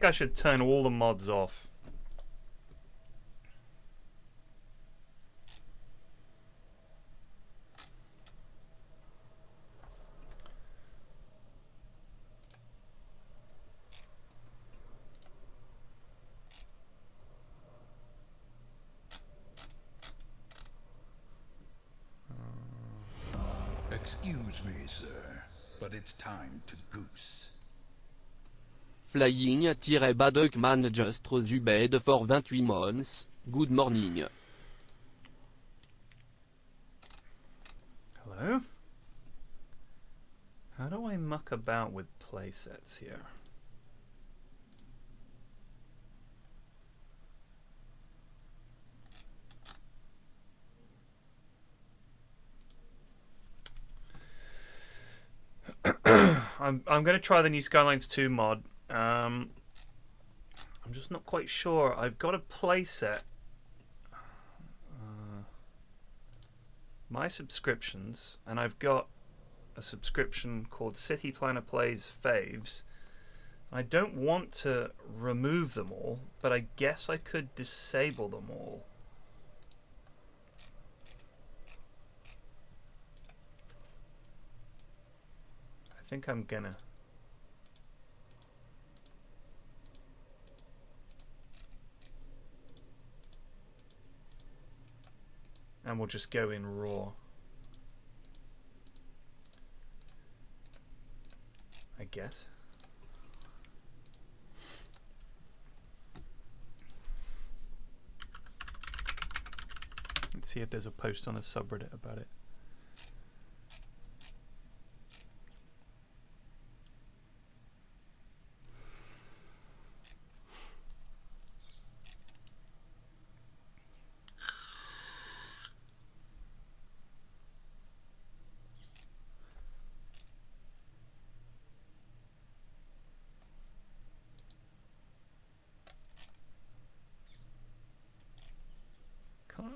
think I should turn all the mods off. Excuse me, sir, but it's time to goose. Flying-Badukman just Zubed for 28 months. Good morning. Hello? How do I muck about with playsets here? I'm gonna try the new Skylines II mod. I'm just not quite sure. I've got a playset. My subscriptions, and I've got a subscription called City Planner Plays Faves. I don't want to remove them all, but I guess I could disable them all. I think I'm gonna. And we'll just go in raw. I guess. Let's see if there's a post on the subreddit about it.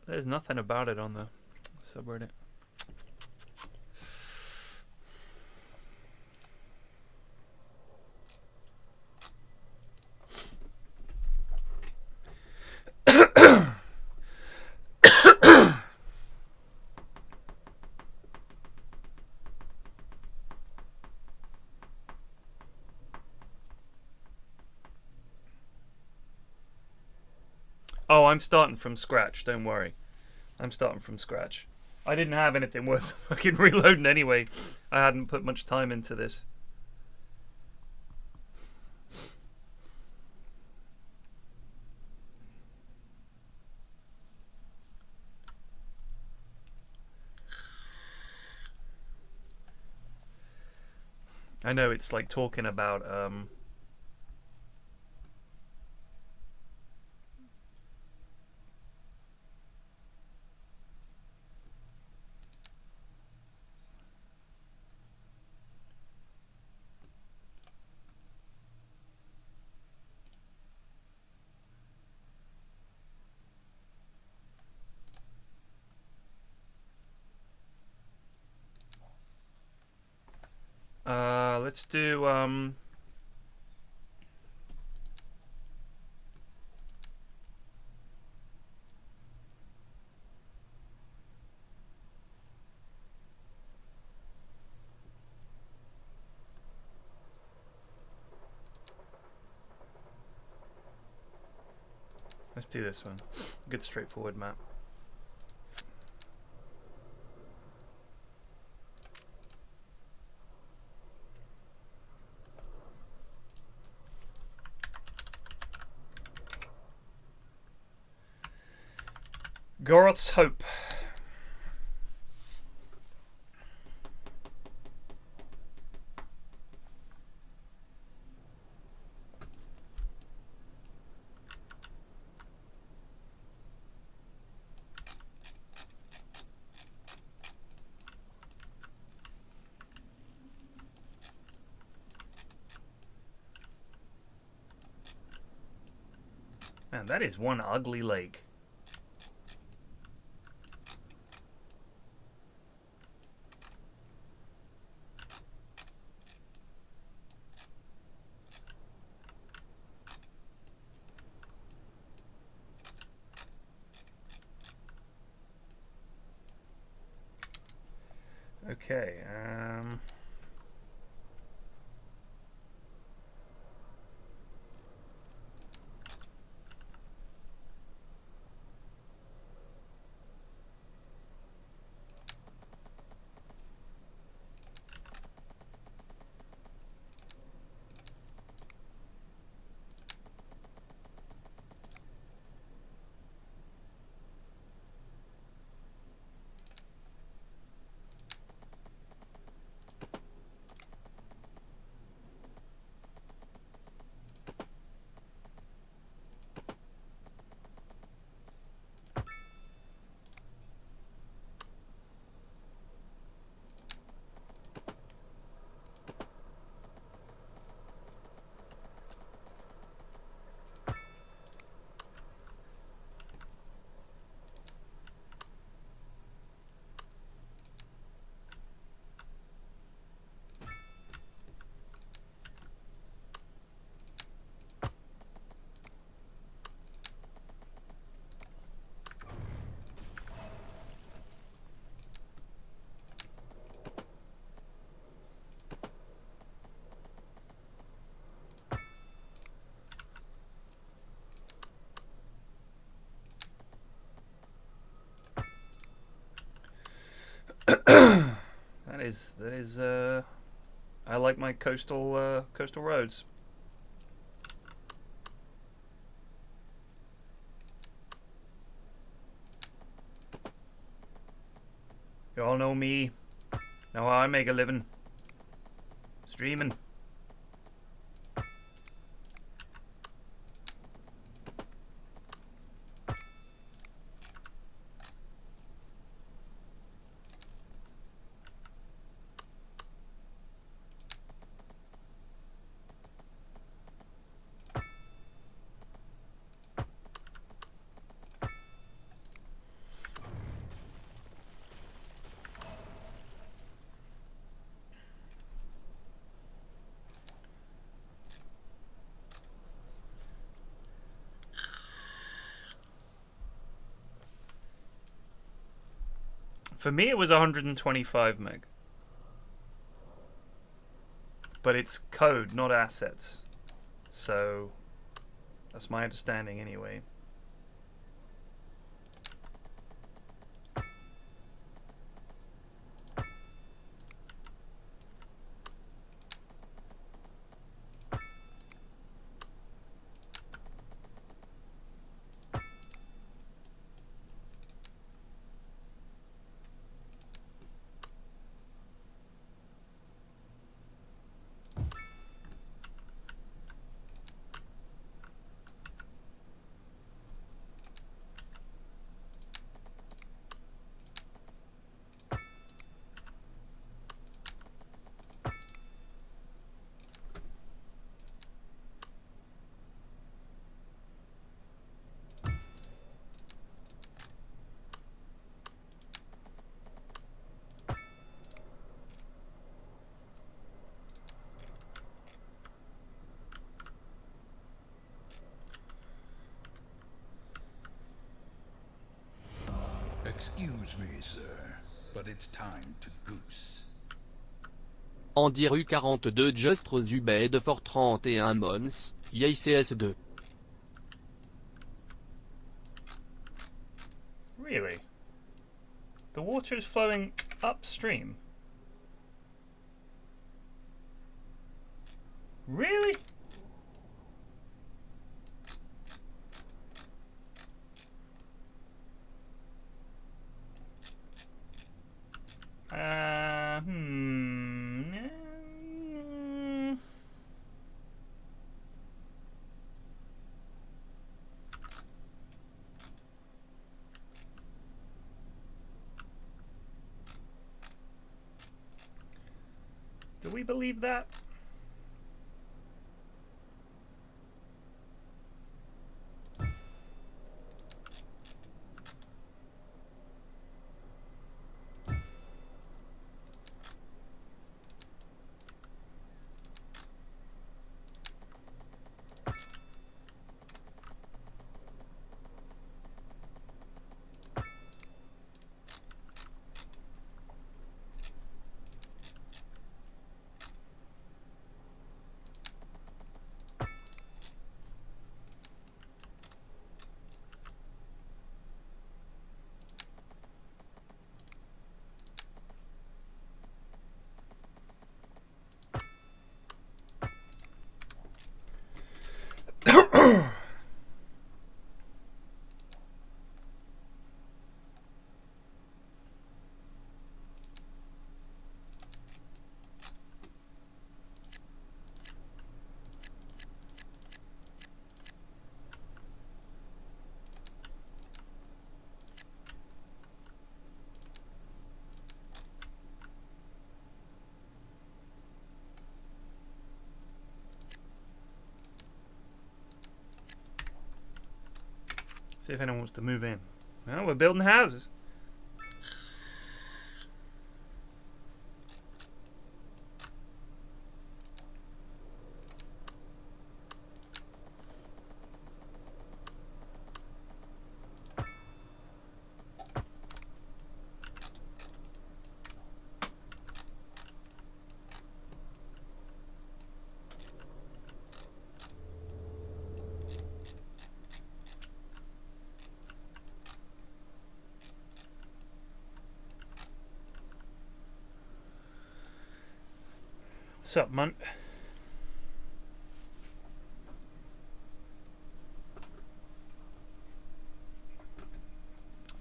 There's nothing about it on the subreddit. Oh, I'm starting from scratch, don't worry. I'm starting from scratch. I didn't have anything worth fucking reloading anyway. I hadn't put much time into this. I know it's like talking about let's do let's do this one. Good straightforward map. Goroth's Hope. Man, that is one ugly lake. Okay. That is. I like my coastal roads. You all know me. Know how I make a living. Streaming. For me, it was 125 meg. But it's code, not assets. So, that's my understanding anyway. Excuse me, sir, but it's time to goose. Andy rue 42 Just Zubed Fort 31 Mons, ICS2. Really? The water is flowing upstream? Really? Do we believe that? See if anyone wants to move in. Well, we're building houses. What's up, Munt?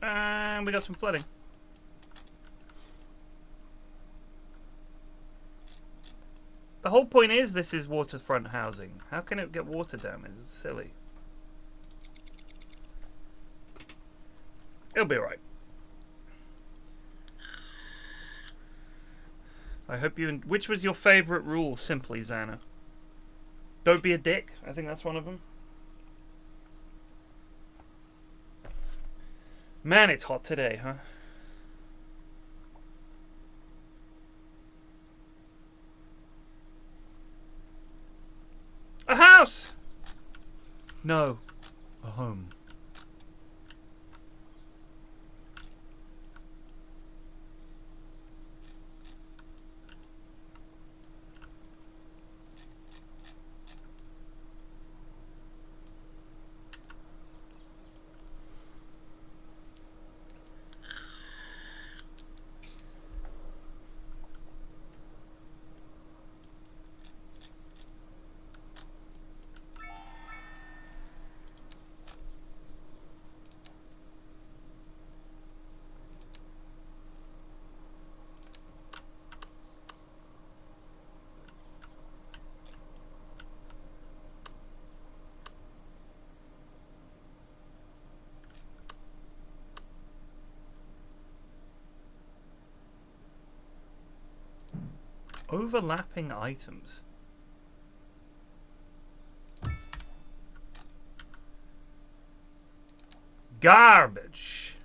And we got some flooding. The whole point is this is waterfront housing. How can it get water damage? It's silly. It'll be alright. I hope you... Which was your favourite rule, simply, Xana? Don't be a dick. I think that's one of them. Man, it's hot today, huh? A house! No. A home. Overlapping items. Garbage.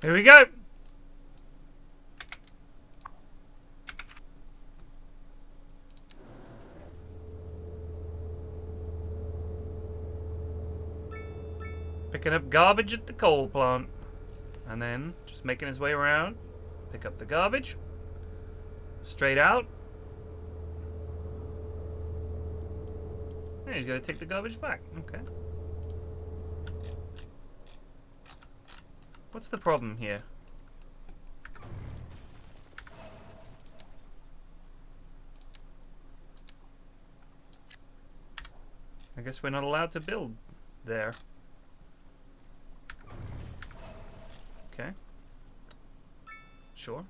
Here we go. Picking up garbage at the coal plant. And then just making his way around. Pick up the garbage. Straight out. And he's got to take the garbage back. Okay. What's the problem here? I guess we're not allowed to build there. Okay. Sure.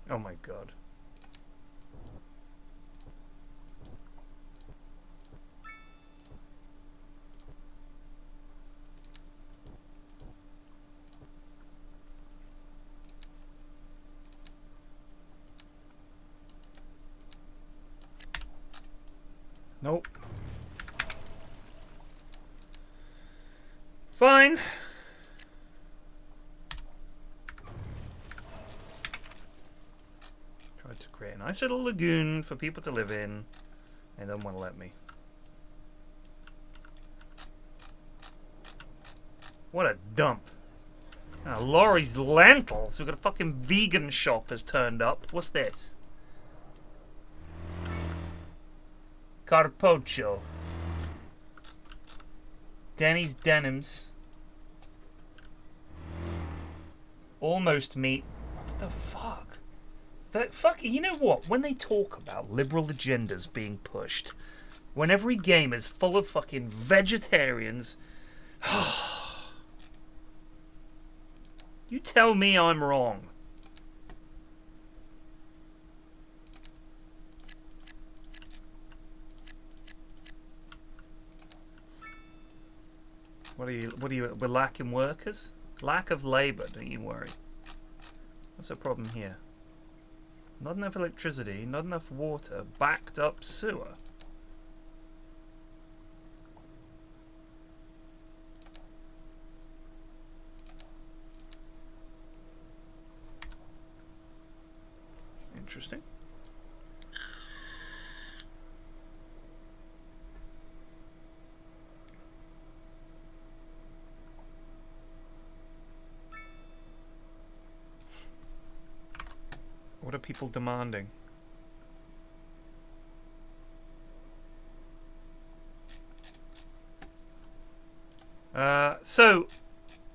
Oh my god. Nope. Fine. Tried to create a nice little lagoon for people to live in. They don't want to let me. What a dump. Ah, Laurie's Lentils. We've got a fucking vegan shop has turned up. What's this? Carpaccio. Denny's Denims. Almost meat. What the fuck? You know what? When they talk about liberal agendas being pushed, when every game is full of fucking vegetarians, you tell me I'm wrong. What are you, we're lacking workers? Lack of labor, don't you worry. What's the problem here? Not enough electricity, not enough water, backed up sewer. Interesting. What are people demanding? So,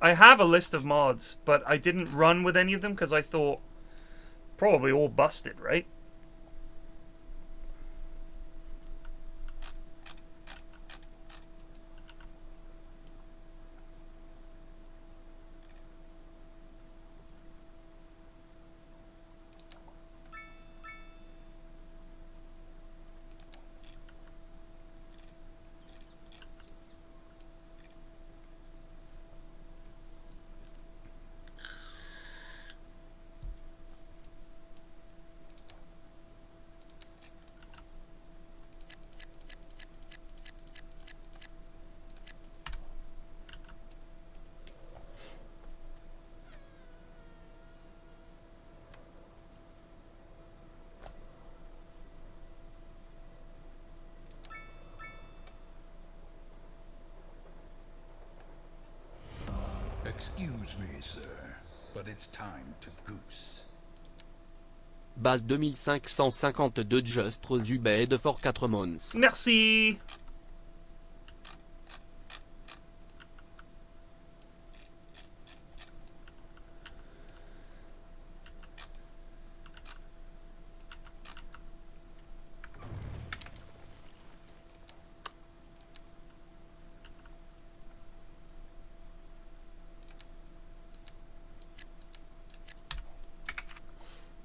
I have a list of mods, but I didn't run with any of them because I thought probably all busted, right? Excuse me, sir, but it's time to goose. Base 2552 Just Rosubed for 4 months. Merci.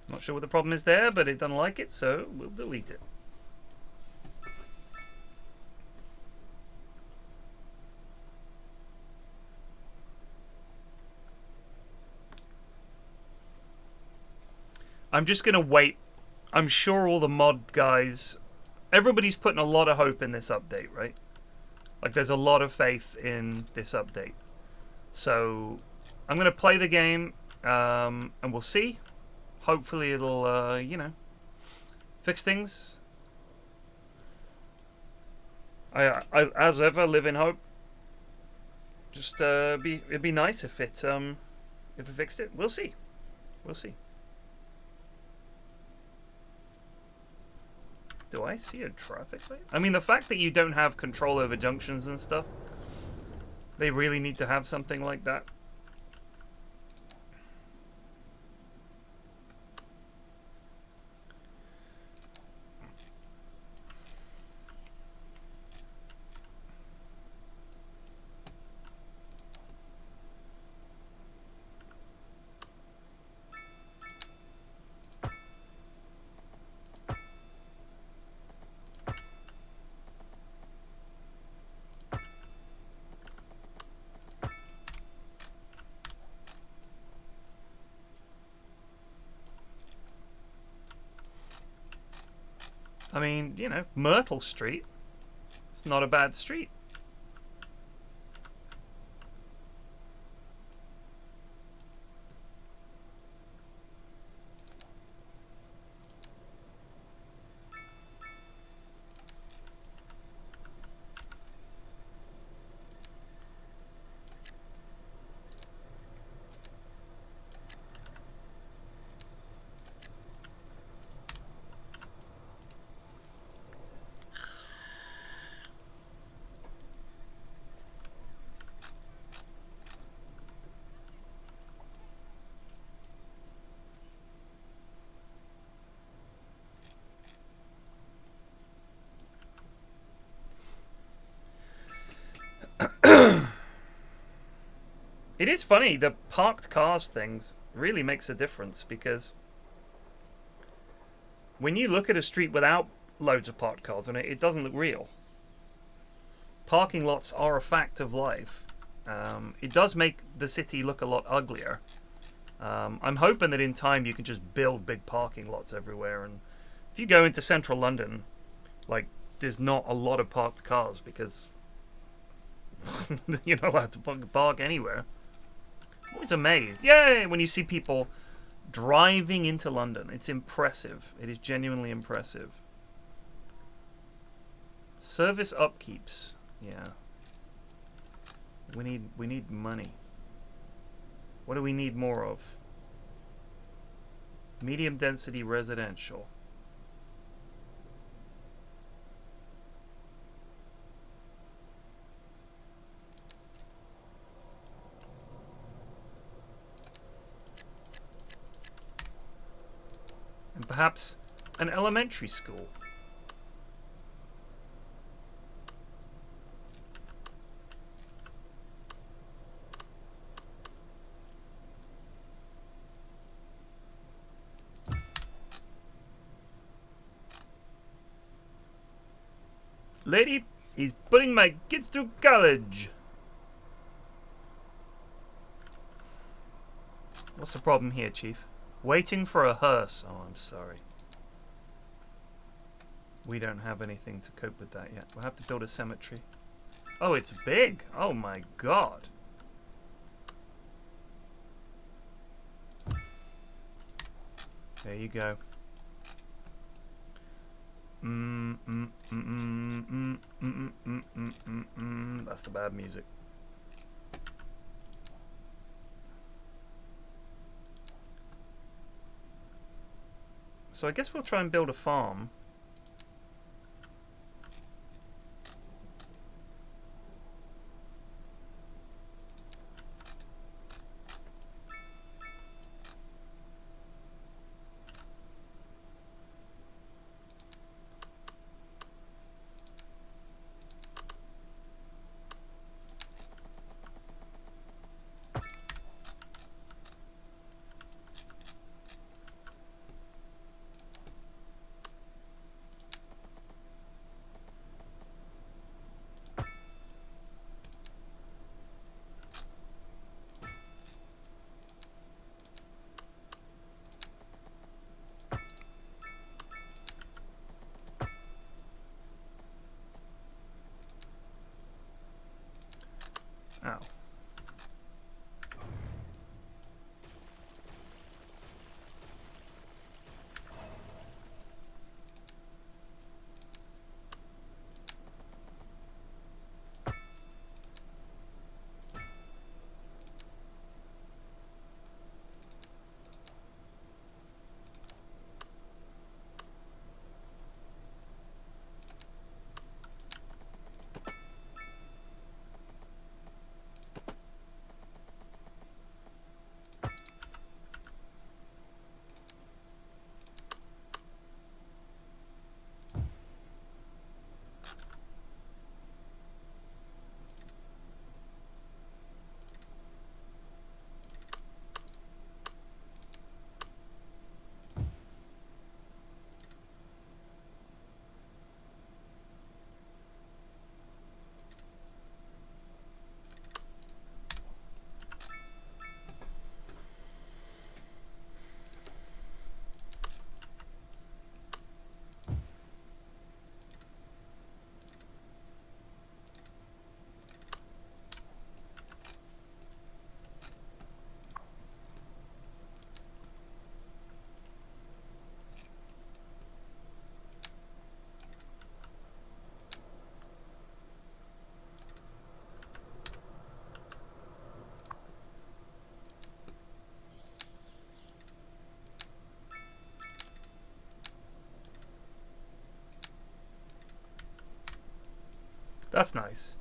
Not sure what the problem is there, but it doesn't like it, so we'll delete it. I'm just gonna wait. I'm sure all the mod guys, everybody's putting a lot of hope in this update, right? Like there's a lot of faith in this update. So I'm gonna play the game, and we'll see. Hopefully it'll, you know, fix things. I as ever live in hope. Just it'd be nice if it fixed it. We'll see. We'll see. Do I see a traffic light? I mean, the fact that you don't have control over junctions and stuff, they really need to have something like that. I mean, you know, Myrtle Street. It's not a bad street. It is funny, the parked cars things really makes a difference, because when you look at a street without loads of parked cars on it, it doesn't look real. Parking lots are a fact of life. It does make the city look a lot uglier. I'm hoping that in time you can just build big parking lots everywhere, and if you go into central London, like, there's not a lot of parked cars because you're not allowed to fucking park anywhere. I'm always amazed, yay, when you see people driving into London. It's impressive. It is genuinely impressive. Service upkeeps. Yeah. We need money. What do we need more of? Medium density residential. And perhaps an elementary school. Lady, he's putting my kids to college. What's the problem here, Chief? Waiting for a hearse. Oh, I'm sorry. We don't have anything to cope with that yet. We'll have to build a cemetery. Oh, it's big. Oh my god. There you go. That's the bad music. So I guess we'll try and build a farm. Ow. That's nice.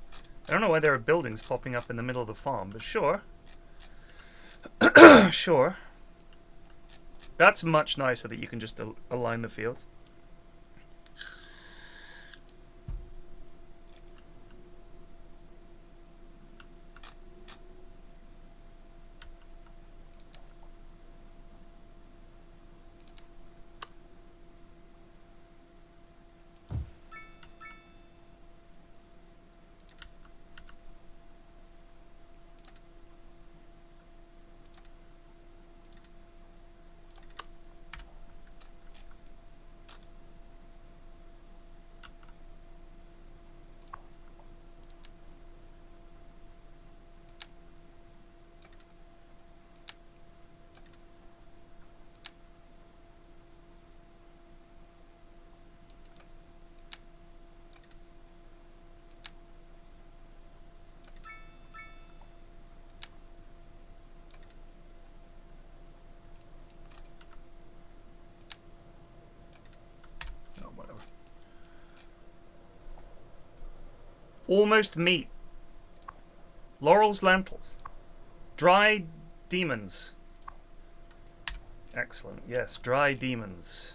I don't know why there are buildings popping up in the middle of the farm, but sure. Sure. That's much nicer that you can just align the fields. whatever. Almost meat. Laurel's lentils. Dry demons. Excellent. Yes, dry demons.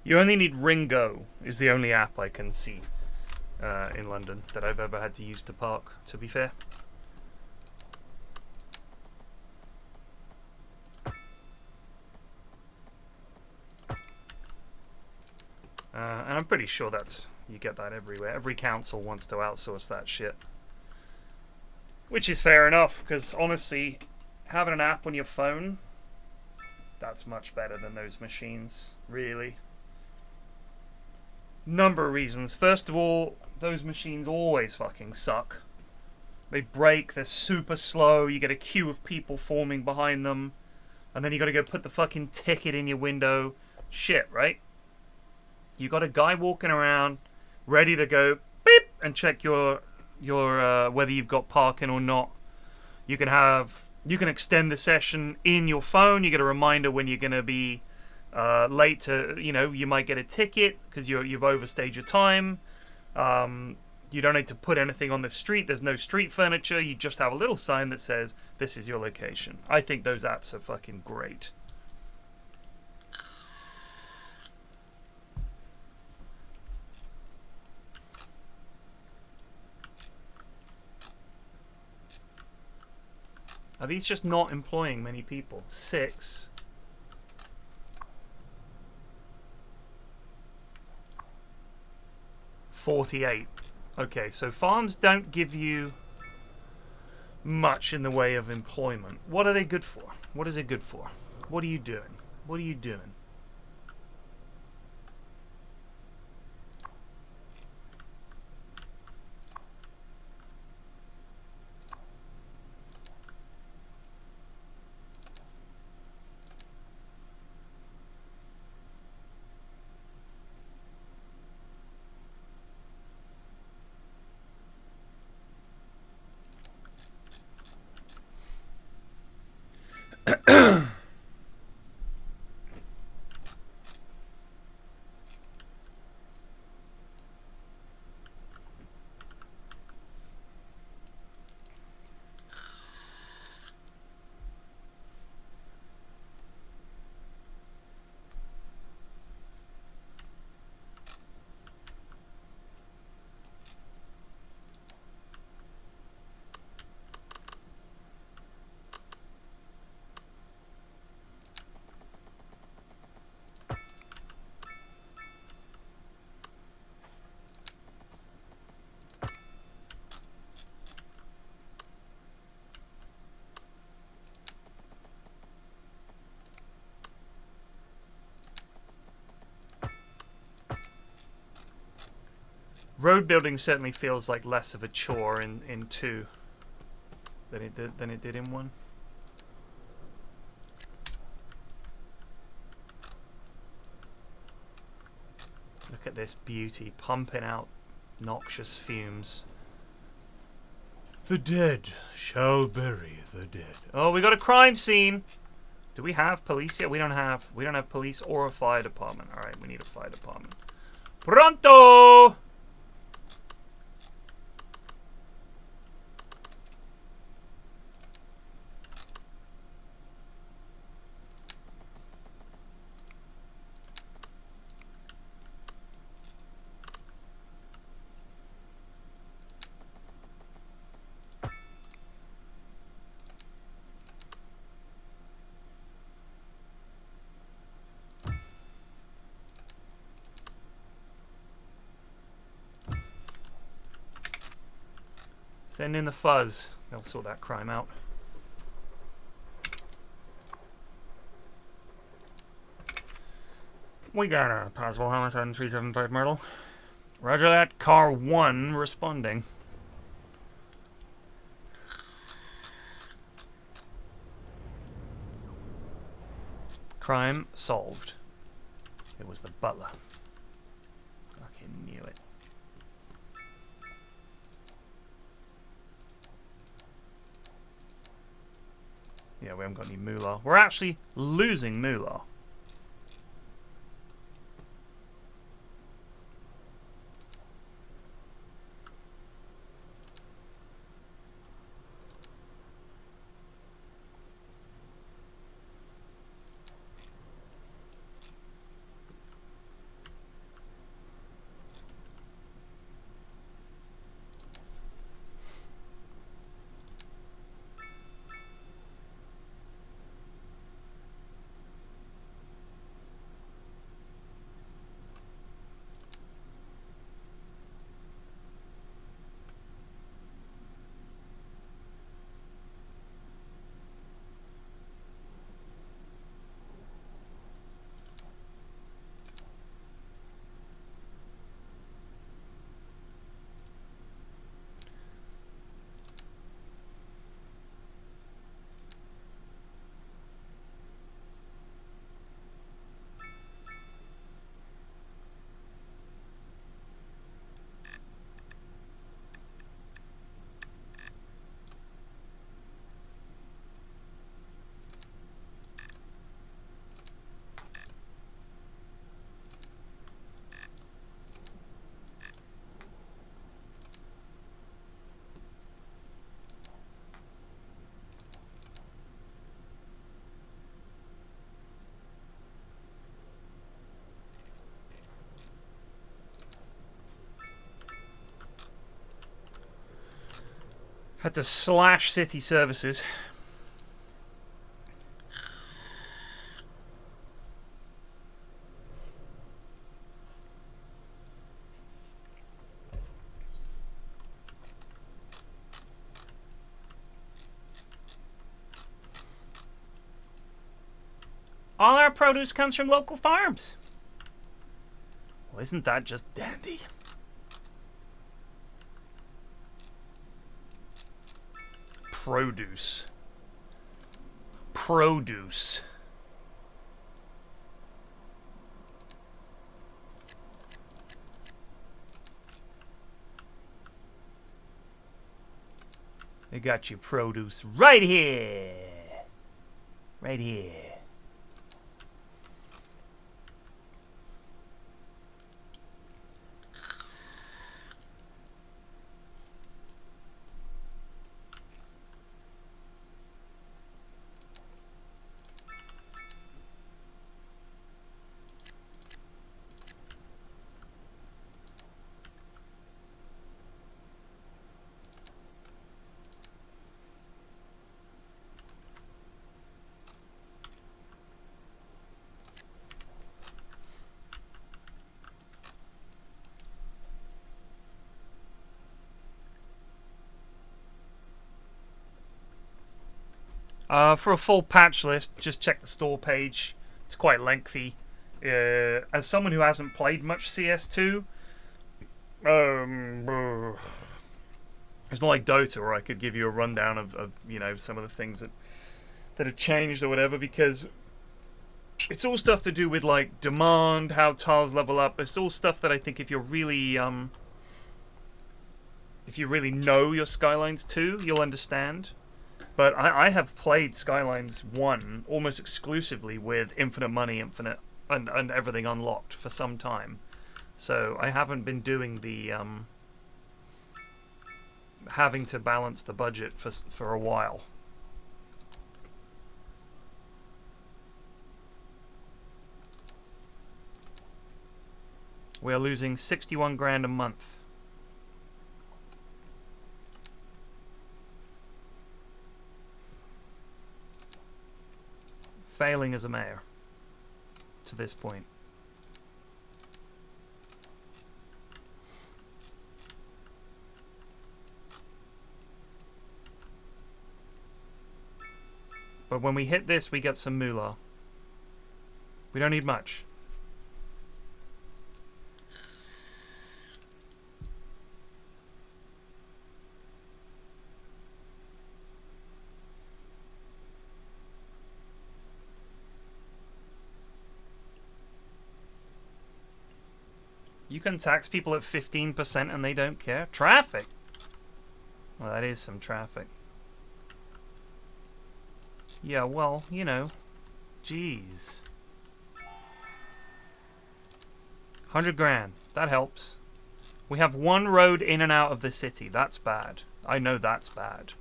You only need Ringo, is the only app I can see in London that I've ever had to use to park, to be fair. And I'm pretty sure you get that everywhere. Every council wants to outsource that shit. Which is fair enough, because honestly, having an app on your phone, that's much better than those machines, really. Number of reasons. First of all, those machines always fucking suck. They break, they're super slow, you get a queue of people forming behind them, and then you gotta go put the fucking ticket in your window. Shit, right? You got a guy walking around, ready to go beep and check your whether you've got parking or not. You can extend the session in your phone. You get a reminder when you're gonna be late to, you might get a ticket because you've overstayed your time. You don't need to put anything on the street. There's no street furniture. You just have a little sign that says this is your location. I think those apps are fucking great. Are these just not employing many people? 6. $48. Okay, so farms don't give you much in the way of employment. What are they good for? What is it good for? What are you doing? What are you doing? Road building certainly feels like less of a chore in 2 than it did in 1. Look at this beauty pumping out Noxious fumes. The dead shall bury the dead. Oh, we got a crime scene. Do we have police yet? We don't have police or a fire department. All right, we need a fire department. Pronto! Send in the fuzz. They'll sort that crime out. We got a possible homicide in 375 Myrtle. Roger that. Car 1 responding. Crime solved. It was the butler. Fucking knew it. Yeah, we haven't got any moolah. We're actually losing moolah. Had to slash city services. All our produce comes from local farms. Well, isn't that just dandy? Produce. Produce. They got your produce right here. Right here. For a full patch list, just check the store page. It's quite lengthy. As someone who hasn't played much CS2, it's not like Dota where I could give you a rundown of you know, some of the things that have changed or whatever, because it's all stuff to do with like demand, how tiles level up. It's all stuff that I think if you're really If you really know your Skylines 2, you'll understand. But I have played Skylines 1 almost exclusively with infinite money, infinite, and everything unlocked for some time. So I haven't been doing the having to balance the budget for a while. We are losing 61 grand a month. Failing as a mayor to this point. But when we hit this, we get some moolah. We don't need much. You can tax people at 15% and they don't care. Traffic! Well, that is some traffic. Yeah, well, you know. Jeez. 100 grand. That helps. We have one road in and out of the city. That's bad. I know that's bad.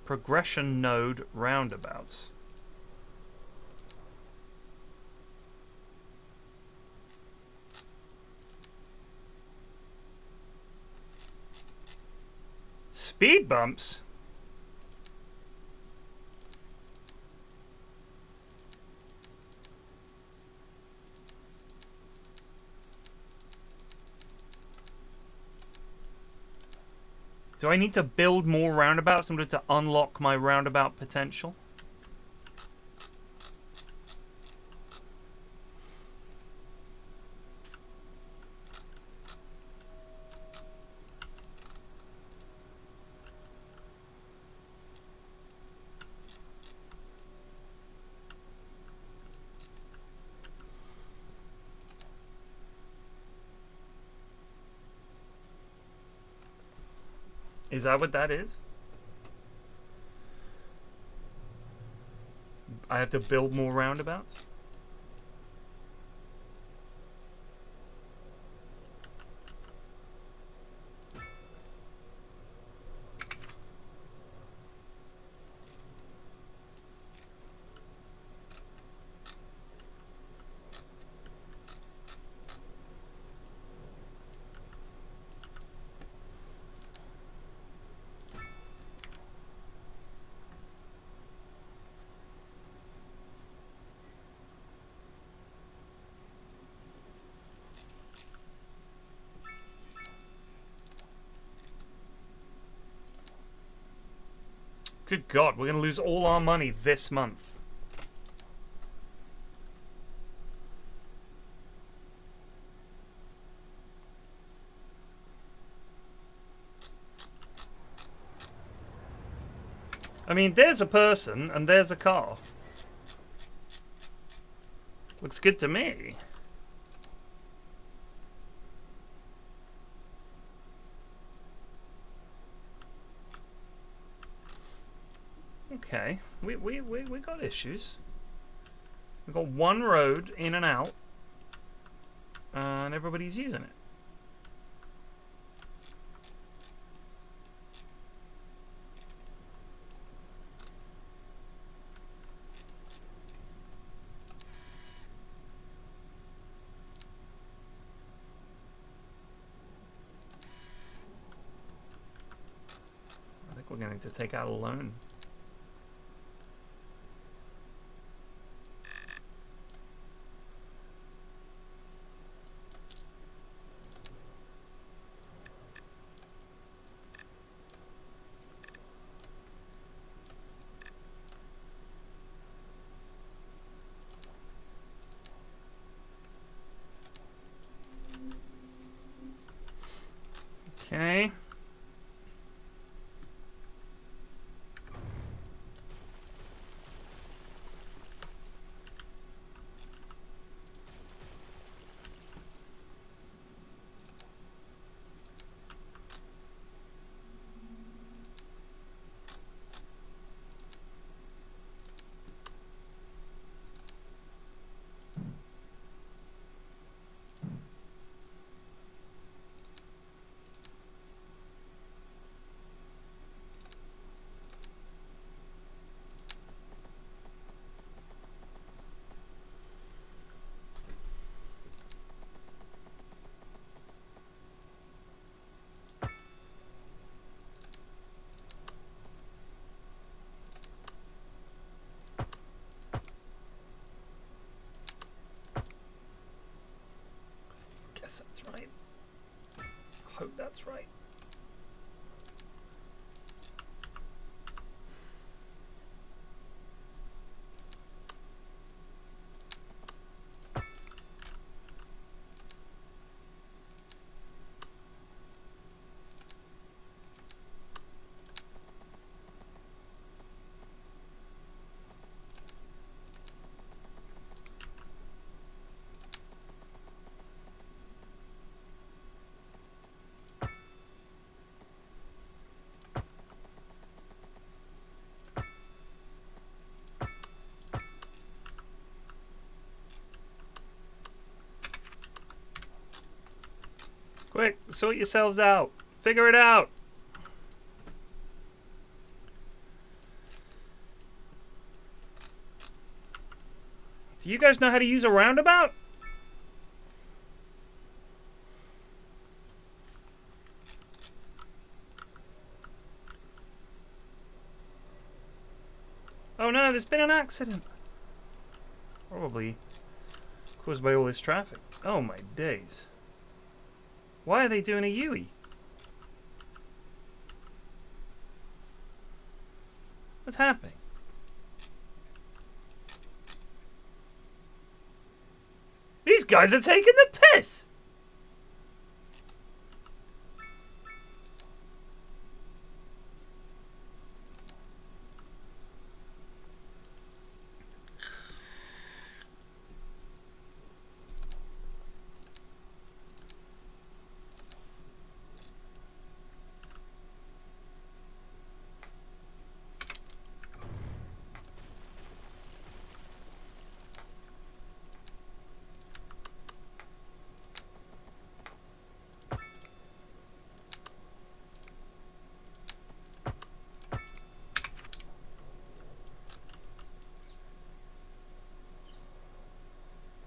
Progression node roundabouts. Speed bumps? Do I need to build more roundabouts in order to unlock my roundabout potential? Is that what that is? I have to build more roundabouts? Good God, we're going to lose all our money this month. I mean, there's a person and there's a car. Looks good to me. Okay, we got issues. We've got one road in and out, and everybody's using it. I think we're going to take out a loan. Okay. hope that's right. Quick, sort yourselves out. Figure it out. Do you guys know how to use a roundabout? Oh no, there's been an accident. Probably caused by all this traffic. Oh my days. Why are they doing a U-E? What's happening? These guys are taking the piss!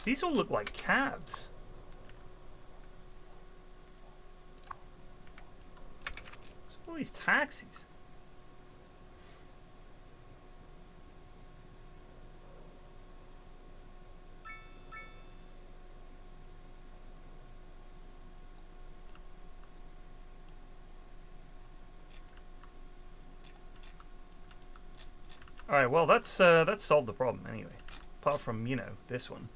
These all look like cabs. What's all these taxis? All right, well that's solved the problem anyway. Apart from, you know, this one.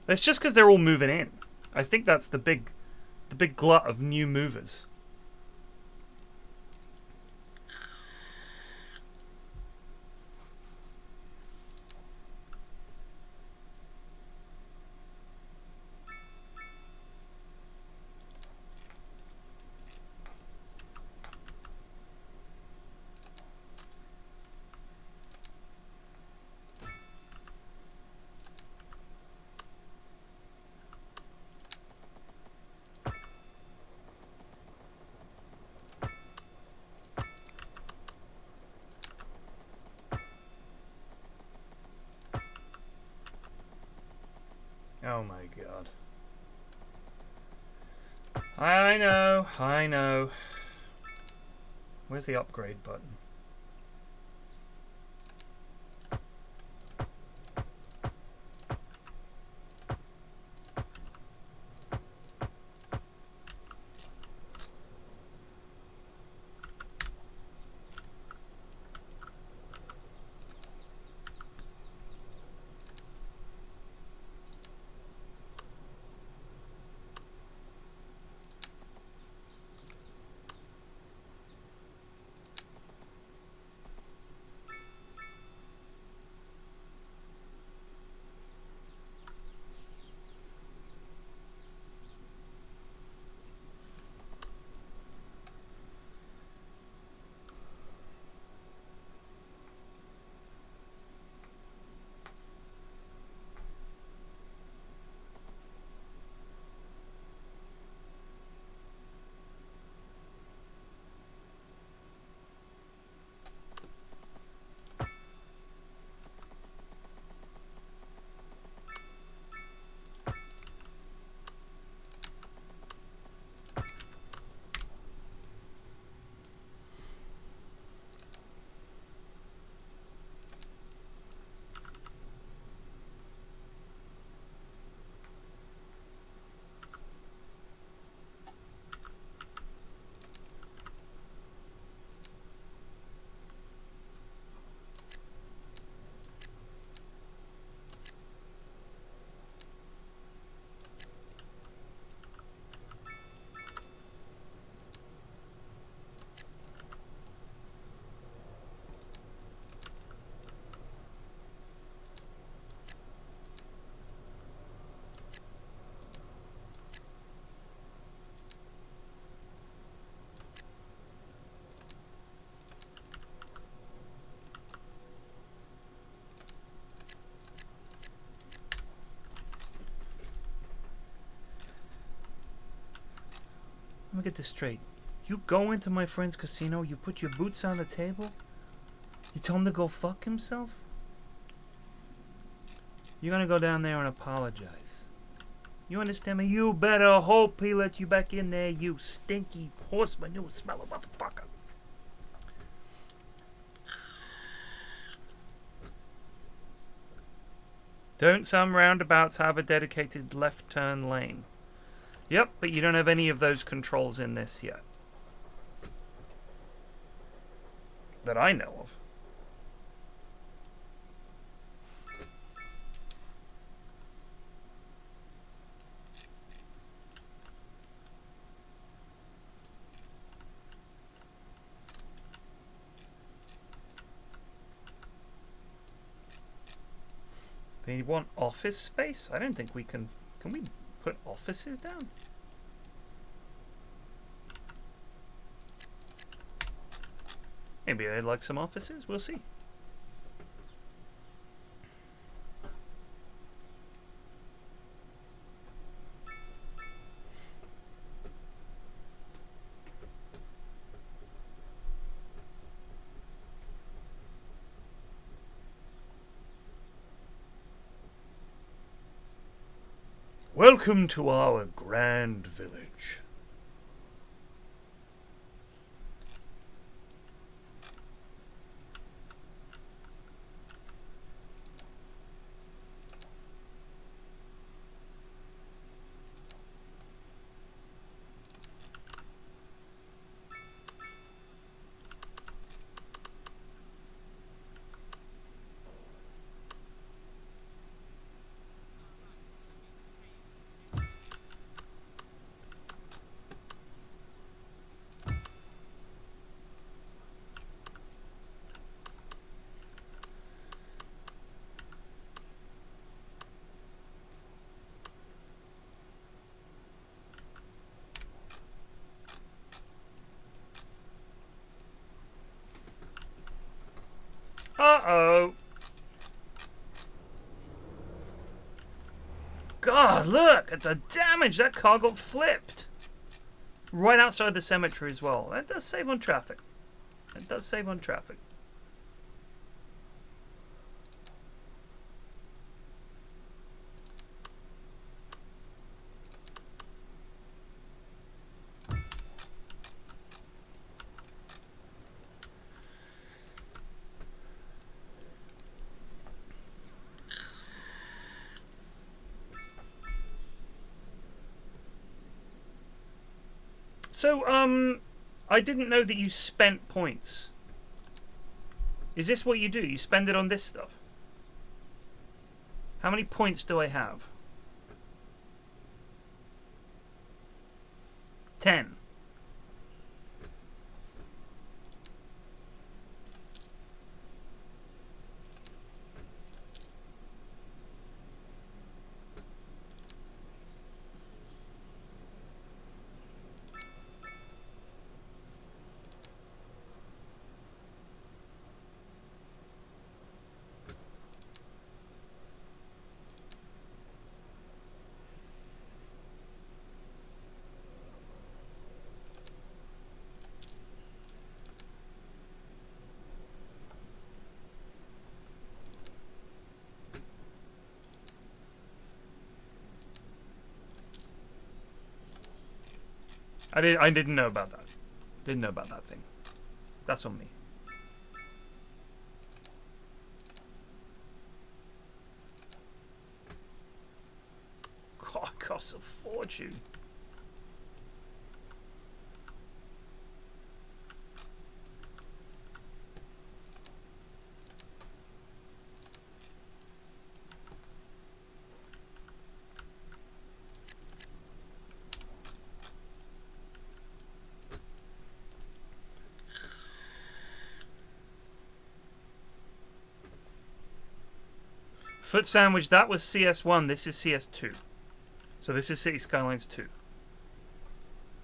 It's just because they're all moving in. I think that's the big glut of new movers. Oh my god. I know. Where's the upgrade button? get this straight. You go into my friend's casino, you put your boots on the table, you tell him to go fuck himself? You're gonna go down there and apologize. You understand me? You better hope he let you back in there, you stinky horse manure smelling motherfucker. Don't some roundabouts have a dedicated left turn lane? Yep, but you don't have any of those controls in this yet. That I know of. They want office space? I don't think we can. Can we put offices down? Maybe they'd like some offices. We'll see. Welcome to our grand village. Uh-oh. God, look at the damage. That car got flipped. Right outside the cemetery as well. That does save on traffic. It does save on traffic. So, I didn't know that you spent points. Is this what you do? You spend it on this stuff? How many points do I have? 10. I didn't know about that. Didn't know about that thing. That's on me. God, it costs a fortune. Foot Sandwich, that was CS1, this is CS2. So this is City Skylines 2.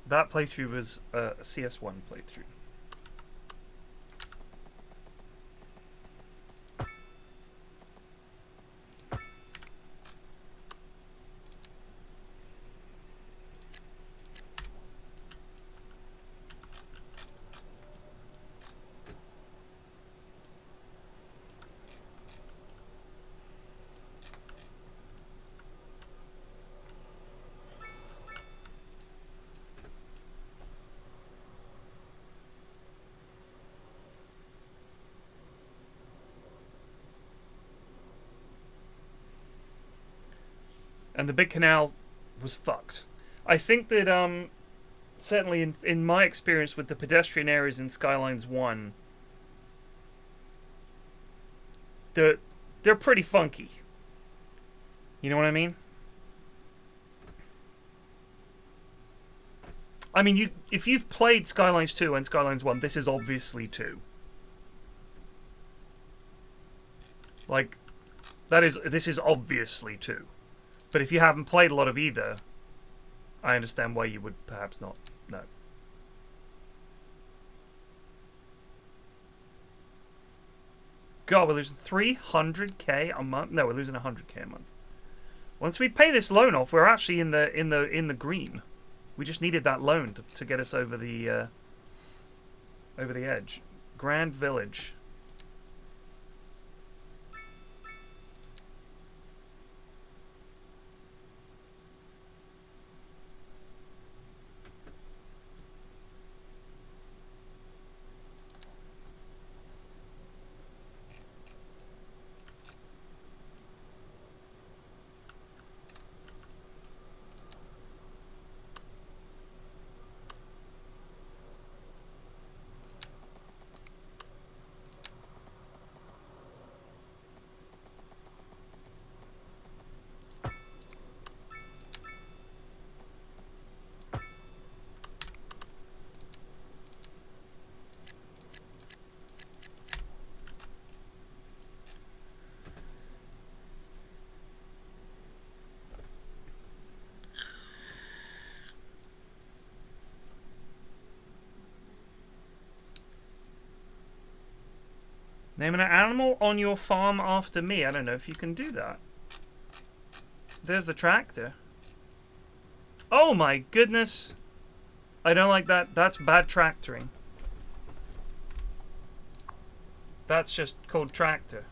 That playthrough was a CS1 playthrough. And the big canal was fucked. I think that certainly in my experience with the pedestrian areas in Skylines 1, they're pretty funky. You know what I mean? I mean, if you've played Skylines 2 and Skylines 1, this is obviously 2. Like, this is obviously 2. But if you haven't played a lot of either, I understand why you would perhaps not know. God, we're losing 300k a month. No, we're losing 100k a month. Once we pay this loan off, we're actually in the green. We just needed that loan to get us over the edge. Grand Village. Name an animal on your farm after me. I don't know if you can do that. There's the tractor. Oh my goodness. I don't like that. That's bad tractoring. That's just called tractor.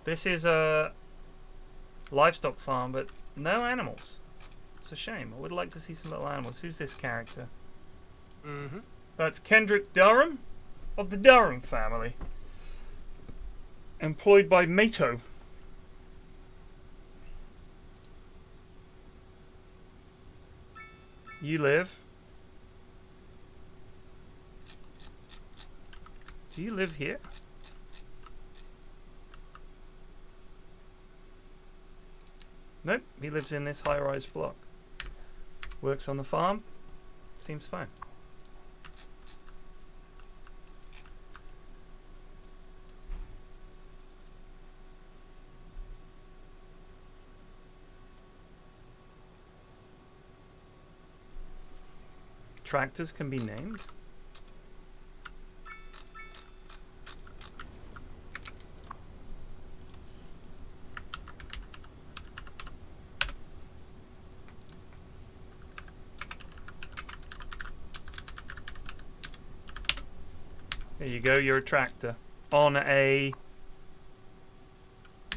This is a livestock farm, but no animals. It's a shame. I would like to see some little animals. Who's this character? That's Kendrick Durham of the Durham family. Employed by Mato. You live. Do you live here? Nope, he lives in this high-rise block. Works on the farm. Seems fine. Tractors can be named. There you go, you're a tractor on a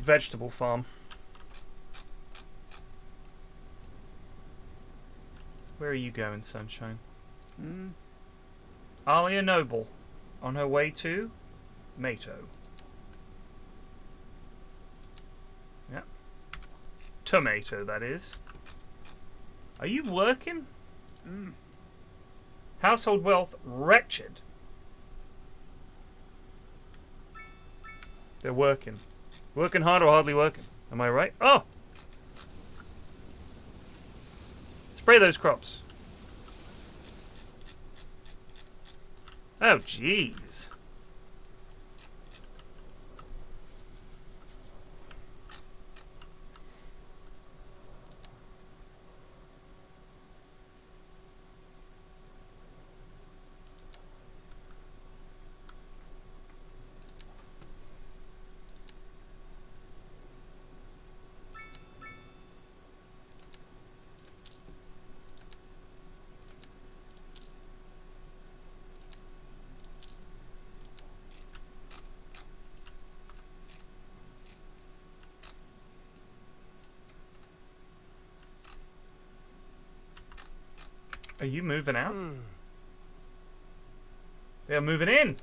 vegetable farm. Where are you going, sunshine? Alia Noble on her way to Mato. Yeah. Tomato, that is. Are you working? Household wealth wretched. They're working. Working hard or hardly working. Am I right? Oh! Spray those crops. Oh, jeez. Are you moving out? They're moving in.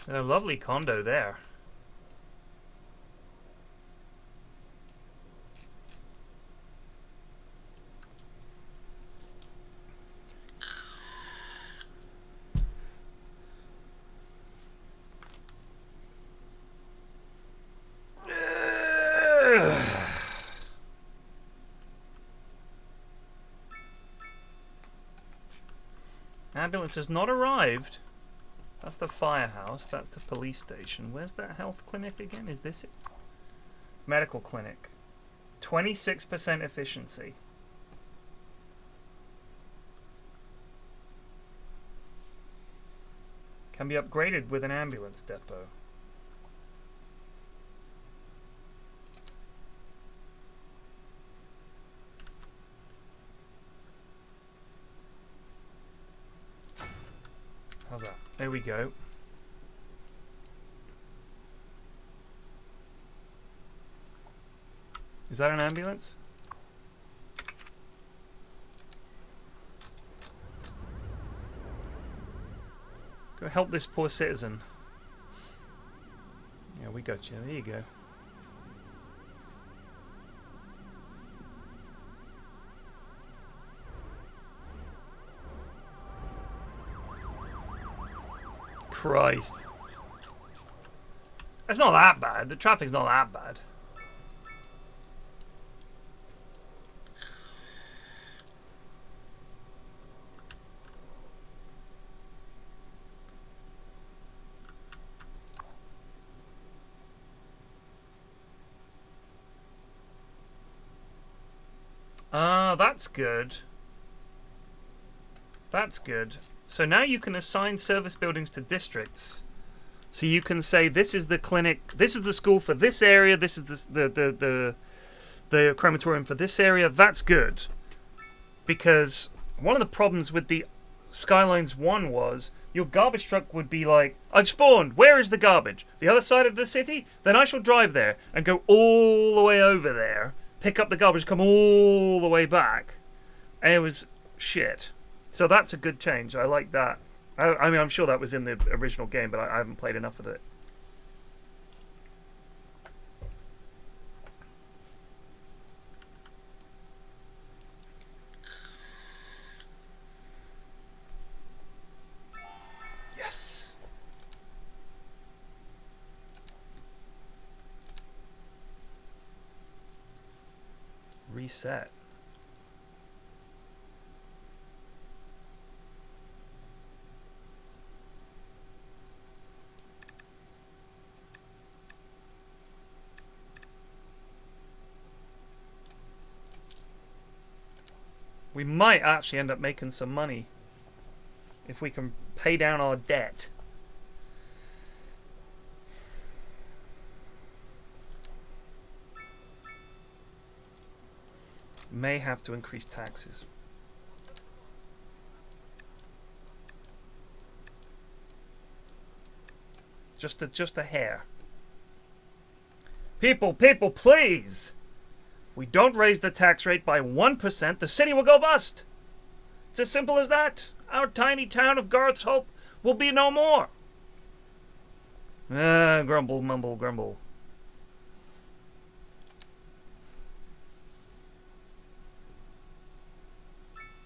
A lovely condo there. Ambulance has not arrived. That's the firehouse. That's the police station. Where's that health clinic again? Is this it? Medical clinic. 26% efficiency. Can be upgraded with an ambulance depot. How's that? There we go. Is that an ambulance? Go help this poor citizen. Yeah, we got you. There you go. Christ. It's not that bad. The traffic's not that bad. That's good. That's good. So now you can assign service buildings to districts. So you can say this is the clinic, this is the school for this area, this is the crematorium for this area. That's good. Because one of the problems with the Skylines 1 was your garbage truck would be like, I've spawned, where is the garbage? The other side of the city? Then I shall drive there and go all the way over there, pick up the garbage, come all the way back. And it was shit. So that's a good change. I like that. I mean, I'm sure that was in the original game, but I haven't played enough of it. Yes. Reset. We might actually end up making some money if we can pay down our debt. May have to increase taxes. Just a hair. People, please! If we don't raise the tax rate by 1%, the city will go bust. It's as simple as that. Our tiny town of Garth's Hope will be no more. Grumble, mumble, grumble.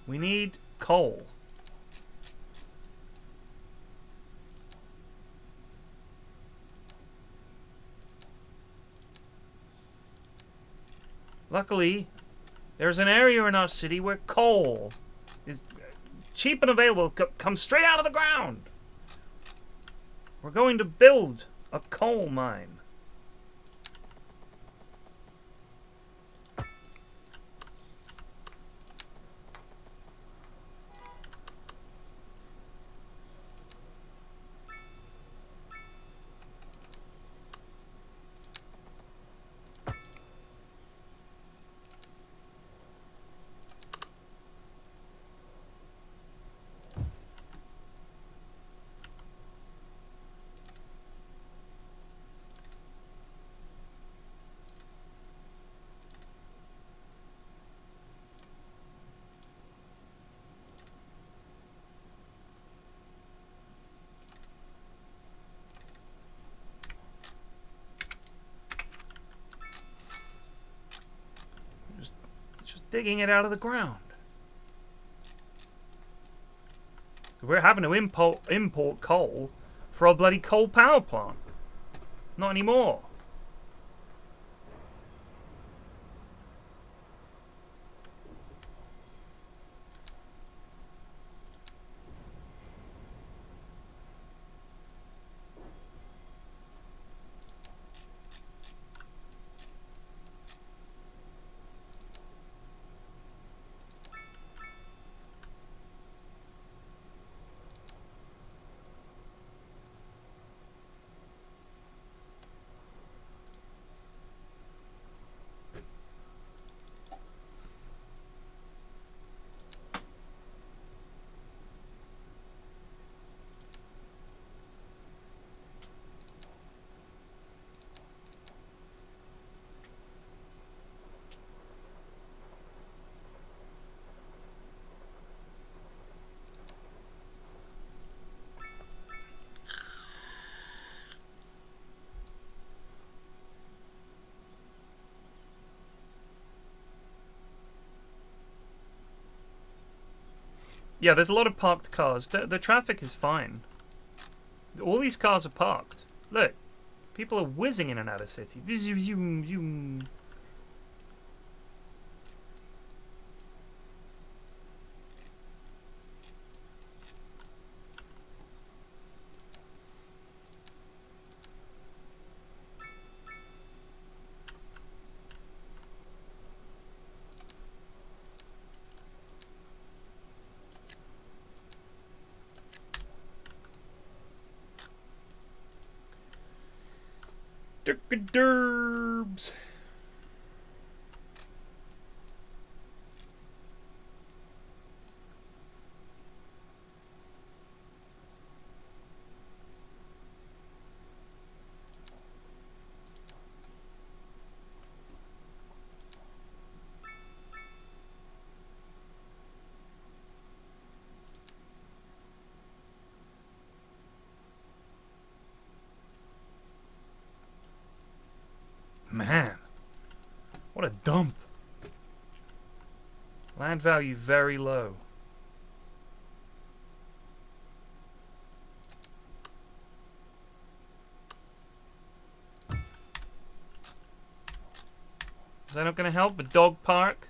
We need coal. Luckily, there's an area in our city where coal is cheap and available, comes straight out of the ground. We're going to build a coal mine. digging it out of the ground. We're having to import coal for our bloody coal power plant. Not anymore. Yeah, there's a lot of parked cars. The traffic is fine. All these cars are parked. Look, people are whizzing in and out of city. Derbs. Man, what a dump. Land value very low. Is that not going to help? A dog park?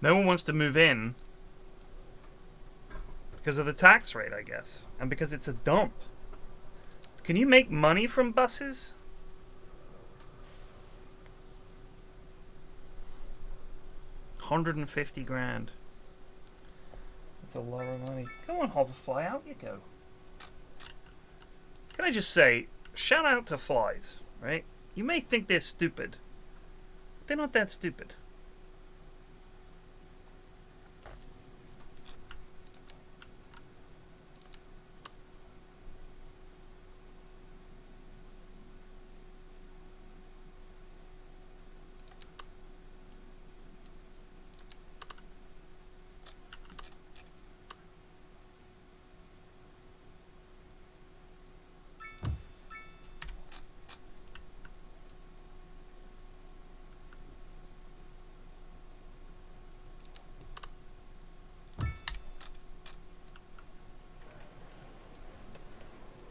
No one wants to move in because of the tax rate, I guess, and because it's a dump. Can you make money from buses? $150,000. That's a lot of money. Come on, hoverfly, out you go. Can I just say, shout out to flies, right? You may think they're stupid, but they're not that stupid.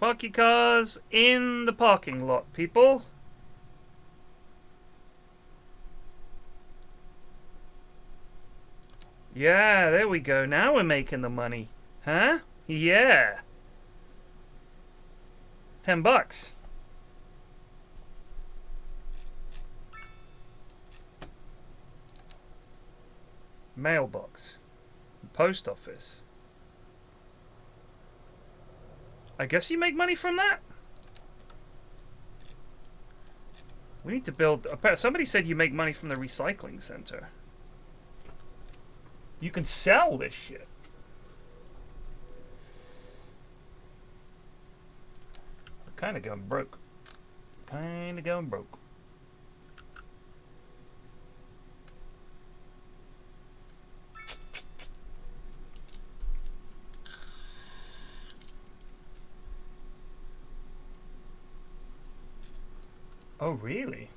Park your cars in the parking lot, people. Yeah, there we go. Now we're making the money. Huh? Yeah. $10. Mailbox. Post office. I guess you make money from that? We need to build... Somebody said you make money from the recycling center. You can sell this shit. We're kind of going broke. Kind of going broke. Oh, really?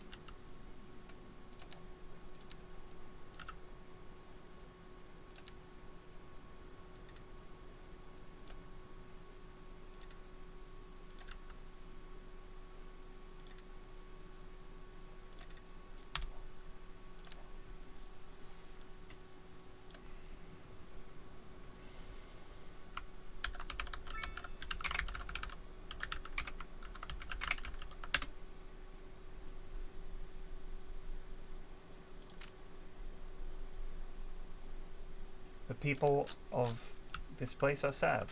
The people of this place are sad.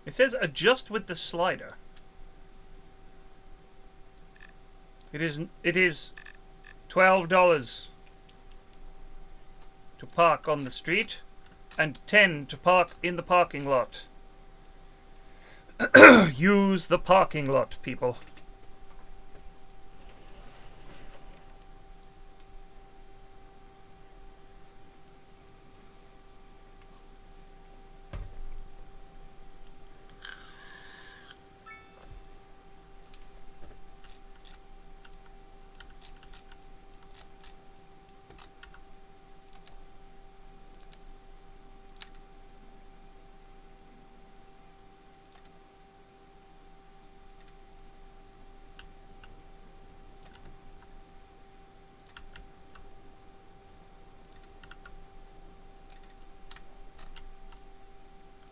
It says adjust with the slider. It is $12 to park on the street and $10 to park in the parking lot. Use the parking lot, people.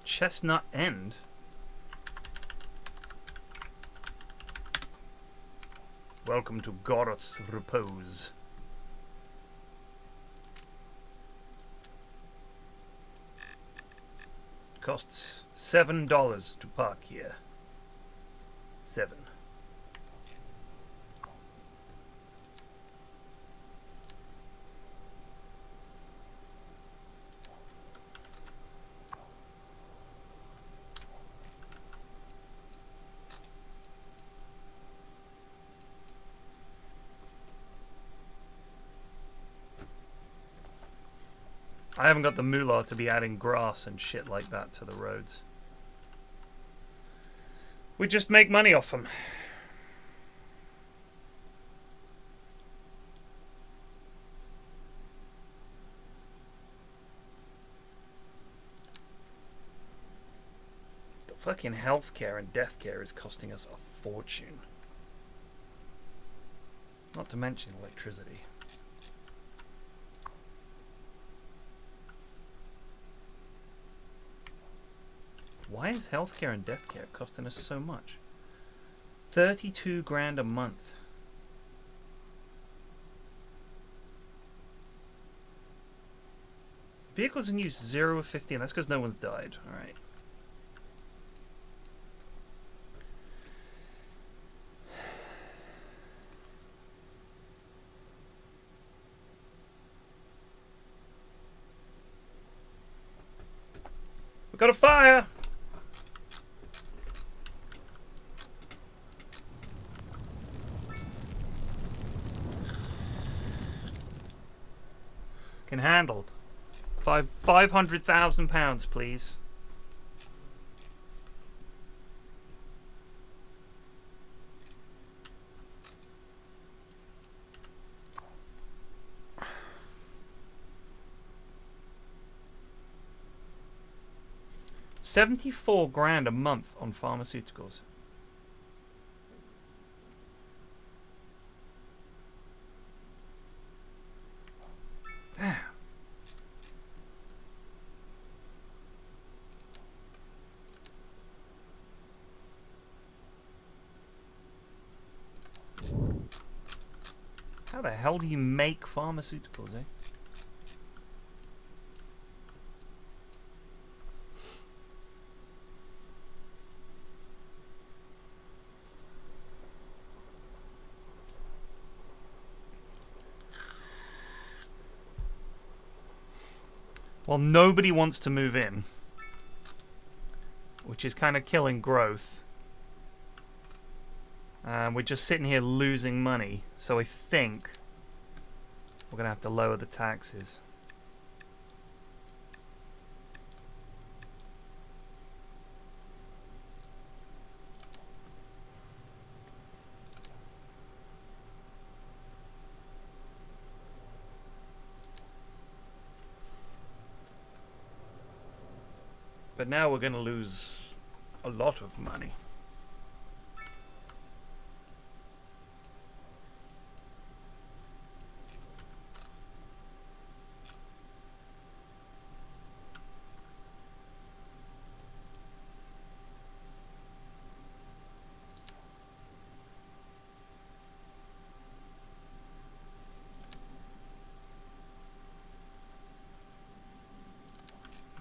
Chestnut End? Welcome to Gorot's Repose. Costs $7 to park here. 7. I haven't got the moolah to be adding grass and shit like that to the roads. We just make money off them. The fucking healthcare and deathcare is costing us a fortune. Not to mention electricity. Why is healthcare and deathcare costing us so much? 32 grand a month. Vehicles in use 0 of 15. That's because no one's died. Alright. We got a fire! Can handled. £500,000, please. $74,000 a month on pharmaceuticals. Damn. How the hell do you make pharmaceuticals, eh? Well, nobody wants to move in, which is kind of killing growth. We're just sitting here losing money, so I think we're going to have to lower the taxes. But now we're going to lose a lot of money.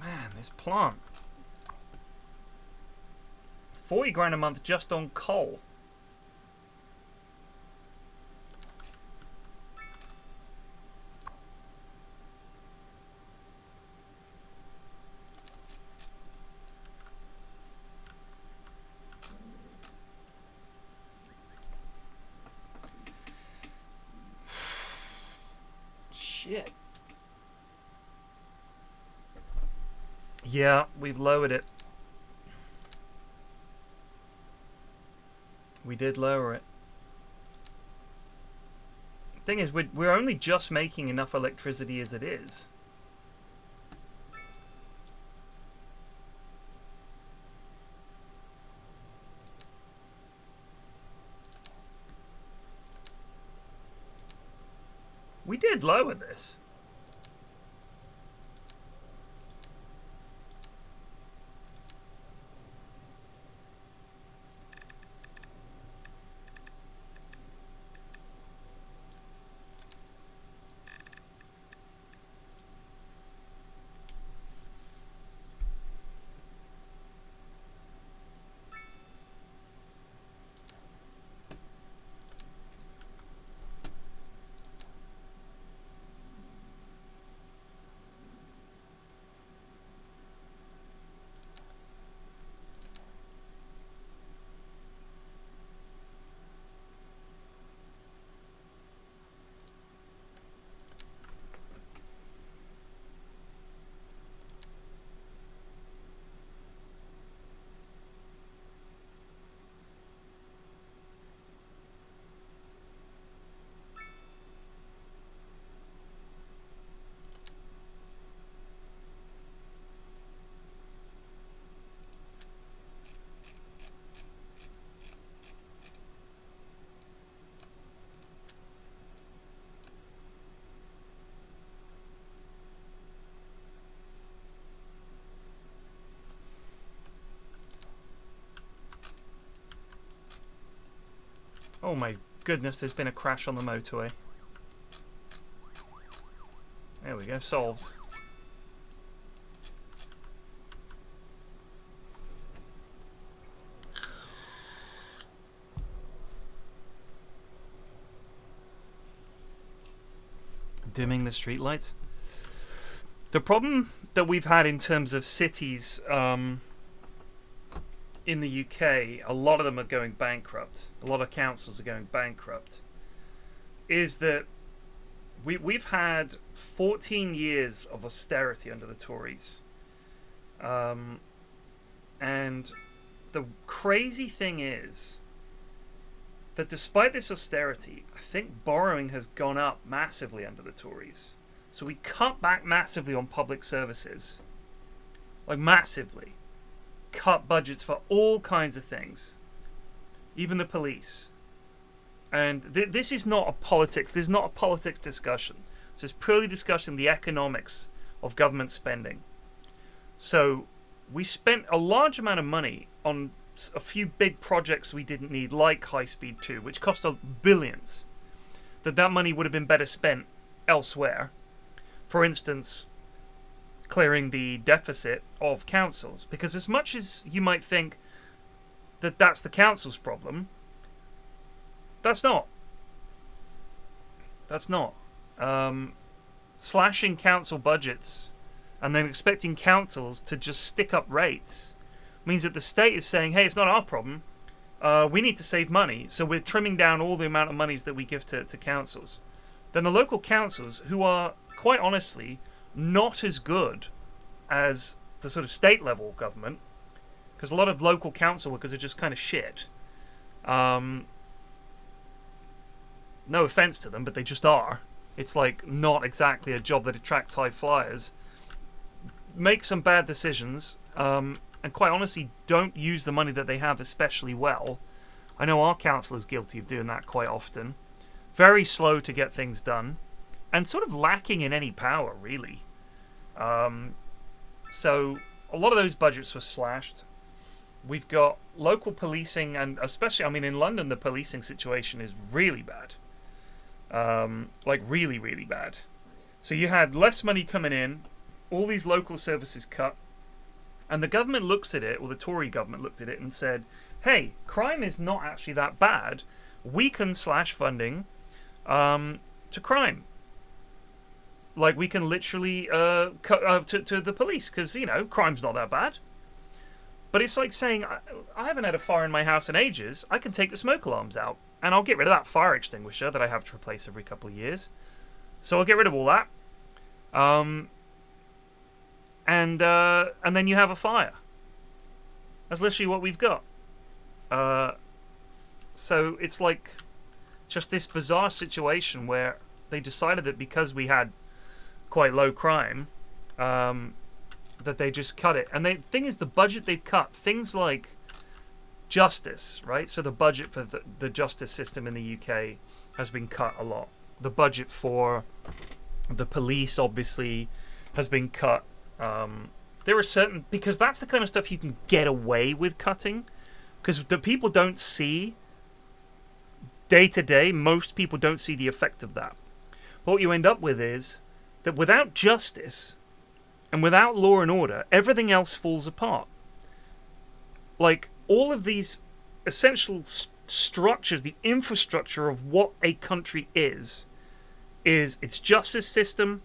Man, this plant. 40 grand a month just on coal. Shit. Yeah, we've lowered it. We did lower it. Thing is, we're only just making enough electricity as it is. We did lower this. Oh my goodness, there's been a crash on the motorway. There we go, solved. Dimming the streetlights. The problem that we've had in terms of cities in the UK, a lot of them are going bankrupt. A lot of councils are going bankrupt. Is that we've had 14 years of austerity under the Tories, and the crazy thing is that despite this austerity, I think borrowing has gone up massively under the Tories. So we cut back massively on public services, like massively, cut budgets for all kinds of things, even the police. And this is not a politics. This is not a politics discussion. This is purely discussing the economics of government spending. So we spent a large amount of money on a few big projects we didn't need, like High Speed 2, which cost billions. That money would have been better spent elsewhere. For instance, clearing the deficit of councils. Because as much as you might think that that's the council's problem, that's not. That's not. Slashing council budgets and then expecting councils to just stick up rates means that the state is saying, hey, it's not our problem. We need to save money, so we're trimming down all the amount of monies that we give to councils. Then the local councils, who are, quite honestly, not as good as the sort of state-level government, because a lot of local council workers are just kind of shit. No offense to them, but they just are. It's like not exactly a job that attracts high flyers. Make some bad decisions, and quite honestly, don't use the money that they have especially well. I know our council is guilty of doing that quite often. Very slow to get things done, and sort of lacking in any power, really. So a lot of those budgets were slashed. We've got local policing, and especially, I mean, in London, the policing situation is really bad. Like really, really bad. So you had less money coming in, all these local services cut, and the government looks at it, or the Tory government looked at it and said, hey, crime is not actually that bad. We can slash funding to crime. Like, we can literally cut to the police, because, you know, crime's not that bad. But it's like saying, I haven't had a fire in my house in ages. I can take the smoke alarms out, and I'll get rid of that fire extinguisher that I have to replace every couple of years. So I'll get rid of all that. And then you have a fire. That's literally what we've got. So it's like just this bizarre situation where they decided that because we had quite low crime, that they just cut it. And the thing is, the budget they've cut, things like justice, right? So the budget for the justice system in the UK has been cut a lot. The budget for the police, obviously, has been cut. There are certain, because that's the kind of stuff you can get away with cutting, because the people don't see day to day, most people don't see the effect of that. But what you end up with is that without justice and without law and order, everything else falls apart. Like, all of these essential structures, the infrastructure of what a country is its justice system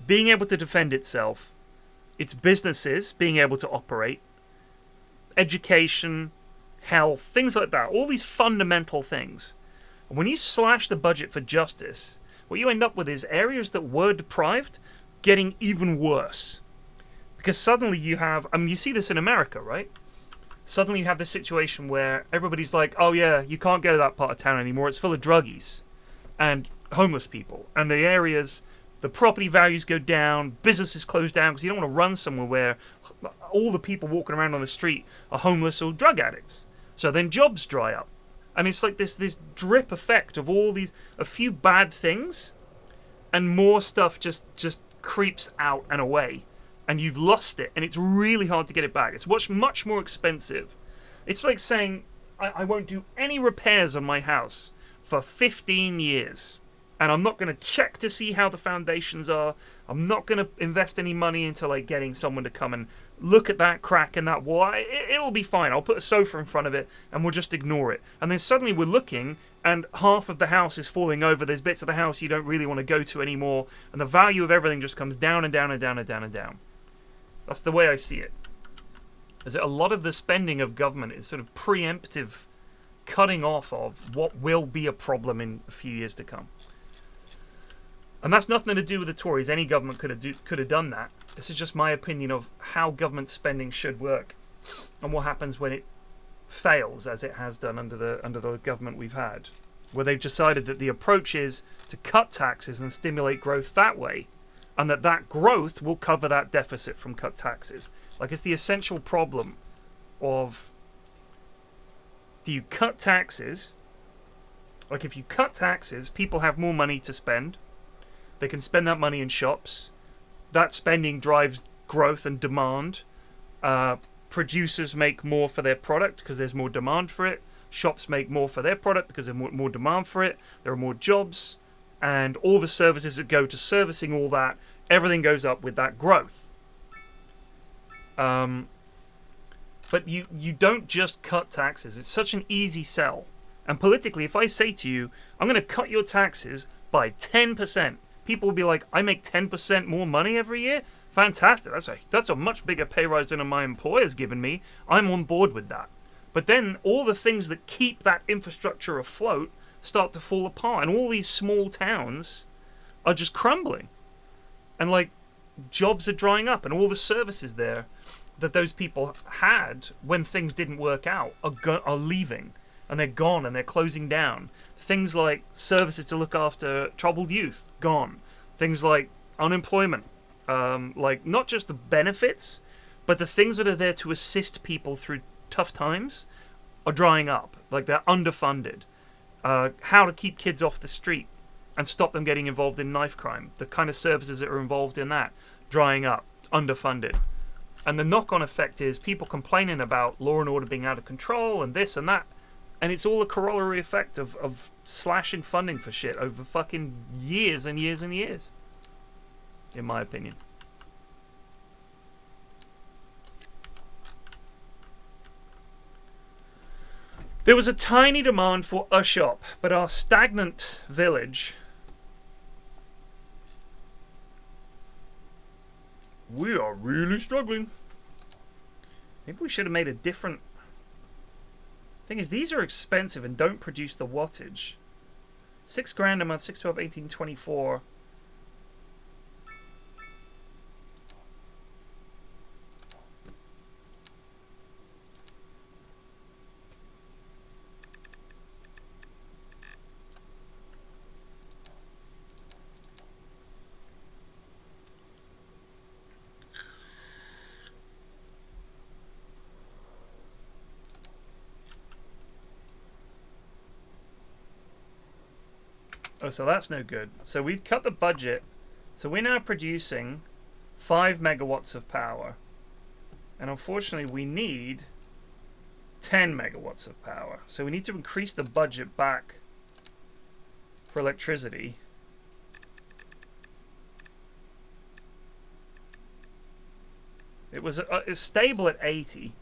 being able to defend itself, its businesses being able to operate, education, health, things like that. All these fundamental things. And when you slash the budget for justice, what you end up with is areas that were deprived getting even worse. Because suddenly you have, I mean, you see this in America, right? Suddenly you have this situation where everybody's like, oh yeah, you can't go to that part of town anymore. It's full of druggies and homeless people. And the areas, the property values go down, businesses close down because you don't want to run somewhere where all the people walking around on the street are homeless or drug addicts. So then jobs dry up. And it's like this drip effect of all these, a few bad things, and more stuff just creeps out and away. And you've lost it, and it's really hard to get it back. It's much more expensive. It's like saying, I won't do any repairs on my house for 15 years. And I'm not going to check to see how the foundations are. I'm not going to invest any money into like getting someone to come and look at that crack in that wall. It'll be fine. I'll put a sofa in front of it, and we'll just ignore it. And then suddenly we're looking, and half of the house is falling over. There's bits of the house you don't really want to go to anymore. And the value of everything just comes down and down and down and down and down. That's the way I see it. Is that a lot of the spending of government is sort of preemptive cutting off of what will be a problem in a few years to come. And that's nothing to do with the Tories. Any government could have done that. This is just my opinion of how government spending should work, and what happens when it fails, as it has done under the government we've had, where they've decided that the approach is to cut taxes and stimulate growth that way, and that growth will cover that deficit from cut taxes. Like, it's the essential problem of, do you cut taxes? Like, if you cut taxes, people have more money to spend. They can spend that money in shops. That spending drives growth and demand. Producers make more for their product because there's more demand for it. Shops make more for their product because there's more demand for it. There are more jobs. And all the services that go to servicing all that, everything goes up with that growth. But you don't just cut taxes. It's such an easy sell. And politically, if I say to you, I'm going to cut your taxes by 10%, people will be like, I make 10% more money every year? Fantastic. That's a much bigger pay rise than my employer's given me. I'm on board with that. But then all the things that keep that infrastructure afloat start to fall apart. And all these small towns are just crumbling. And, like, jobs are drying up. And all the services there that those people had when things didn't work out are leaving. And they're gone and they're closing down. Things like services to look after troubled youth, gone. Things like unemployment, like not just the benefits, but the things that are there to assist people through tough times are drying up. Like, they're underfunded. How to keep kids off the street and stop them getting involved in knife crime. The kind of services that are involved in that, drying up, underfunded. And the knock-on effect is people complaining about law and order being out of control and this and that. And it's all a corollary effect of slashing funding for shit over fucking years and years and years. In my opinion. There was a tiny demand for a shop, but our stagnant village... We are really struggling. Maybe we should have made a different... Thing is, these are expensive and don't produce the wattage. $6,000 a month, 6, 12, 18, 24. Oh, so that's no good. So we've cut the budget. So we're now producing 5 megawatts of power. And unfortunately, we need 10 megawatts of power. So we need to increase the budget back for electricity. It was stable at 80.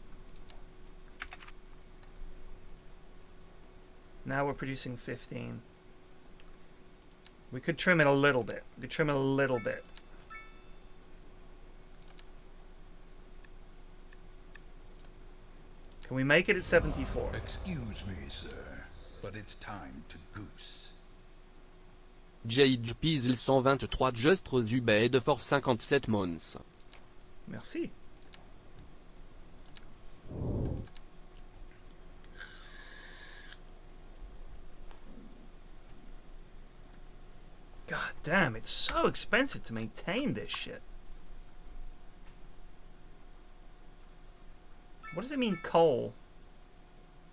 Now we're producing 15. We could trim it a little bit. We could trim it a little bit. Can we make it at 74? Excuse me, sir, but it's time to goose. Jade Pizzle 123 Just Zubed for 57 months. Merci. God damn, it's so expensive to maintain this shit. What does it mean, coal?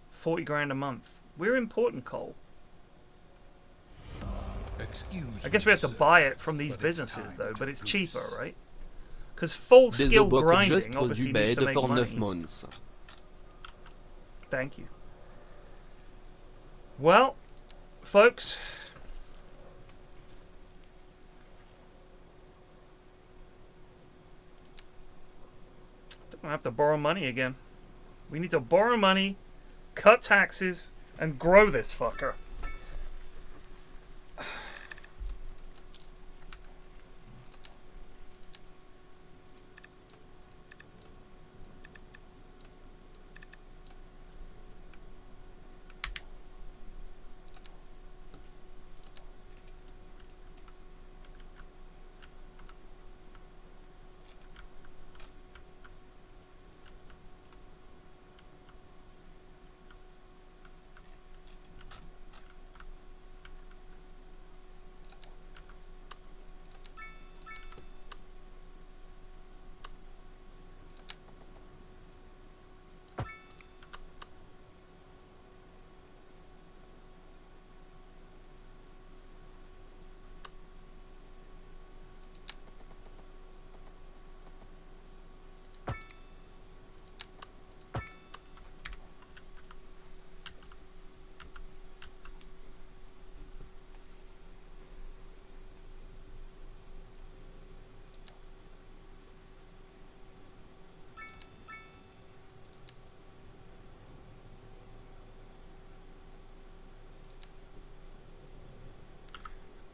40 grand a month. We're importing coal. I guess we have to buy it from these businesses, though, but it's cheaper, right? Because full-scale grinding obviously needs to make money. Thank you. Well, folks... I have to borrow money again. We need to borrow money, cut taxes, and grow this fucker.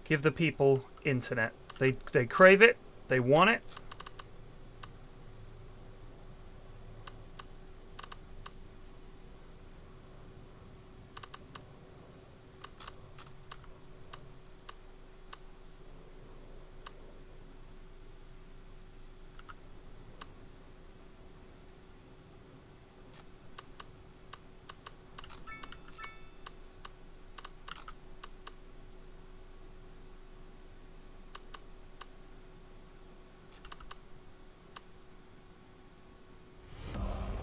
Give the people internet. They crave it. They want it.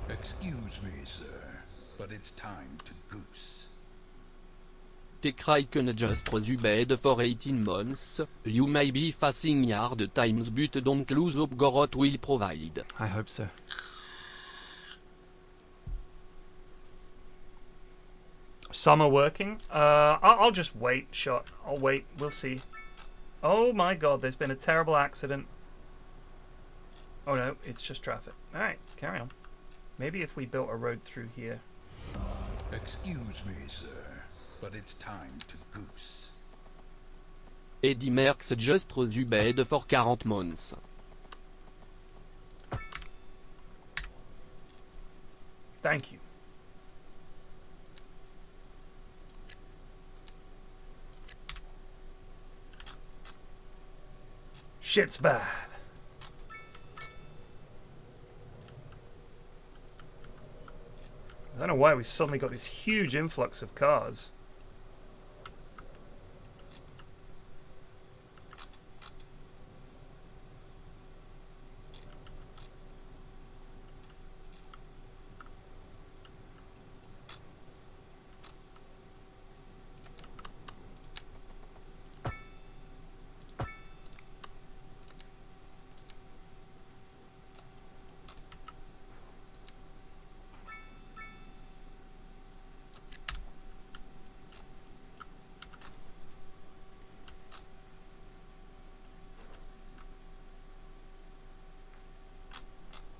Excuse me, sir, but it's time to goose. Te Kraken just resumed for 18 months, you may be facing hard times but don't lose hope God will provide. I hope so. Summer working? I'll just wait, shot. I'll wait. We'll see. Oh my god, there's been a terrible accident. Oh no, it's just traffic. Alright, carry on. Maybe if we built a road through here. Excuse me, sir, but it's time to goose. Eddie Merckx just resumed for 40 months. Thank you. Shit's bad. I don't know why we suddenly got this huge influx of cars.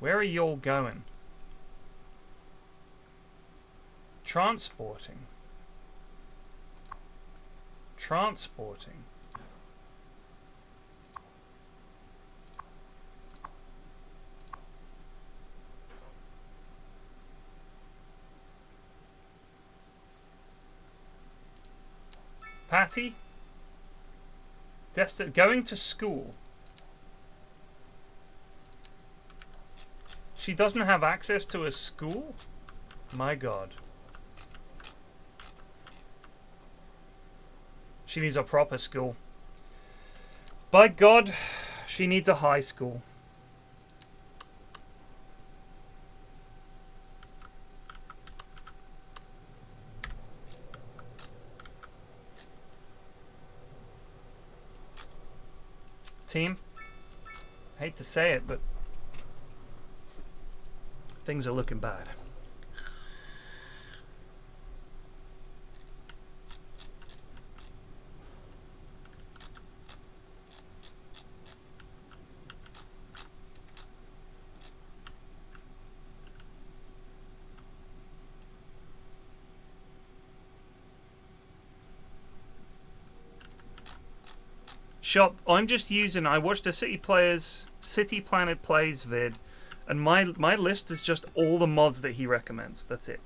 Where are y'all going? Transporting. Transporting. Patty? Going to school. She doesn't have access to a school? My god. She needs a proper school. By god, she needs a high school. Team, I hate to say it, but things are looking bad. Shop, I'm just using, I watched a City Planet Plays vid, and my list is just all the mods that he recommends. That's it.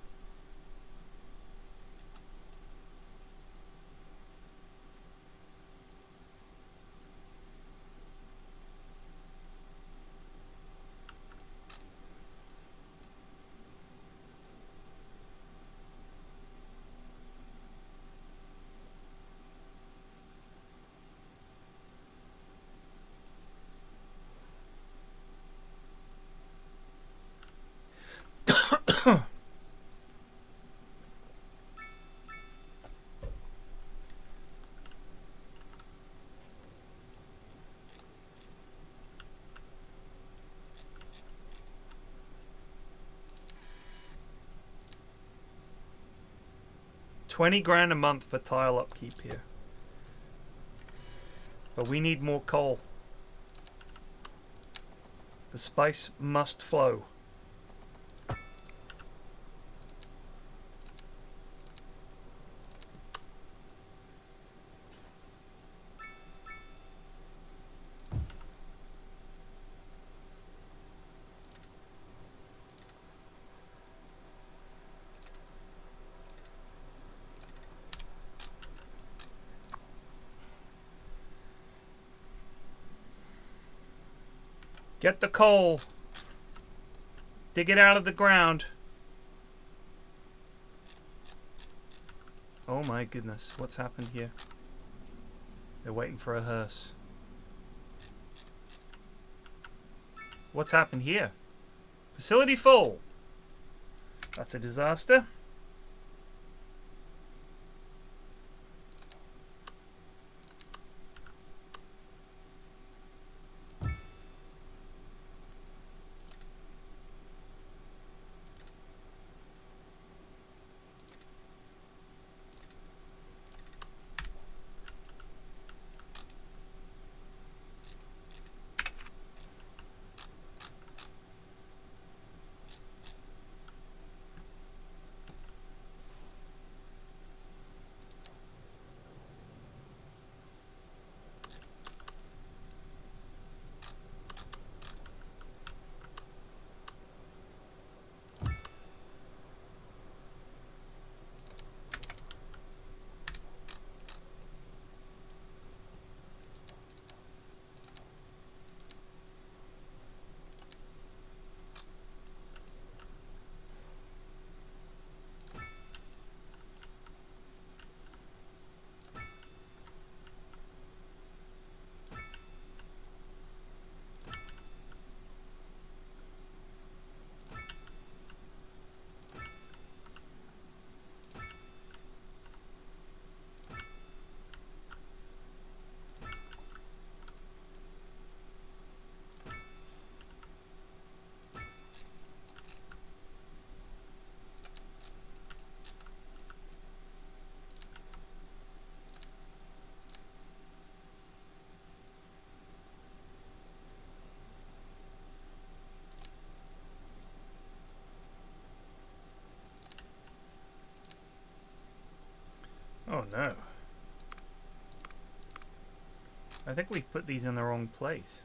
$20,000 a month for tile upkeep here. But we need more coal. The spice must flow. Get the coal. Dig it out of the ground. Oh my goodness, what's happened here? They're waiting for a hearse. What's happened here? Facility full. That's a disaster. Oh no. I think we put these in the wrong place.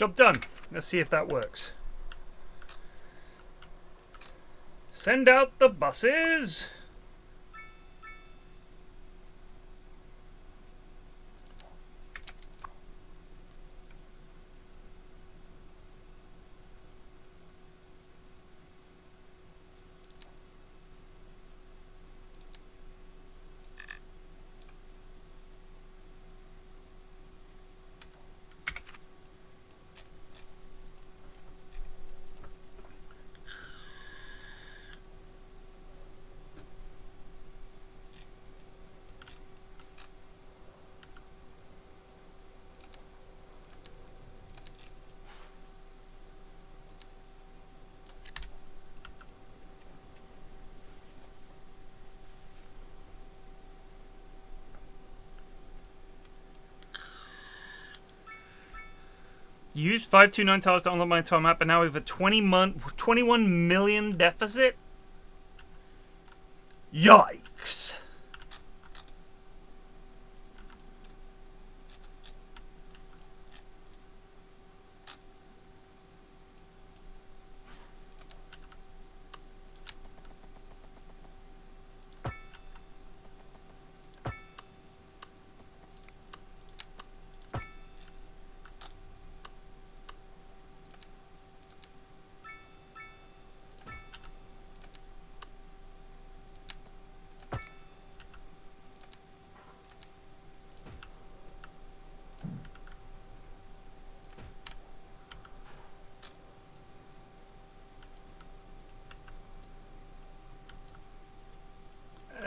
Job done. Let's see if that works. Send out the buses. You used 529 tiles to unlock my entire map, but now we have a 21 million deficit? Yikes.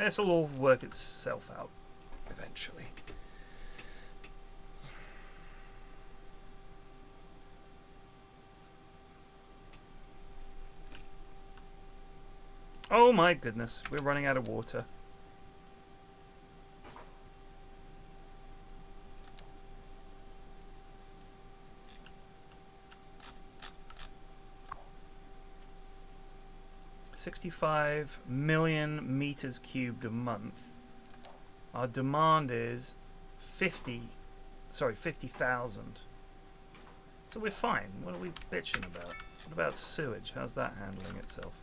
This will all work itself out eventually. Oh my goodness, we're running out of water. $65 million meters cubed a month. Our demand is 50,000. So we're fine. What are we bitching about? What about sewage? How's that handling itself?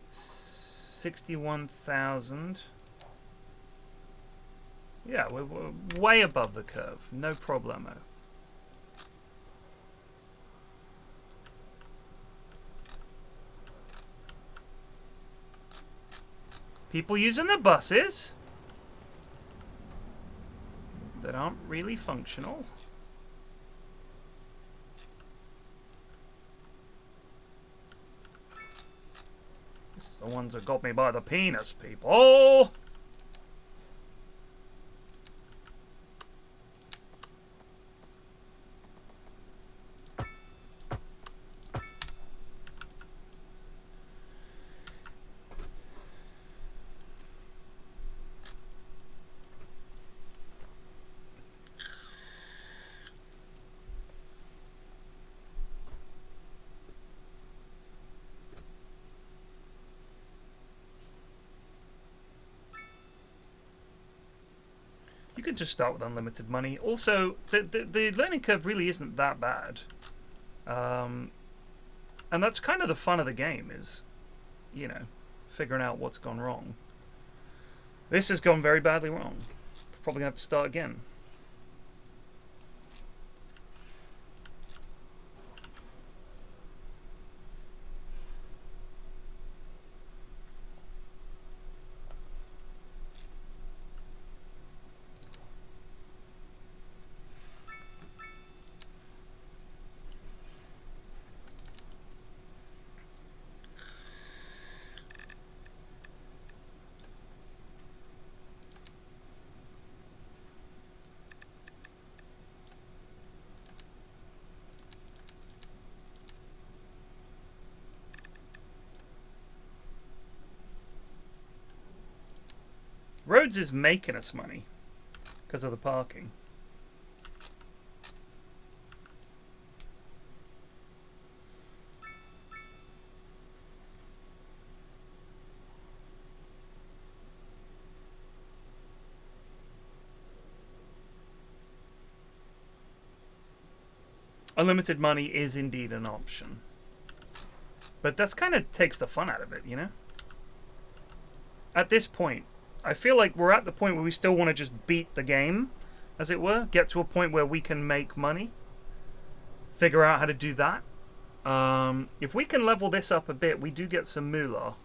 61,000. Yeah, we're way above the curve. No problemo. People using the buses that aren't really functional. This is the ones that got me by the penis, people. You could just start with unlimited money. Also, the learning curve really isn't that bad. And that's kind of the fun of the game is, you know, figuring out what's gone wrong. This has gone very badly wrong. Probably going to have to start again. Roads is making us money because of the parking. Unlimited money is indeed an option. But that's kind of takes the fun out of it, you know? At this point, I feel like we're at the point where we still want to just beat the game, as it were. Get to a point where we can make money. Figure out how to do that. If we can level this up a bit, we do get some moolah.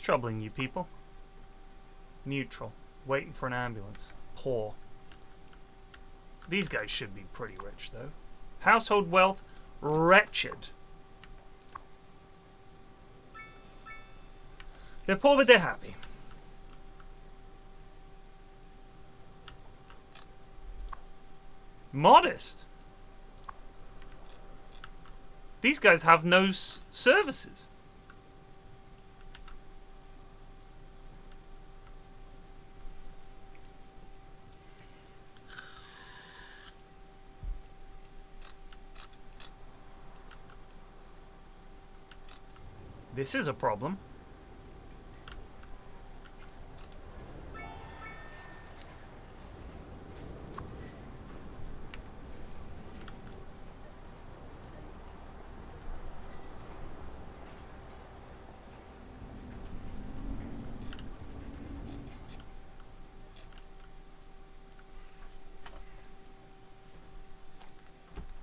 Troubling you people. Neutral. Waiting for an ambulance. Poor. These guys should be pretty rich, though. Household wealth, wretched. They're poor, but they're happy. Modest. These guys have no services. this is a problem.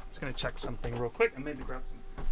Just going to check something real quick and maybe grab some food.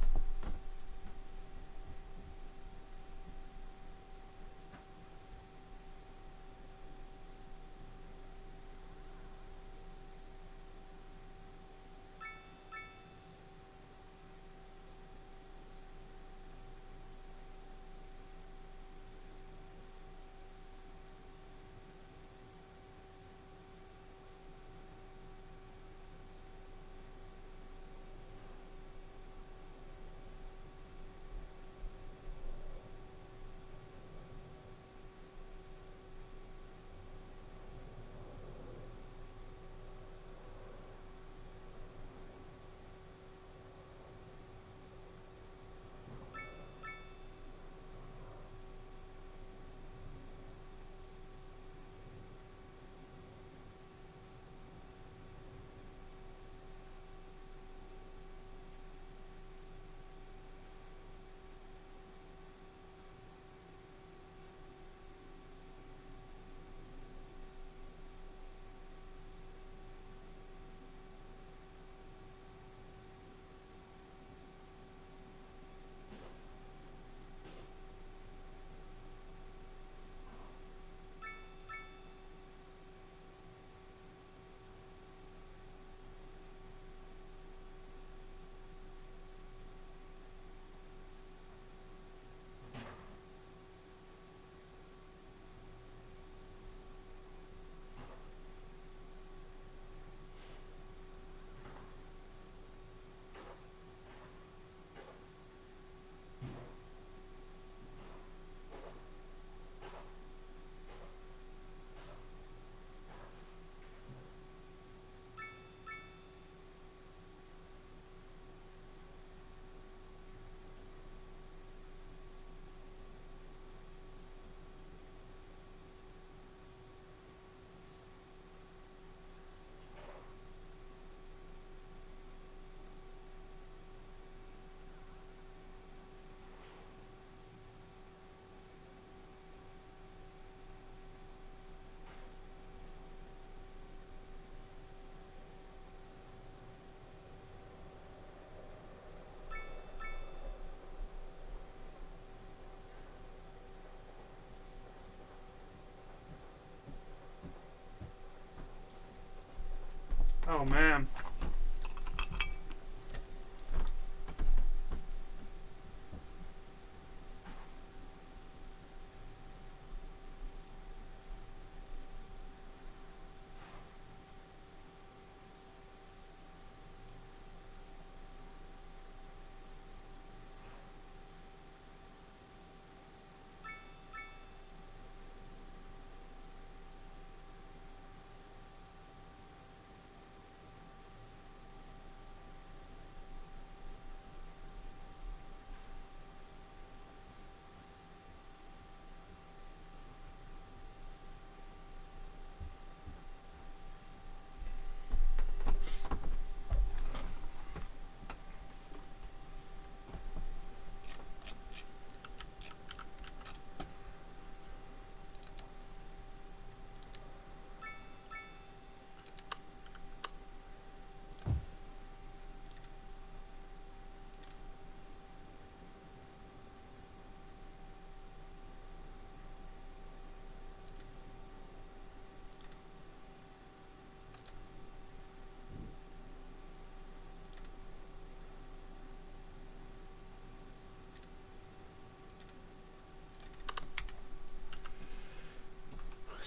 Oh man.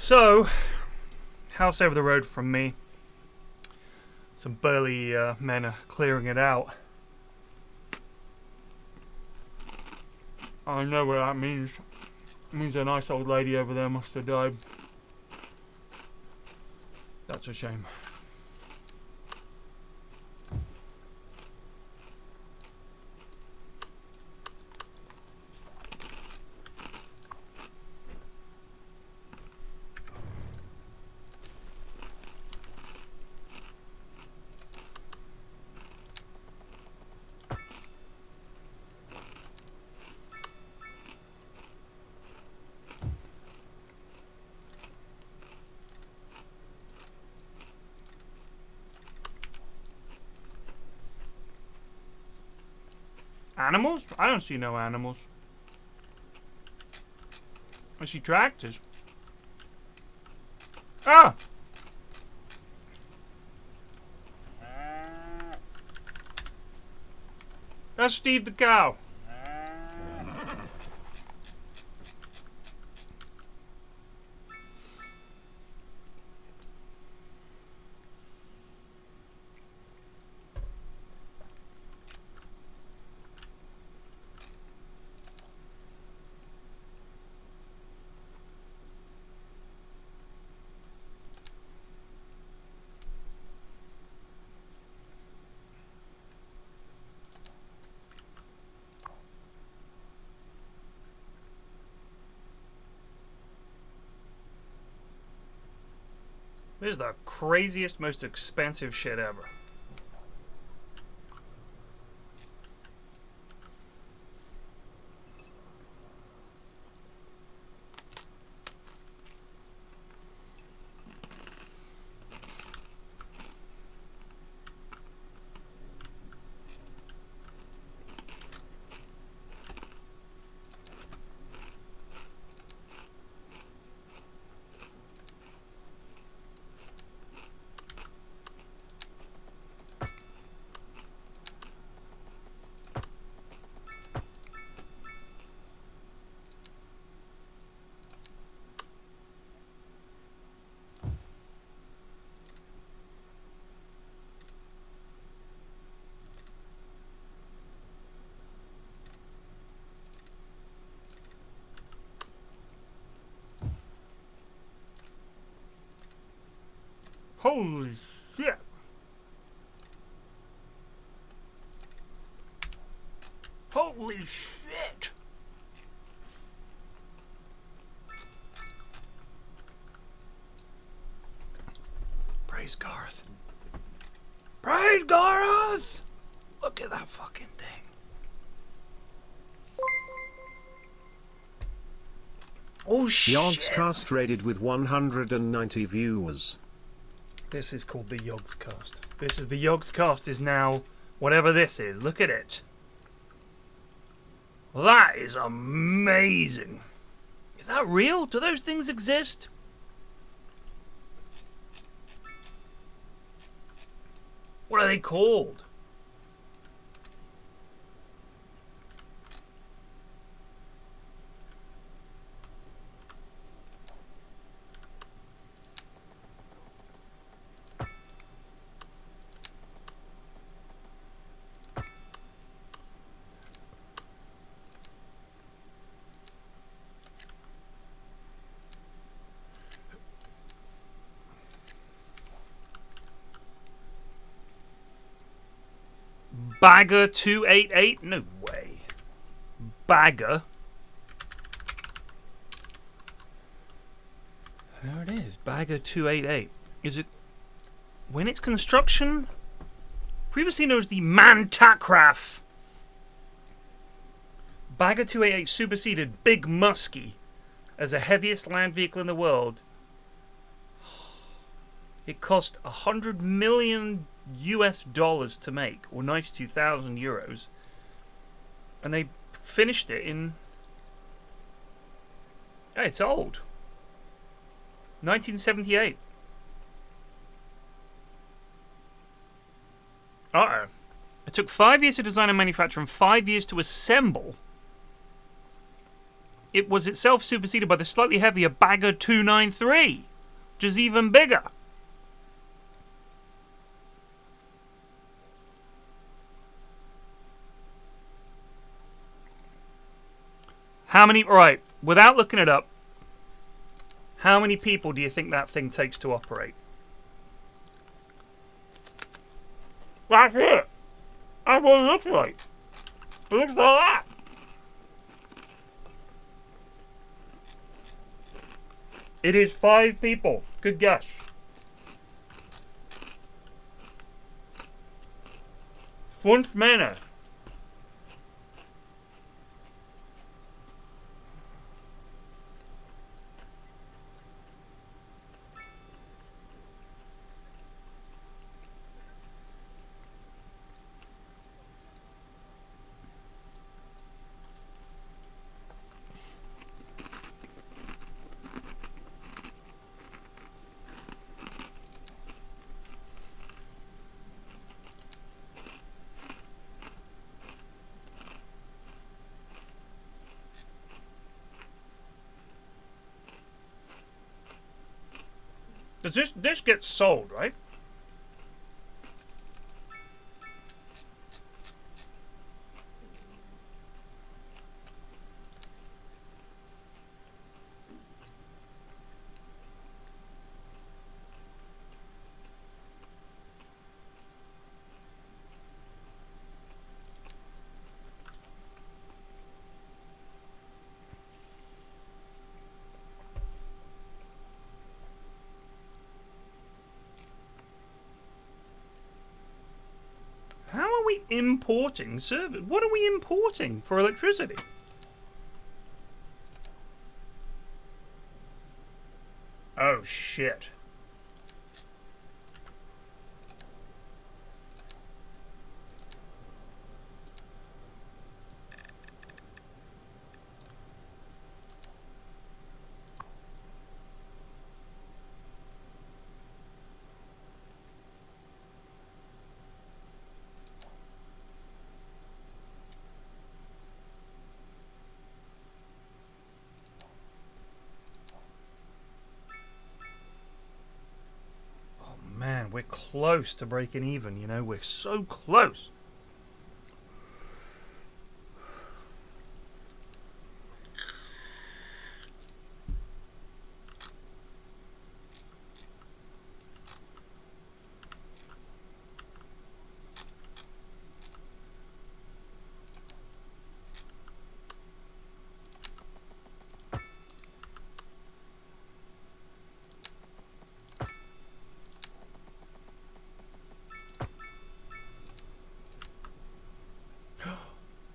So, house over the road from me. Some burly men are clearing it out. I know what that means. It means a nice old lady over there must have died. That's a shame. Animals? I don't see no animals. I see tractors. Ah! That's Steve the cow. This is the craziest, most expensive shit ever. Holy shit. Holy shit. Praise Garth. Praise Garth! Look at that fucking thing. Oh shit. Yogscast rated with 190 viewers. This is called the Yogscast. This is the Yogscast is now whatever this is. Look at it. That is amazing. Is that real? Do those things exist? What are they called? Bagger 288? No way. Bagger. There it is. Bagger 288. Is it when its construction? Previously known as the Mantakraf. Bagger 288 superseded Big Muskie as the heaviest land vehicle in the world. It cost $100 million US to make, or 92,000 euros, and they finished it in. Yeah, it's old. 1978. Uh-oh. It took 5 years to design and manufacture and 5 years to assemble. It was itself superseded by the slightly heavier Bagger 293, which is even bigger. How many, right, without looking it up, how many people do you think that thing takes to operate? That's it. That's what it looks like. It looks like that. It is 5 people. Good guess. Fünf Männer. Does this gets sold, right? How are we importing servers? What are we importing for electricity? Oh shit. Man, we're close to breaking even, you know, we're so close.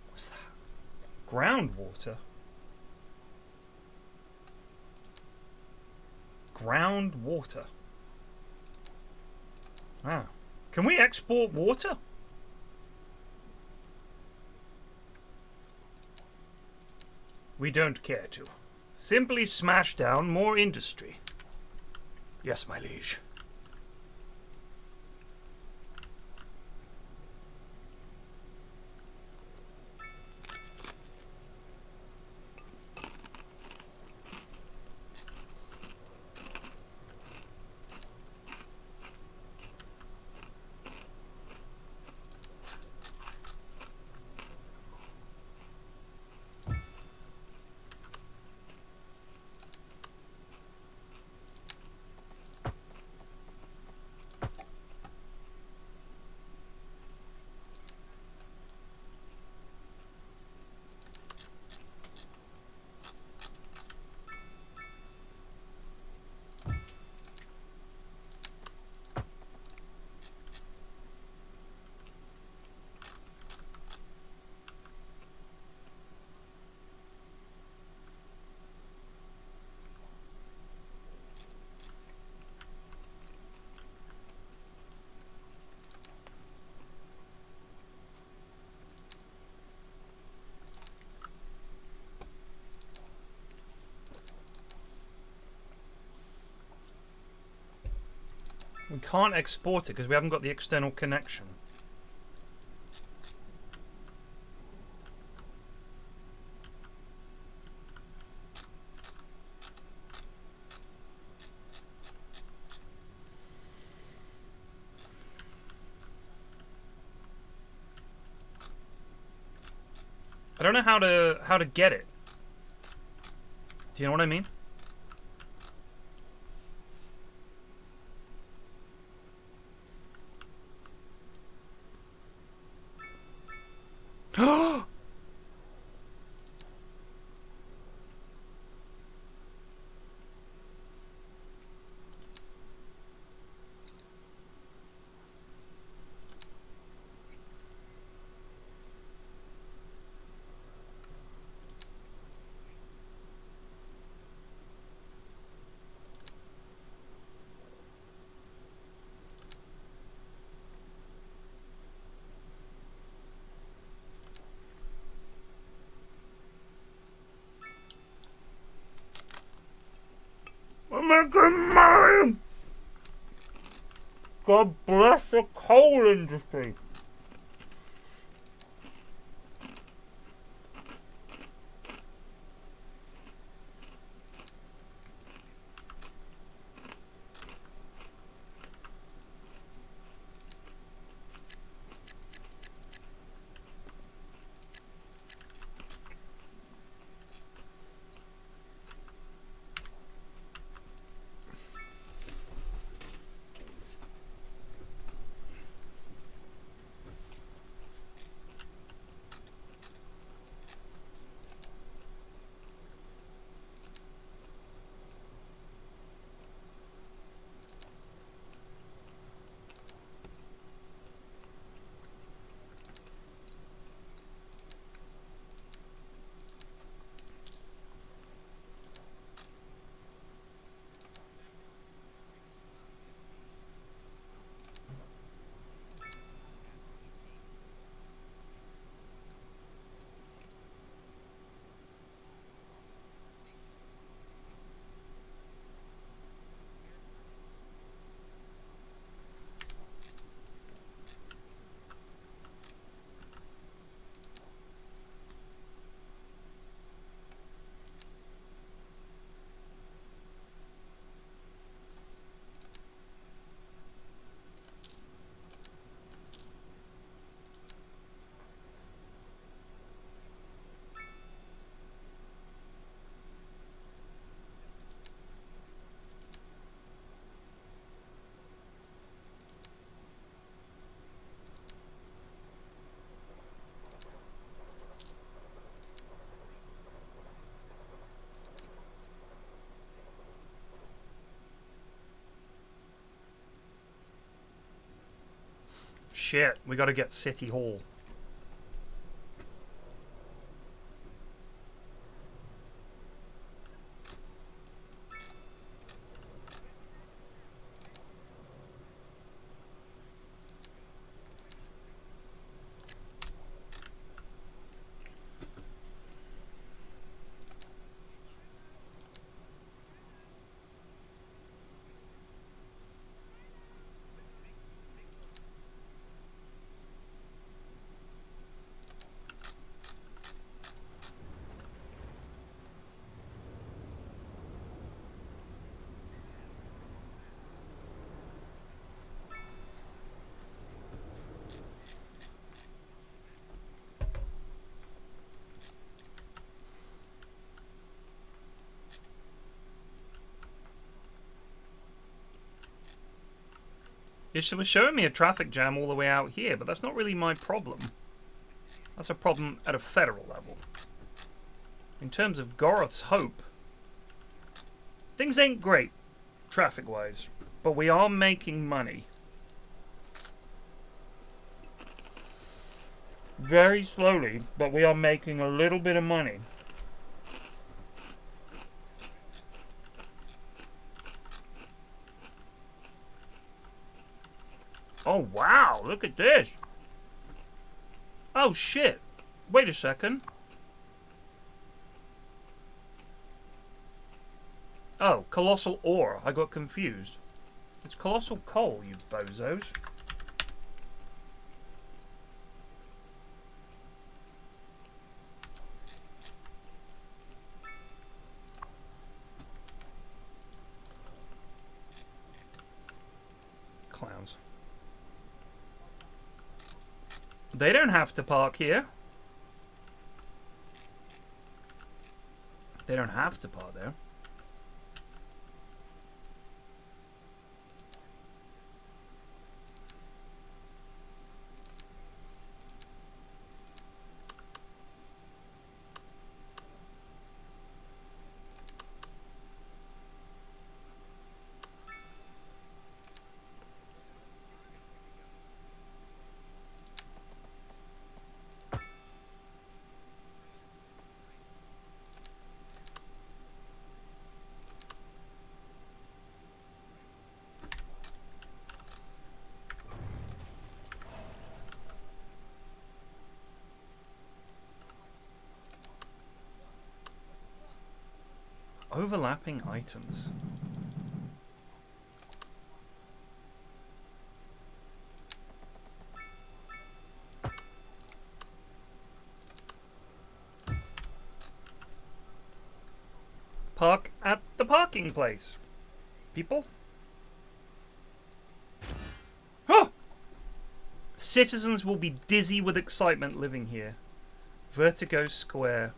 What's that? Groundwater? Groundwater. Ah. Can we export water? We don't care to. Simply smash down more industry. Yes, my liege. We can't export it because we haven't got the external connection. I don't know how to get it. Do you know what I mean? American. God bless the coal industry. shit, we gotta get City Hall. It was showing me a traffic jam all the way out here, but that's not really my problem. That's a problem at a federal level. In terms of Goroth's Hope, things ain't great, traffic-wise, but we are making money. Very slowly, but we are making a little bit of money. Oh, wow, look at this. Oh, shit. Wait a second. Oh, colossal ore. I got confused. It's colossal coal, you bozos. Clowns. They don't have to park here. They don't have to park there. Overlapping items. Park at the parking place, people. Huh! Citizens will be dizzy with excitement living here. Vertigo Square.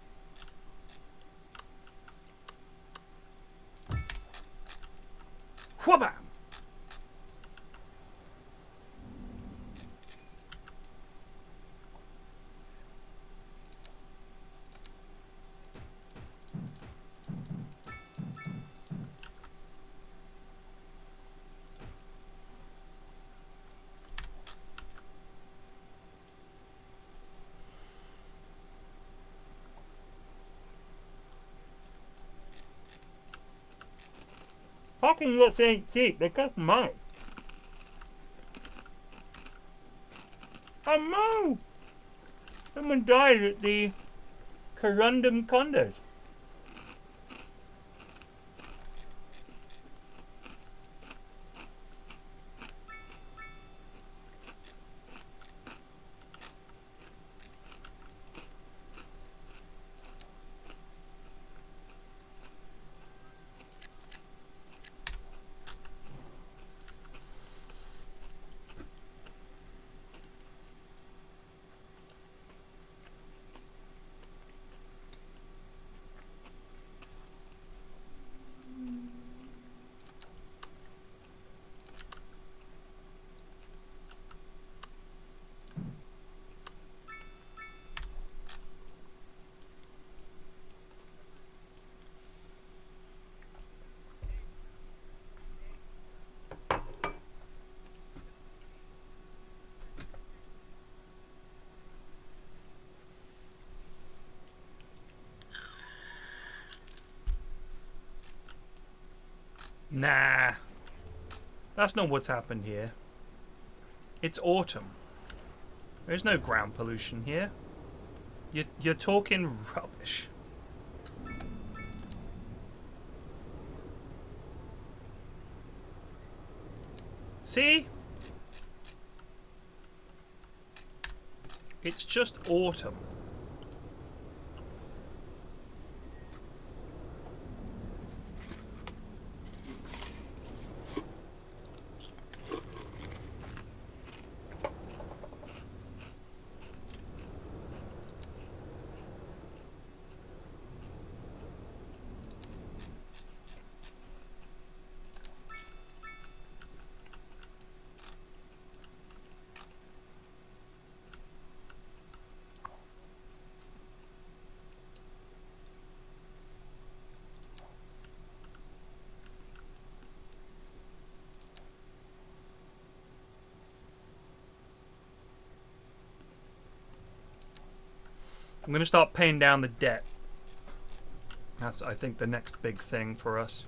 Whabam! Parking lots ain't cheap, they cost money. Oh no! Someone died at the Corundum Condos. Nah. That's not what's happened here. It's autumn. There's no ground pollution here. You're talking rubbish. See? It's just autumn. I'm going to start paying down the debt. That's, I think, the next big thing for us.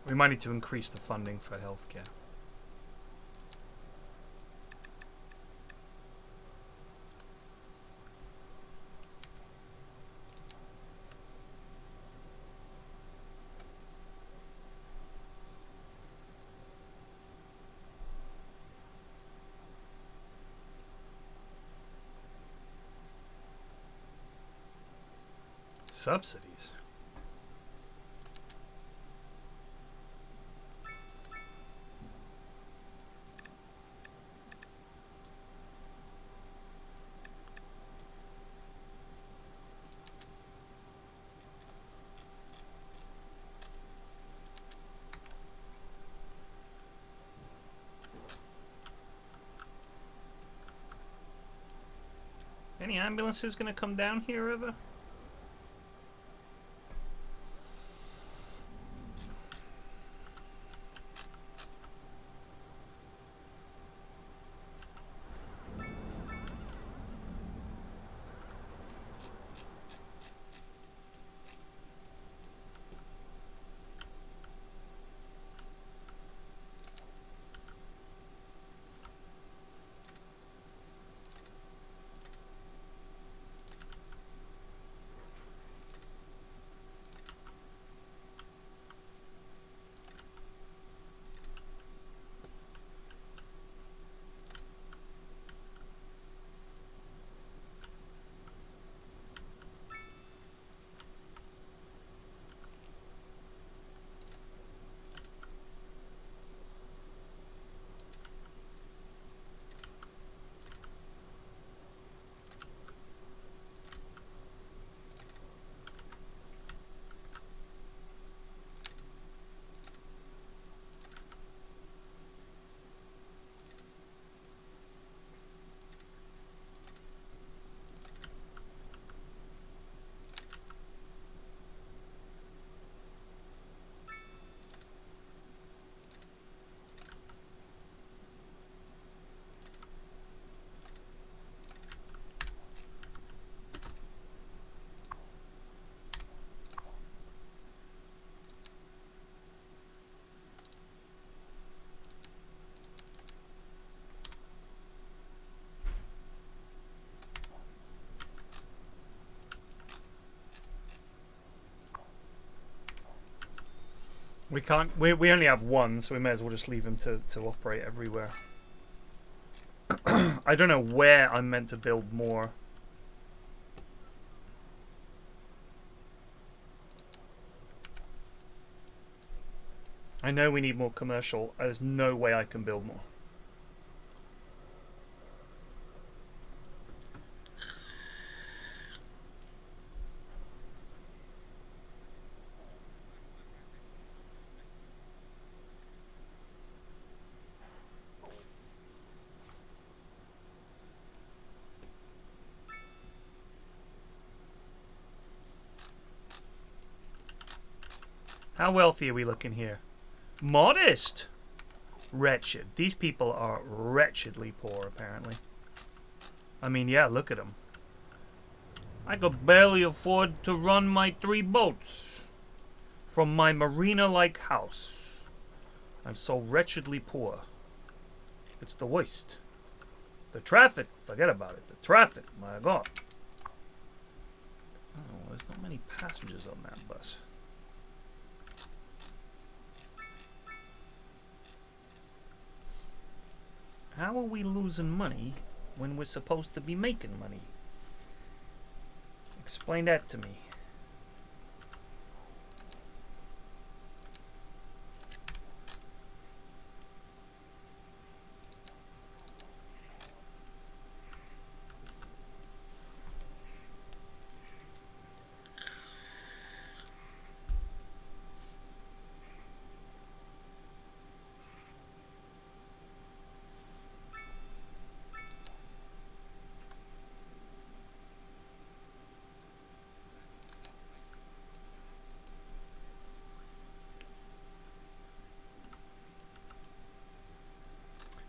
We might need to increase the funding for healthcare. Subsidies? Any ambulances gonna come down here ever? We can't. We only have one, so we may as well just leave him to operate everywhere. I don't know where I'm meant to build more. I know we need more commercial. There's no way I can build more. How wealthy are we looking here? Modest! Wretched. These people are wretchedly poor, apparently. I mean, yeah, look at them. I could barely afford to run my 3 boats from my marina-like house. I'm so wretchedly poor. It's the worst. The traffic, forget about it. The traffic, my God. Oh, there's not many passengers on that bus. How are we losing money when we're supposed to be making money? Explain that to me.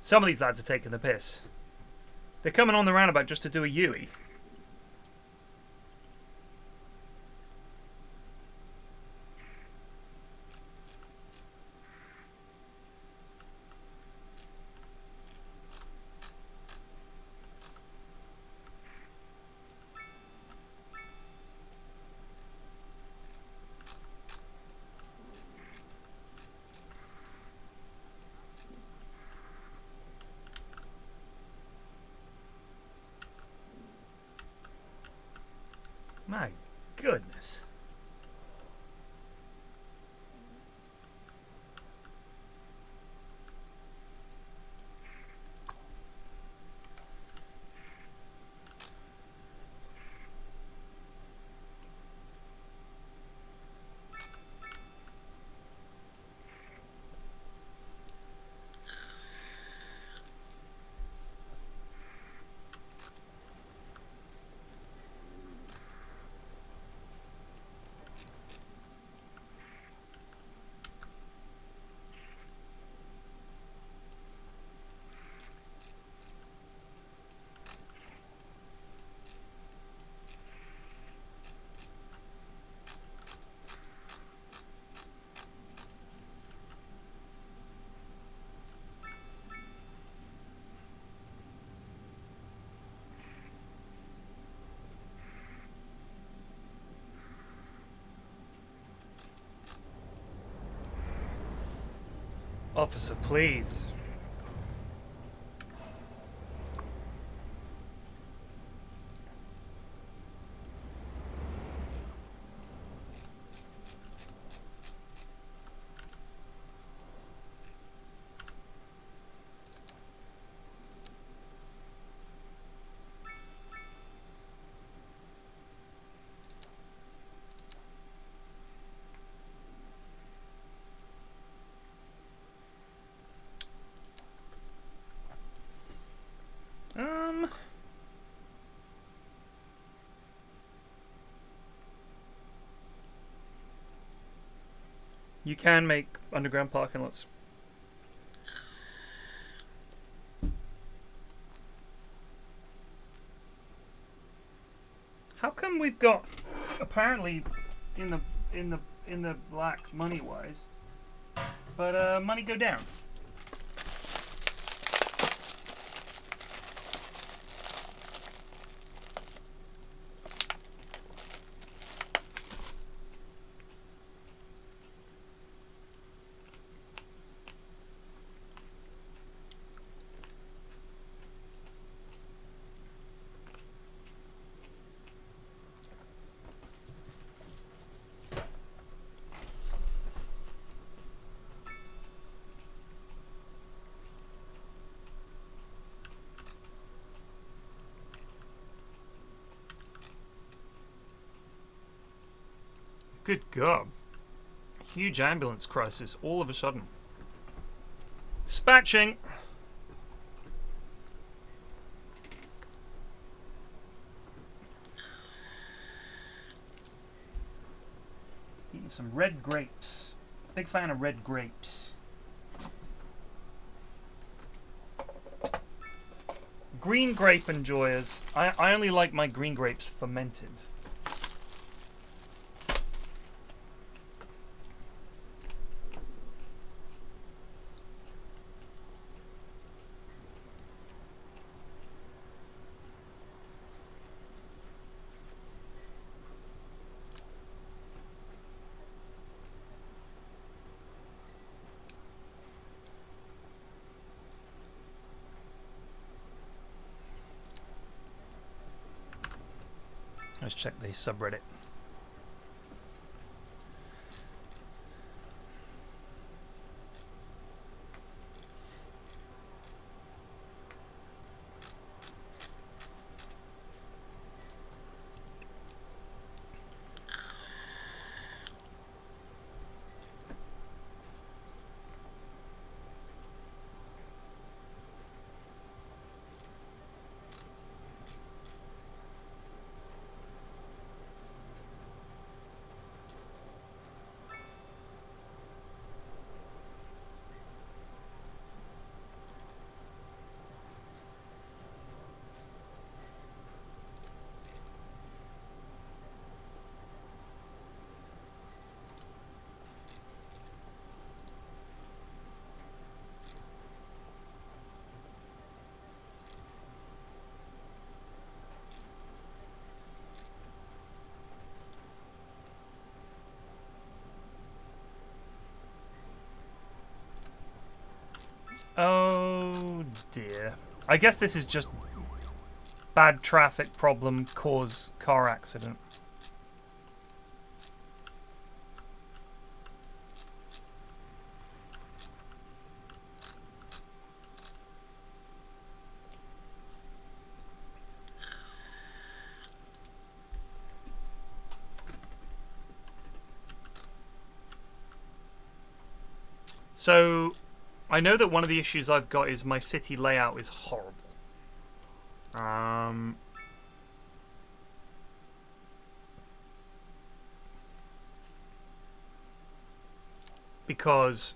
Some of these lads are taking the piss. They're coming on the roundabout just to do a Yui. My goodness. Officer, please. You can make underground parking lots. How come we've got apparently in the black money wise, but money go down? Good God. Huge ambulance crisis all of a sudden. Dispatching. Eating some red grapes. Big fan of red grapes. Green grape enjoyers. I only like my green grapes fermented. Let's check the subreddit. Oh dear. I guess this is just bad traffic problem cause car accident. So I know that one of the issues I've got is my city layout is horrible. Because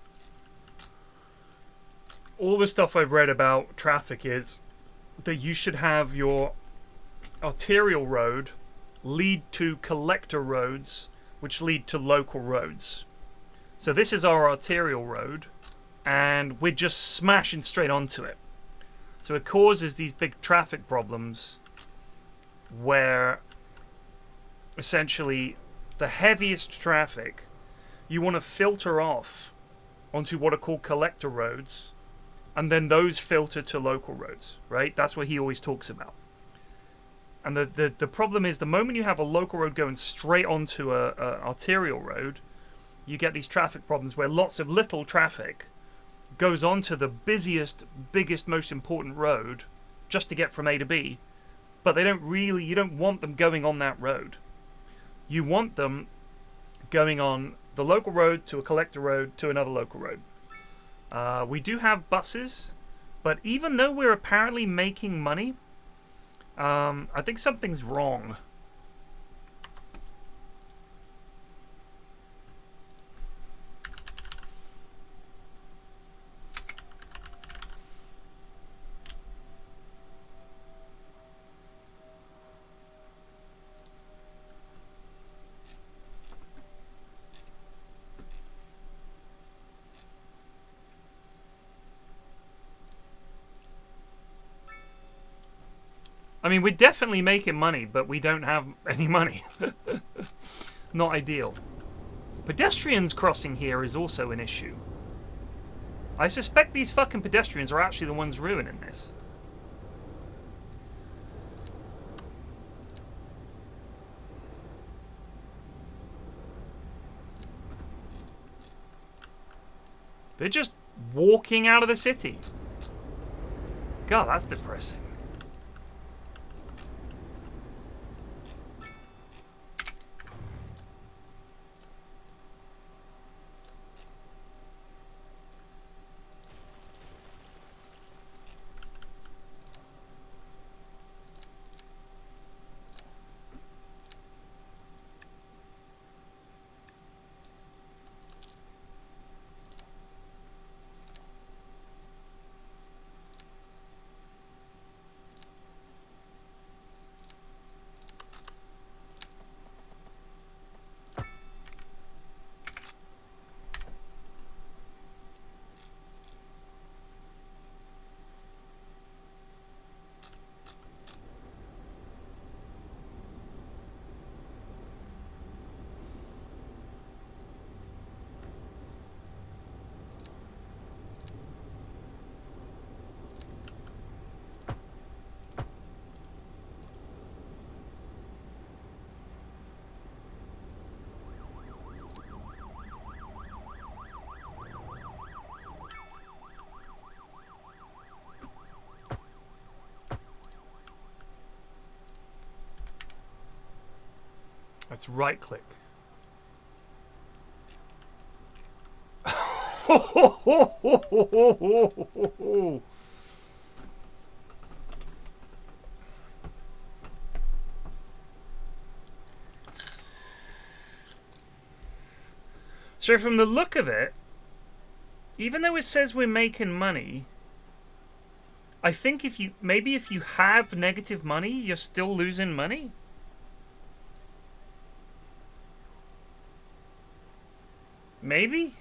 all the stuff I've read about traffic is that you should have your arterial road lead to collector roads, which lead to local roads. So this is our arterial road, and we're just smashing straight onto it. So it causes these big traffic problems where essentially the heaviest traffic you want to filter off onto what are called collector roads, and then those filter to local roads, right? That's what he always talks about. And the problem is the moment you have a local road going straight onto a arterial road, you get these traffic problems where lots of little traffic goes on to the busiest, biggest, most important road just to get from A to B, but you don't want them going on that road. You want them going on the local road to a collector road to another local road. We do have buses, but even though we're apparently making money, I think something's wrong. I mean, we're definitely making money, but we don't have any money. Not ideal. Pedestrians crossing here is also an issue. I suspect these fucking pedestrians are actually the ones ruining this. They're just walking out of the city. God, that's depressing. Let's right click. So from the look of it, even though it says we're making money, I think if you have negative money, you're still losing money. Maybe?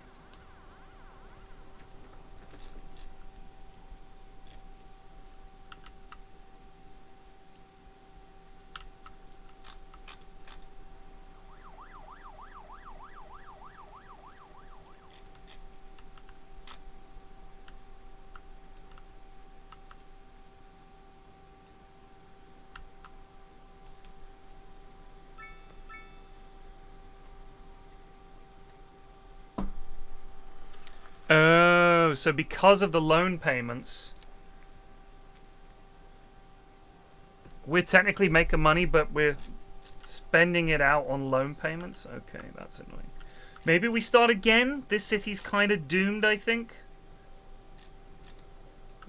Oh, so because of the loan payments, we're technically making money, but we're spending it out on loan payments? Okay, that's annoying. Maybe we start again? This city's kind of doomed, I think.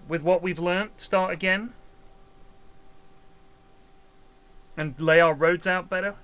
With what we've learnt, start again. And lay our roads out better.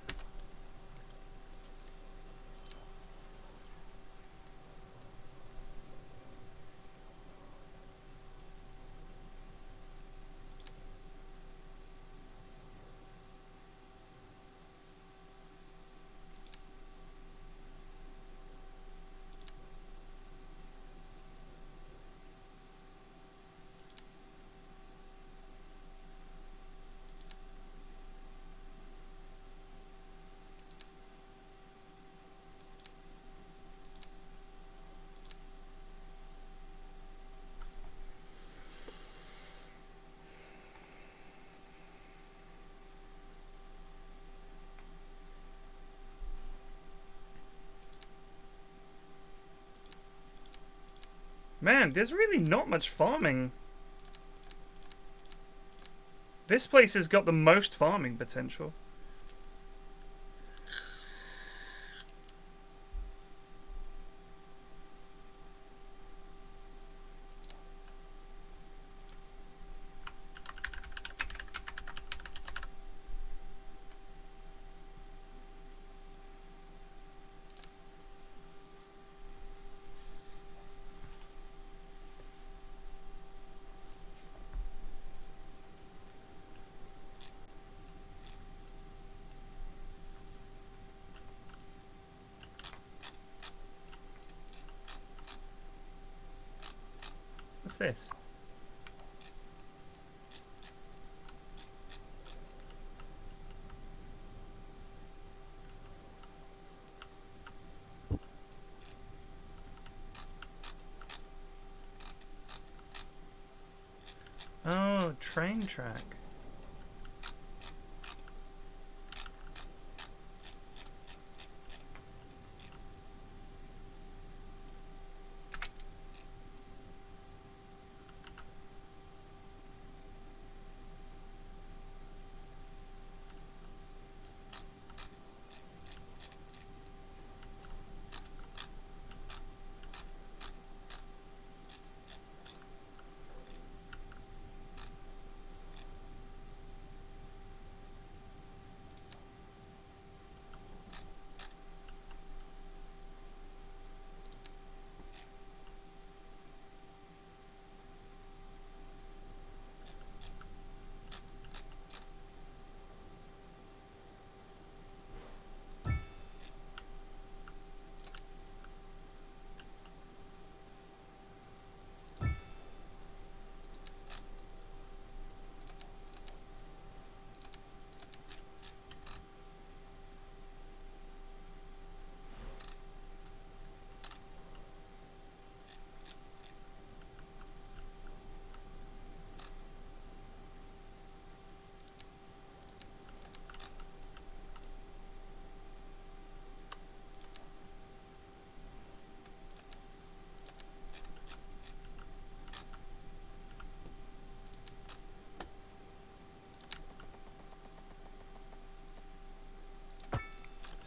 Man, there's really not much farming. This place has got the most farming potential. What's this? Oh, train track.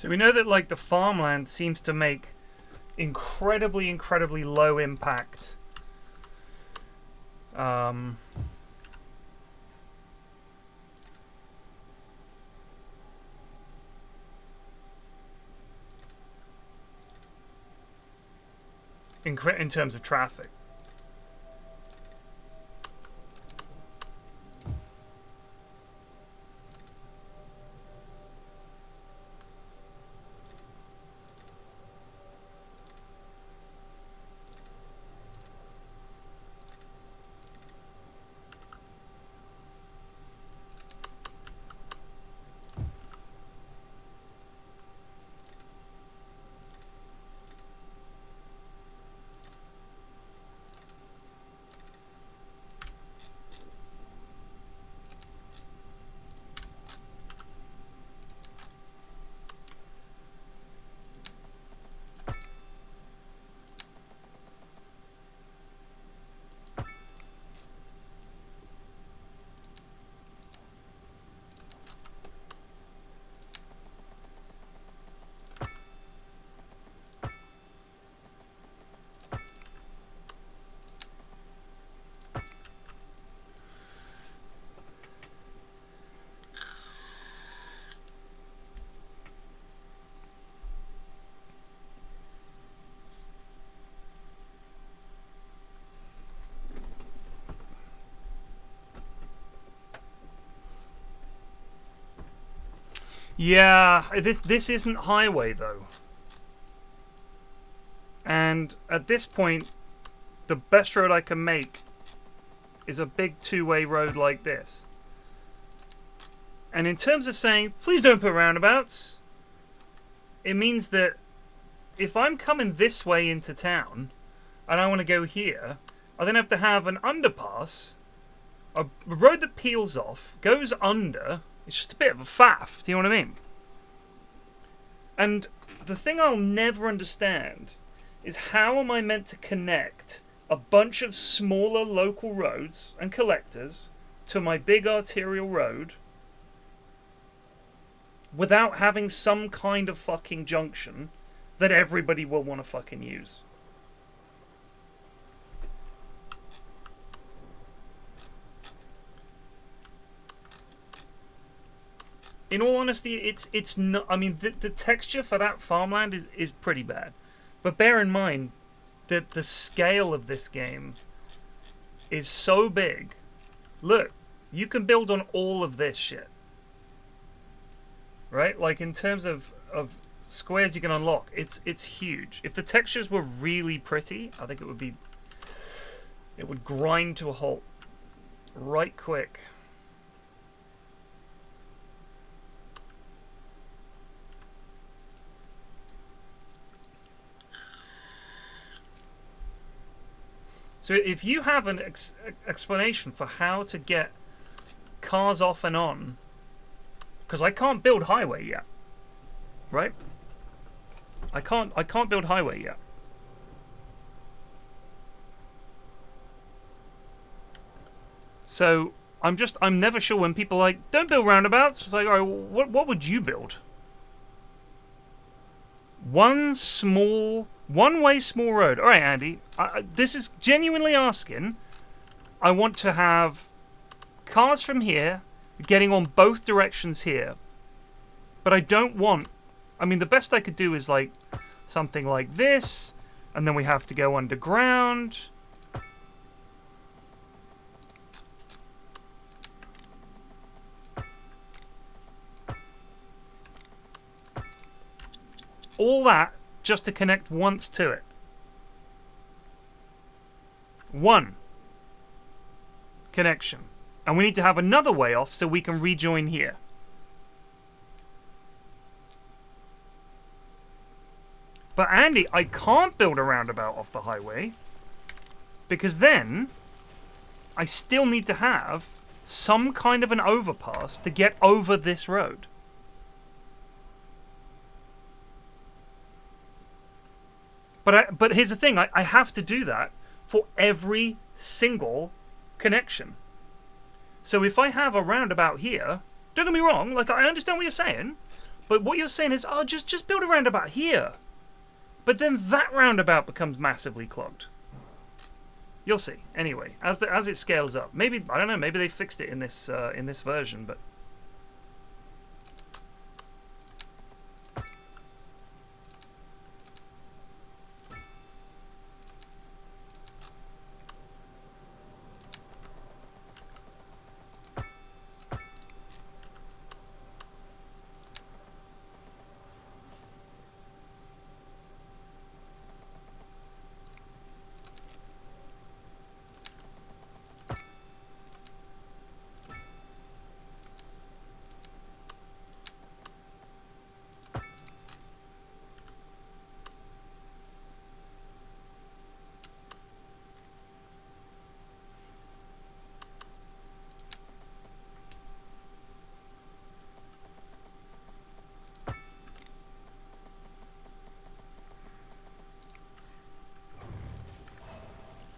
So we know that like the farmland seems to make incredibly low impact in terms of traffic. Yeah, this isn't highway though. And at this point, the best road I can make is a big two-way road like this. And in terms of saying, please don't put roundabouts, it means that if I'm coming this way into town and I want to go here, I then have to have an underpass, a road that peels off, goes under. It's just a bit of a faff, do you know what I mean? And the thing I'll never understand is how am I meant to connect a bunch of smaller local roads and collectors to my big arterial road without having some kind of fucking junction that everybody will want to fucking use. In all honesty, it's not. I mean, the texture for that farmland is pretty bad, but bear in mind that the scale of this game is so big. Look, you can build on all of this shit, right? Like in terms of squares you can unlock, it's huge. If the textures were really pretty, I think it would grind to a halt right quick. So if you have an explanation for how to get cars off and on, because I can't build highway yet, right? I can't build highway yet. So I'm never sure when people are like, don't build roundabouts. It's like, all right, what would you build? One way small road. All right, Andy. This is genuinely asking. I want to have cars from here getting on both directions here, but I don't want. I mean, the best I could do is like something like this, and then we have to go underground. All that just to connect once to it. One connection. And we need to have another way off so we can rejoin here. But Andy, I can't build a roundabout off the highway because then I still need to have some kind of an overpass to get over this road. But here's the thing, I have to do that for every single connection. So if I have a roundabout here, don't get me wrong, like I understand what you're saying, But what you're saying is, oh, just build a roundabout here. But then that roundabout becomes massively clogged. You'll see. Anyway, as it scales up, maybe I don't know. Maybe they fixed it in this version, but.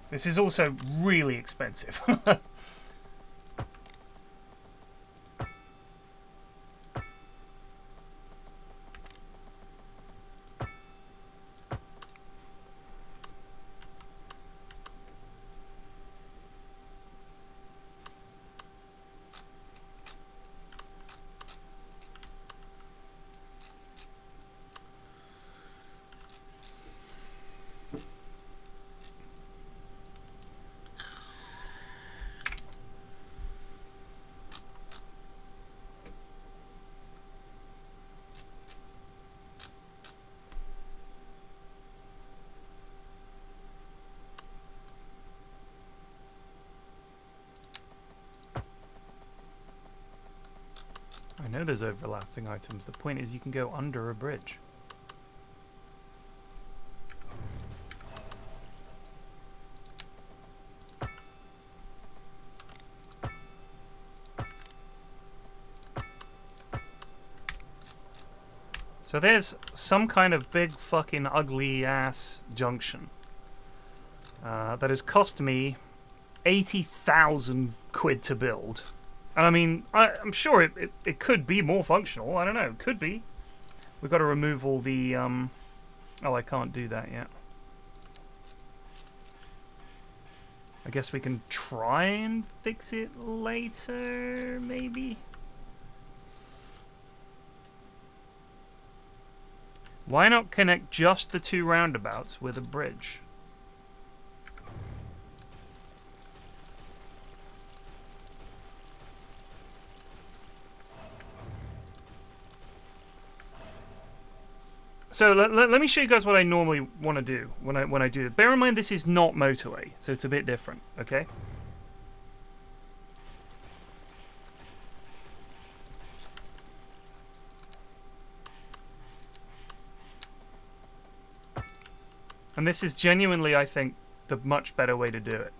This is also really expensive. I know there's overlapping items. The point is you can go under a bridge. So there's some kind of big fucking ugly ass junction that has cost me 80,000 quid to build. And I mean, I'm sure it could be more functional. I don't know. It could be. We've got to remove all the... Oh, I can't do that yet. I guess we can try and fix it later, maybe? Why not connect just the two roundabouts with a bridge? So let me show you guys what I normally want to do when I do it. Bear in mind this is not motorway, so it's a bit different, okay? And this is genuinely, I think, the much better way to do it.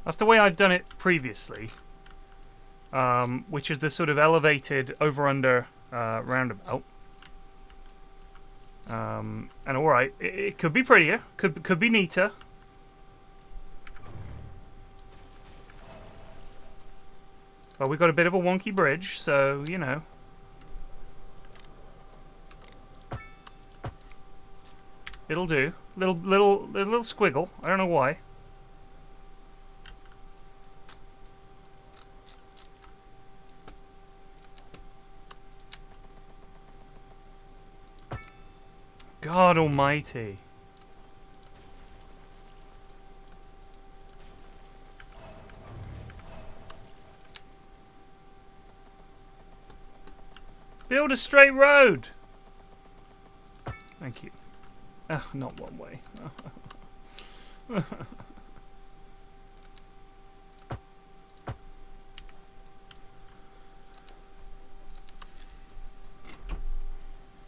That's the way I've done it previously, which is the sort of elevated over-under roundabout. And alright, it could be prettier, could be neater. But we've got a bit of a wonky bridge, so, you know. It'll do. Little squiggle. I don't know why. God almighty. Build a straight road. Thank you. Oh, not one way.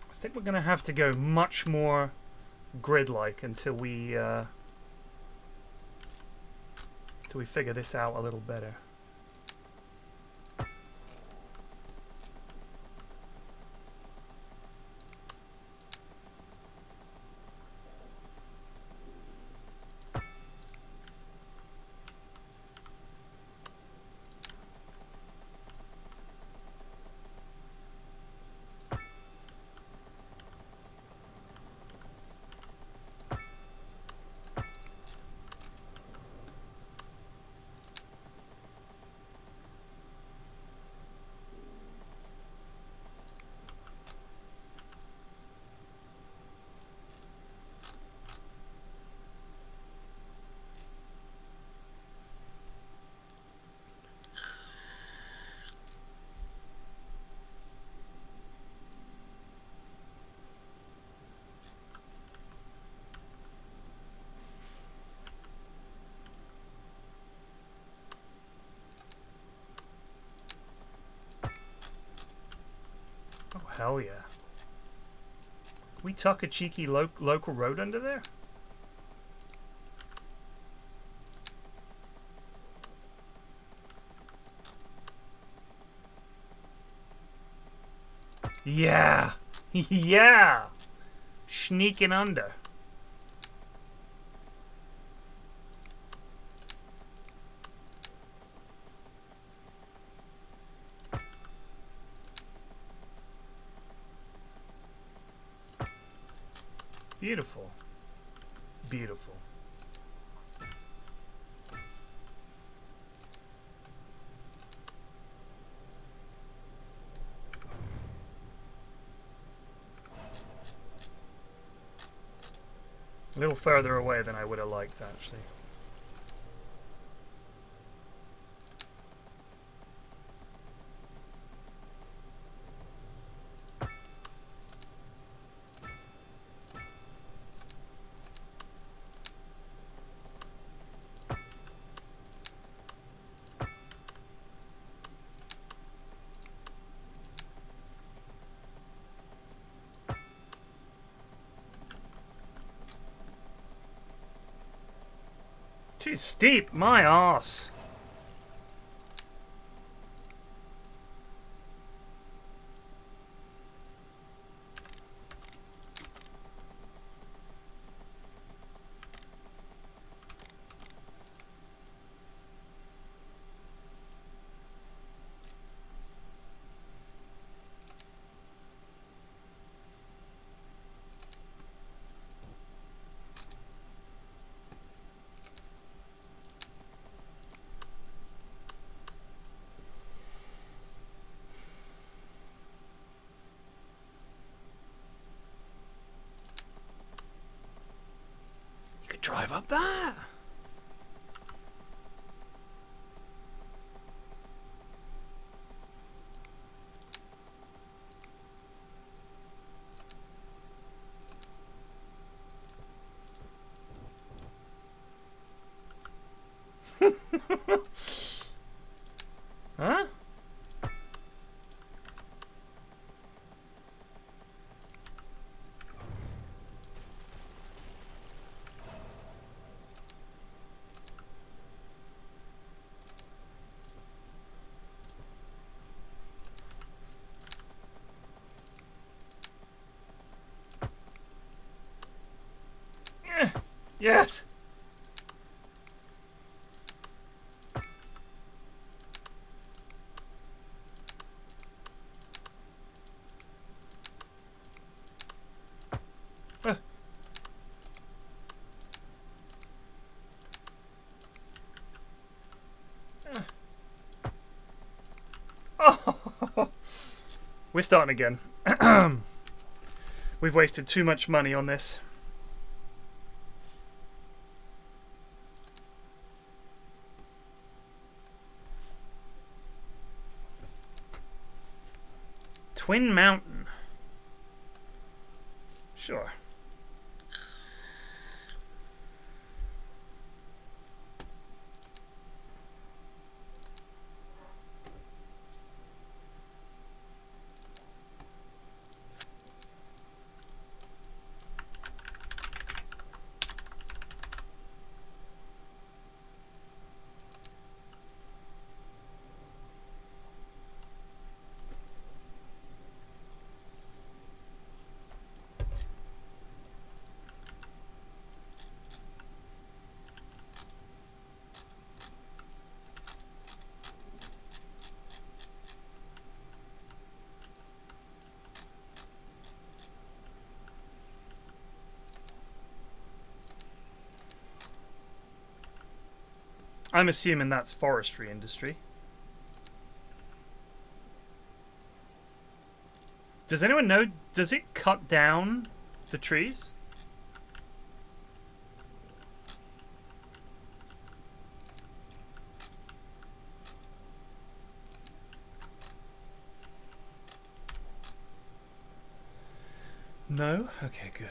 I think we're going to have to go much more grid-like until we figure this out a little better. Oh, hell yeah. We tuck a cheeky local road under there? Yeah! Yeah! Sneaking under. Beautiful. Beautiful. A little further away than I would have liked, actually. Too steep, my arse. Drive up that. Huh? Yes. Oh. We're starting again. We've wasted too much money on this. Twin Mountain. Sure. I'm assuming that's forestry industry. Does anyone know, does it cut down the trees? No? Okay, good.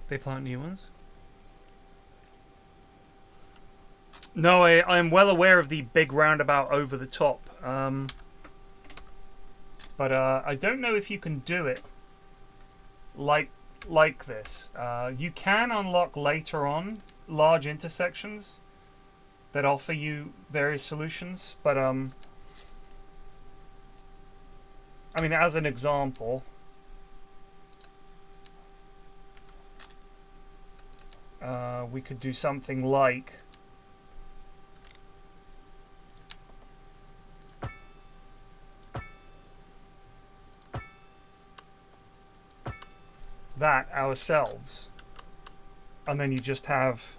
They plant new ones? No, I'm well aware of the big roundabout over the top. But I don't know if you can do it like this. You can unlock later on large intersections that offer you various solutions, but I mean, as an example, we could do something like that ourselves, and then you just have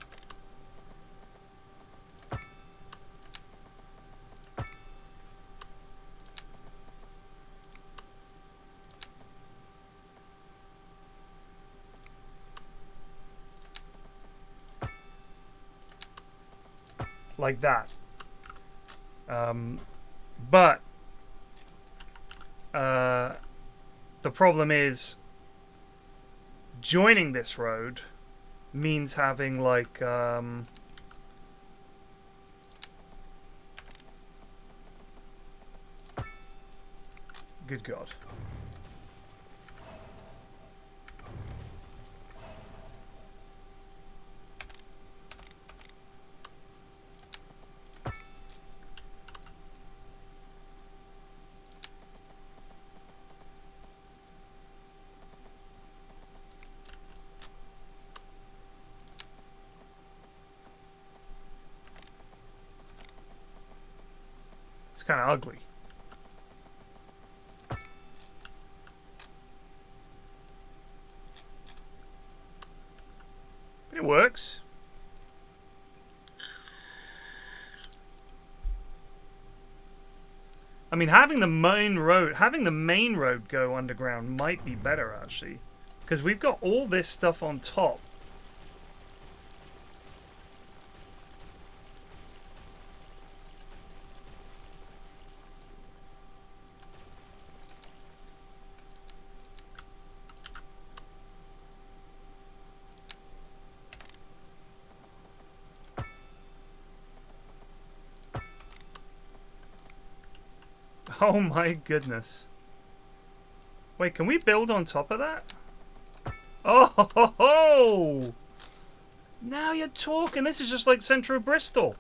like that. But the problem is joining this road means having like good God. It's kind of ugly. But it works. I mean, having the main road go underground might be better actually, because we've got all this stuff on top. Oh my goodness. Wait, can we build on top of that? Oh ho ho ho! Now you're talking. This is just like central Bristol.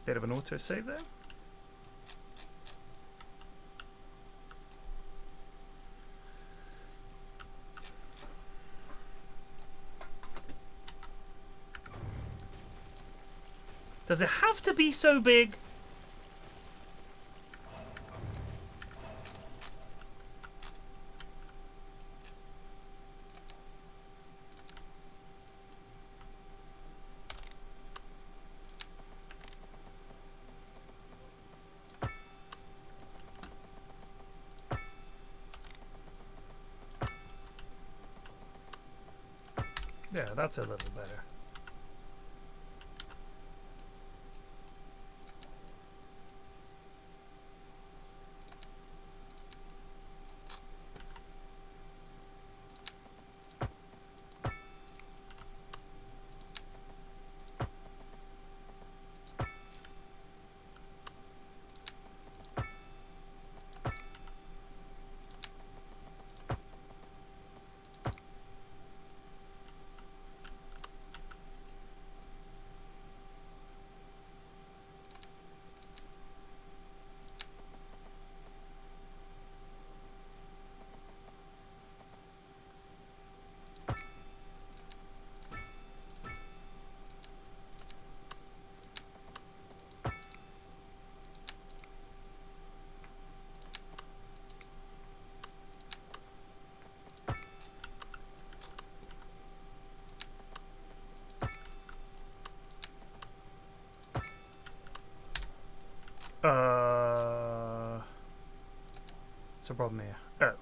Bit of an autosave there. Does it have to be so big? Yeah, that's a little better. What's the problem here? Oh.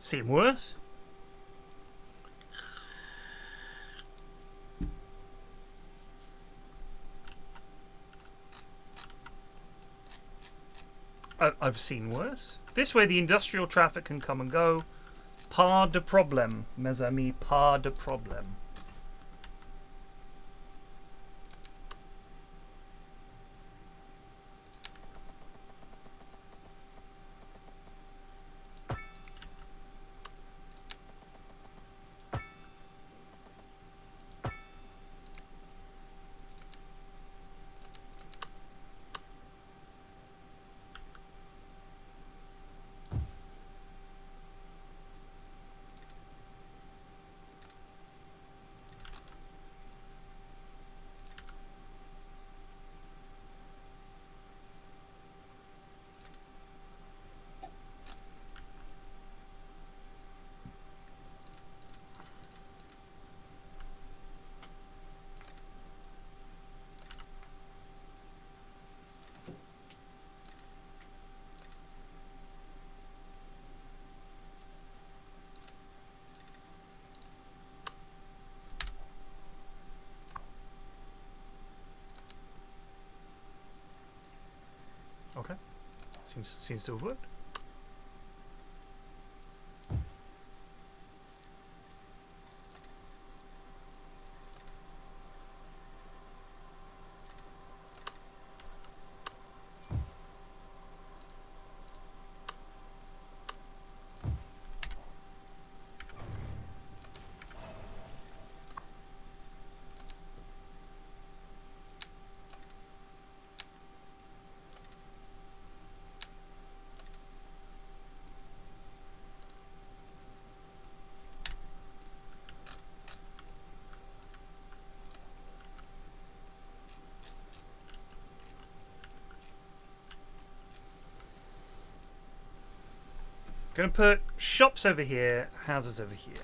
Seem worse? I've seen worse. This way the industrial traffic can come and go. Pas de problème, mes amis, pas de problème. Okay. Seems to have worked. Gonna put shops over here, houses over here.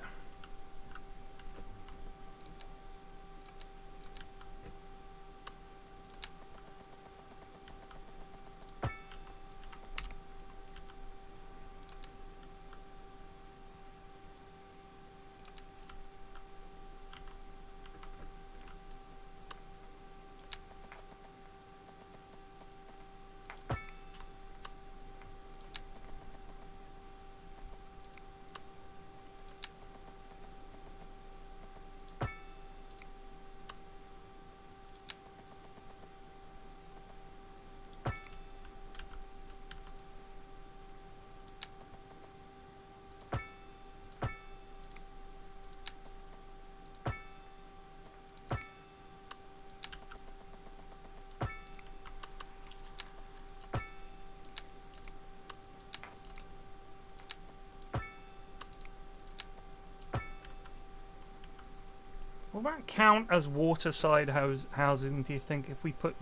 Will that count as waterside housing, do you think, if we put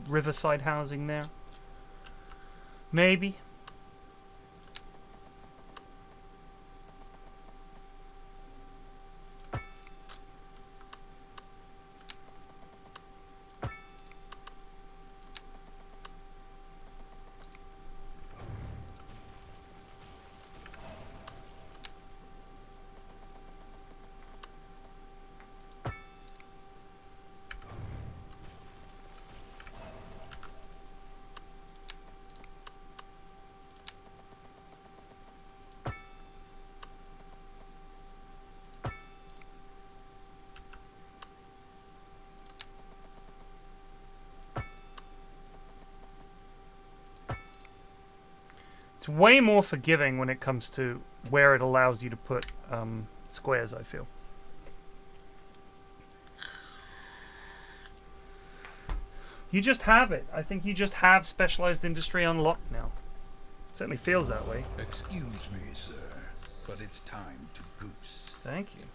riverside housing there? Maybe. It's way more forgiving when it comes to where it allows you to put squares, I feel. You just have it. I think you just have specialized industry unlocked now. Certainly feels that way. Excuse me, sir, but it's time to goose. Thank you.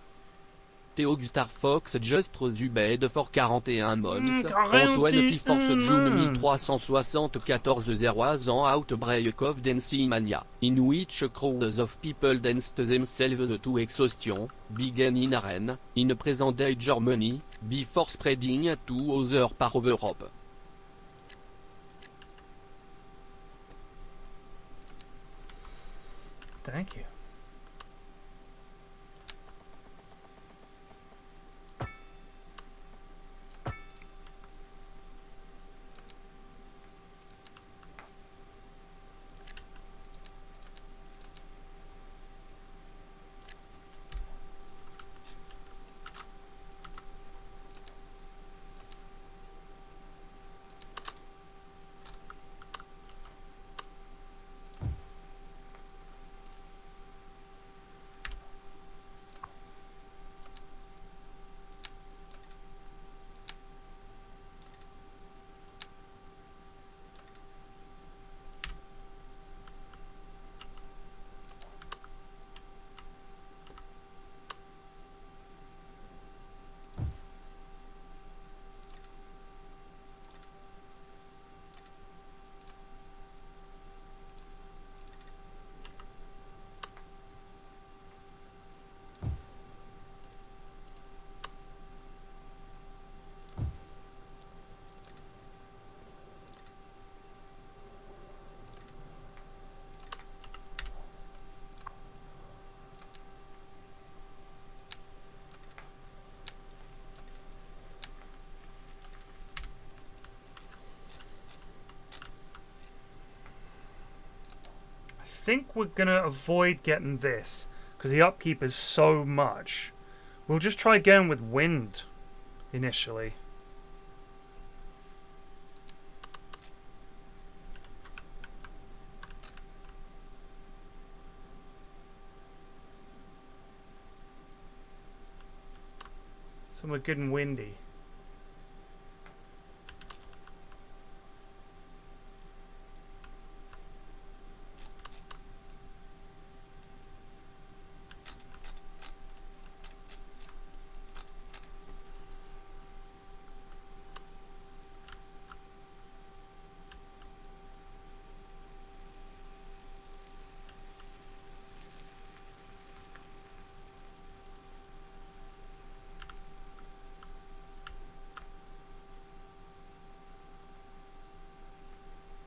Teog Star Fox Just Zubed for 41 months. Antoine T Force June 1374 0 ans Outbreak of Dancing Mania, in which crowds of people danced themselves to exhaustion, began in arena, in present day Germany, before spreading to other parts of Europe. Thank you. I think we're gonna avoid getting this because the upkeep is so much. We'll just try going with wind initially. Somewhere good and windy.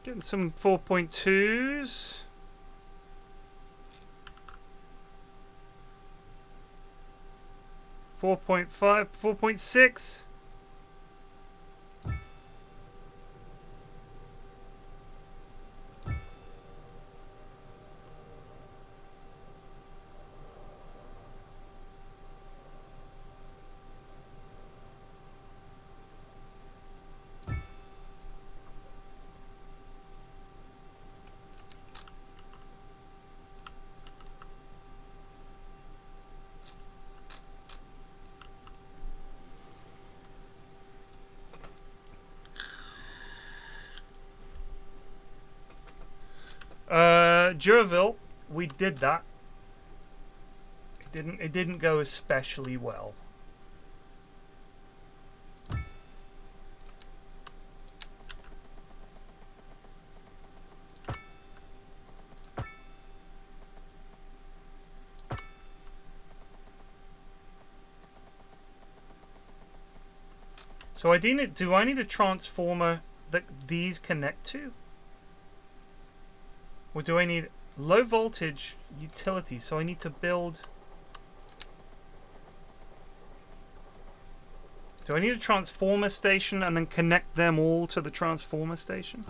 Getting some 4.2s. Four point 4.6. Duraville, we did that. It didn't go especially well. So do I need a transformer that these connect to? Or do I need low voltage utilities? So I need to build... Do I need a transformer station and then connect them all to the transformer station?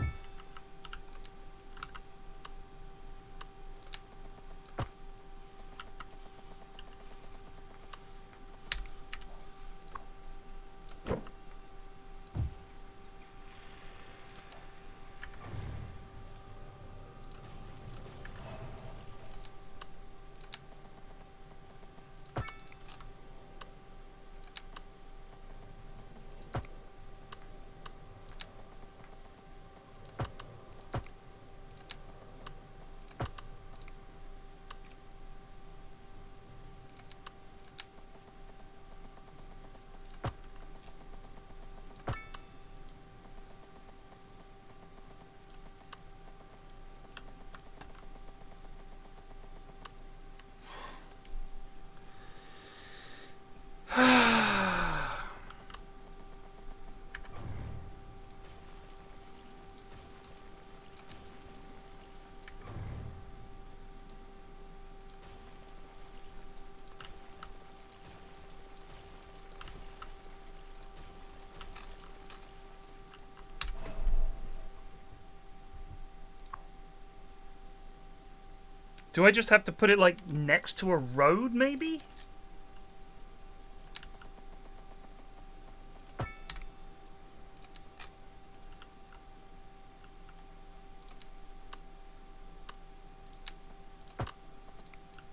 Do I just have to put it, like, next to a road, maybe?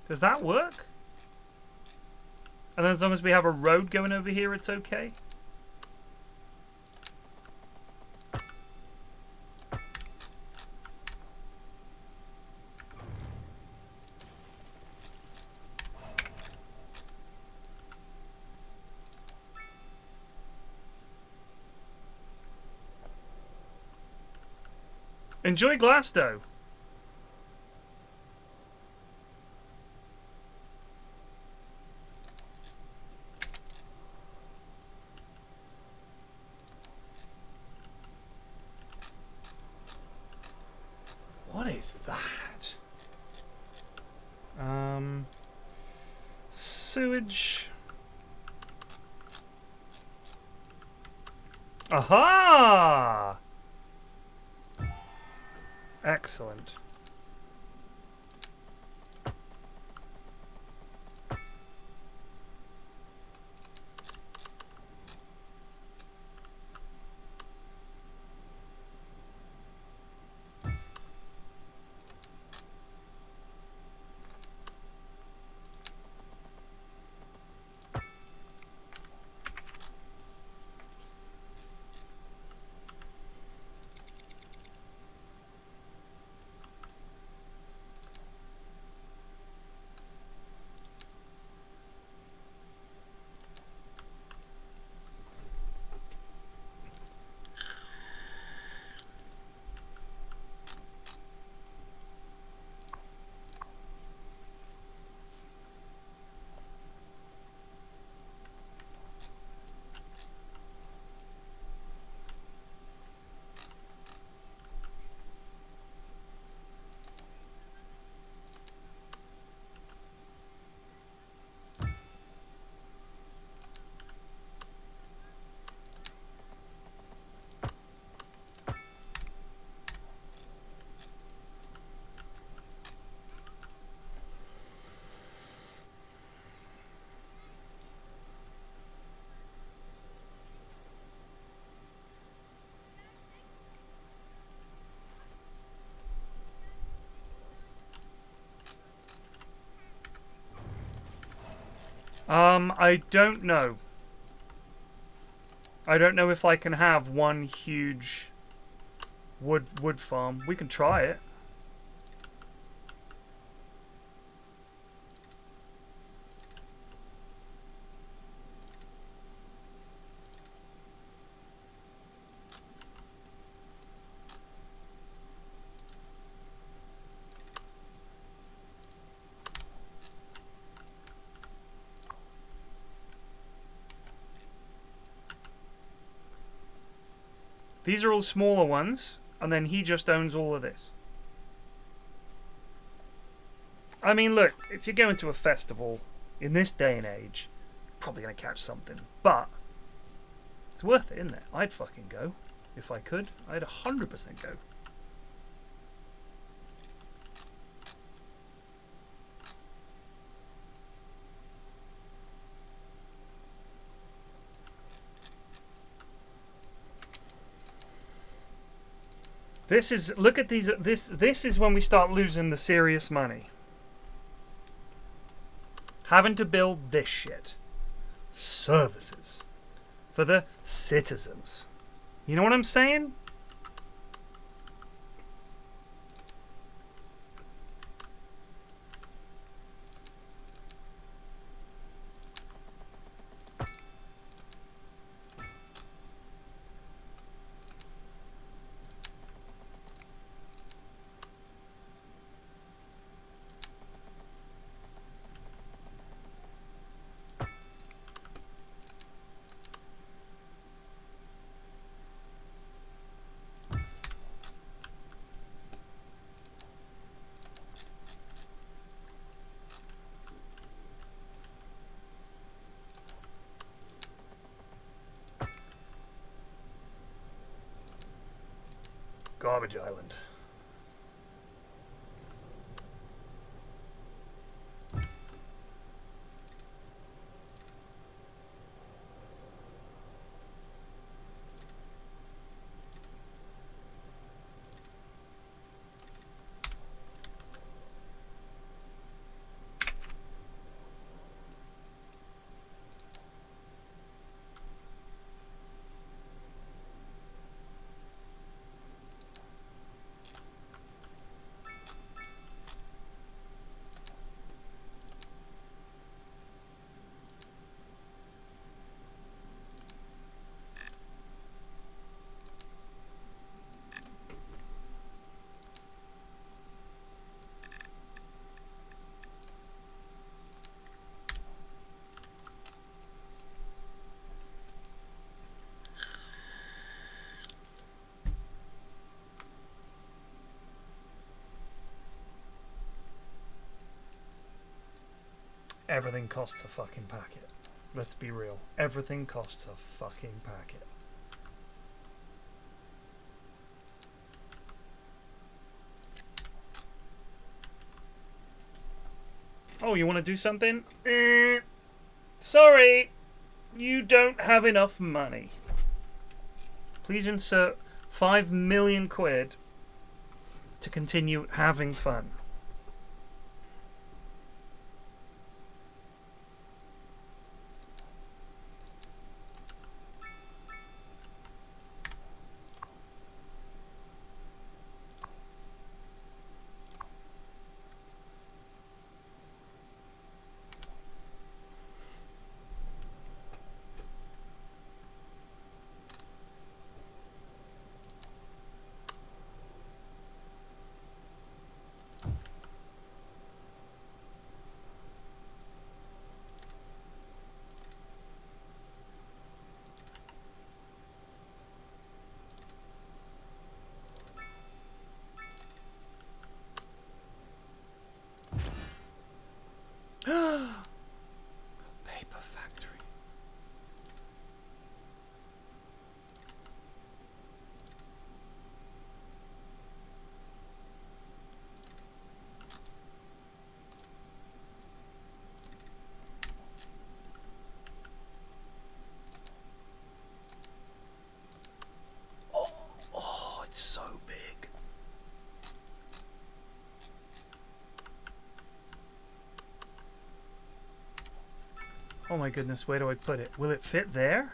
Does that work? And then as long as we have a road going over here, it's okay? Enjoy Glasto. What is that? Sewage. Aha! Excellent. I don't know. I don't know if I can have one huge wood farm. We can try it. These are all smaller ones, and then he just owns all of this. I mean, look, if you're going to a festival in this day and age, probably going to catch something. But it's worth it, isn't it? I'd fucking go. If I could, I'd 100% go. This is, look at these, this is when we start losing the serious money. Having to build this shit. Services. For the citizens. You know what I'm saying? Garbage Island. Everything costs a fucking packet. Let's be real. Everything costs a fucking packet. Oh, you want to do something? Sorry. You don't have enough money. Please insert 5 million quid to continue having fun. Paper factory. Oh, it's so big. Oh my goodness, where do I put it? Will it fit there?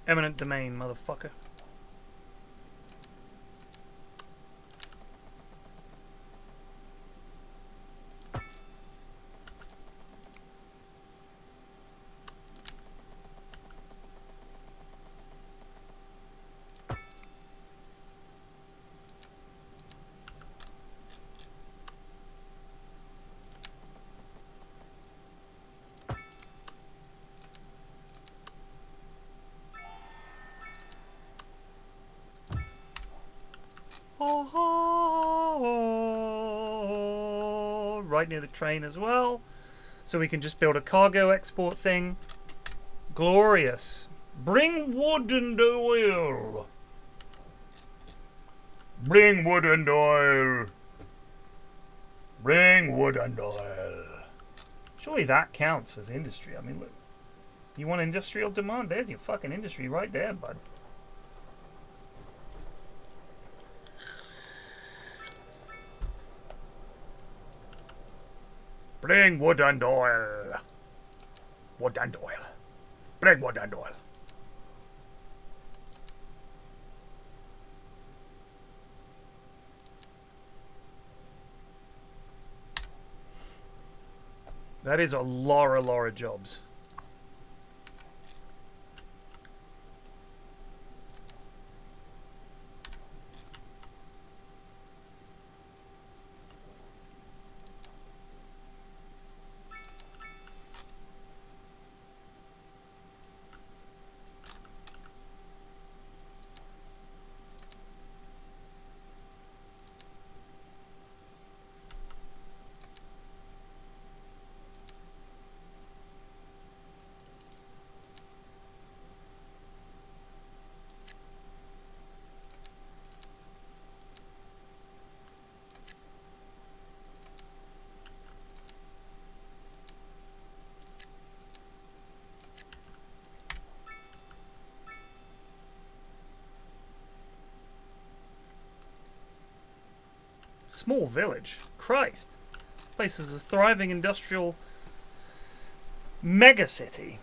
Eminent domain, motherfucker. Right near the train as well. So we can just build a cargo export thing. Glorious. Bring wood and oil. Bring wood and oil. Bring wood and oil. Surely that counts as industry. I mean, look. You want industrial demand? There's your fucking industry right there, bud. Bring wood and oil. Wood and oil. Bring wood and oil. That is a lot of jobs. Small village. Christ. Place is a thriving industrial megacity.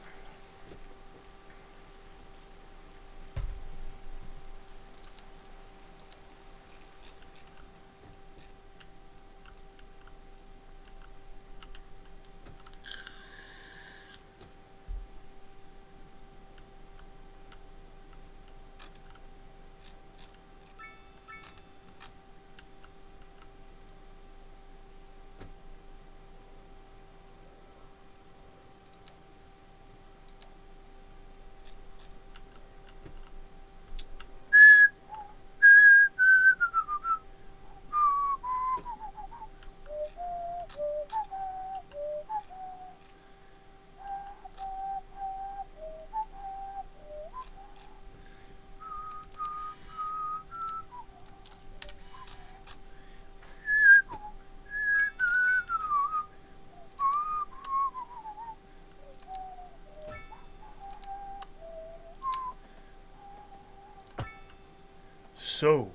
So,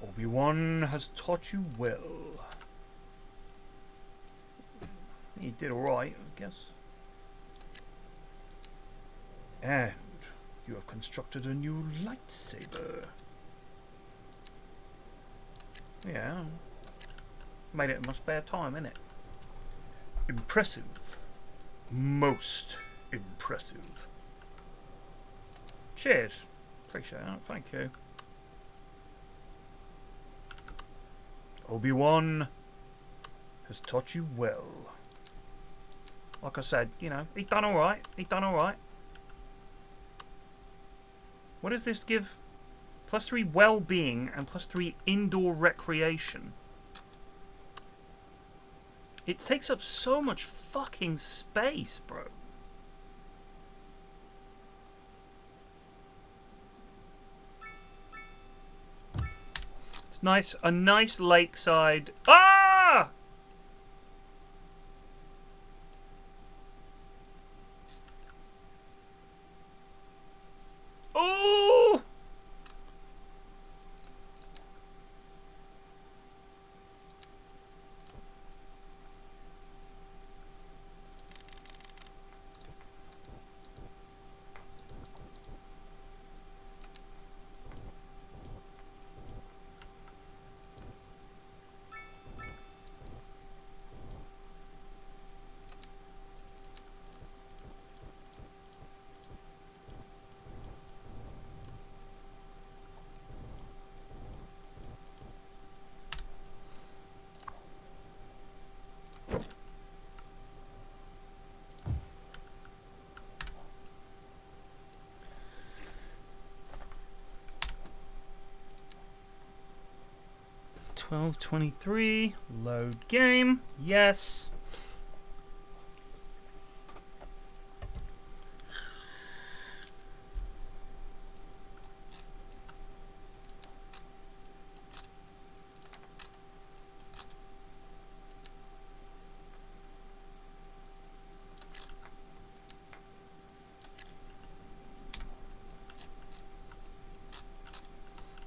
Obi-Wan has taught you well. He did alright, I guess. And you have constructed a new lightsaber. Yeah. Made it in my spare time, innit? Impressive. Most impressive. Cheers. Appreciate that, thank you. Obi-Wan has taught you well. Like I said, you know, he done alright. He done alright. What does this give? +3 well-being and +3 indoor recreation. It takes up so much fucking space, bro. It's nice, a nice lakeside. Ah! Oh! 12:23. Load game. Yes.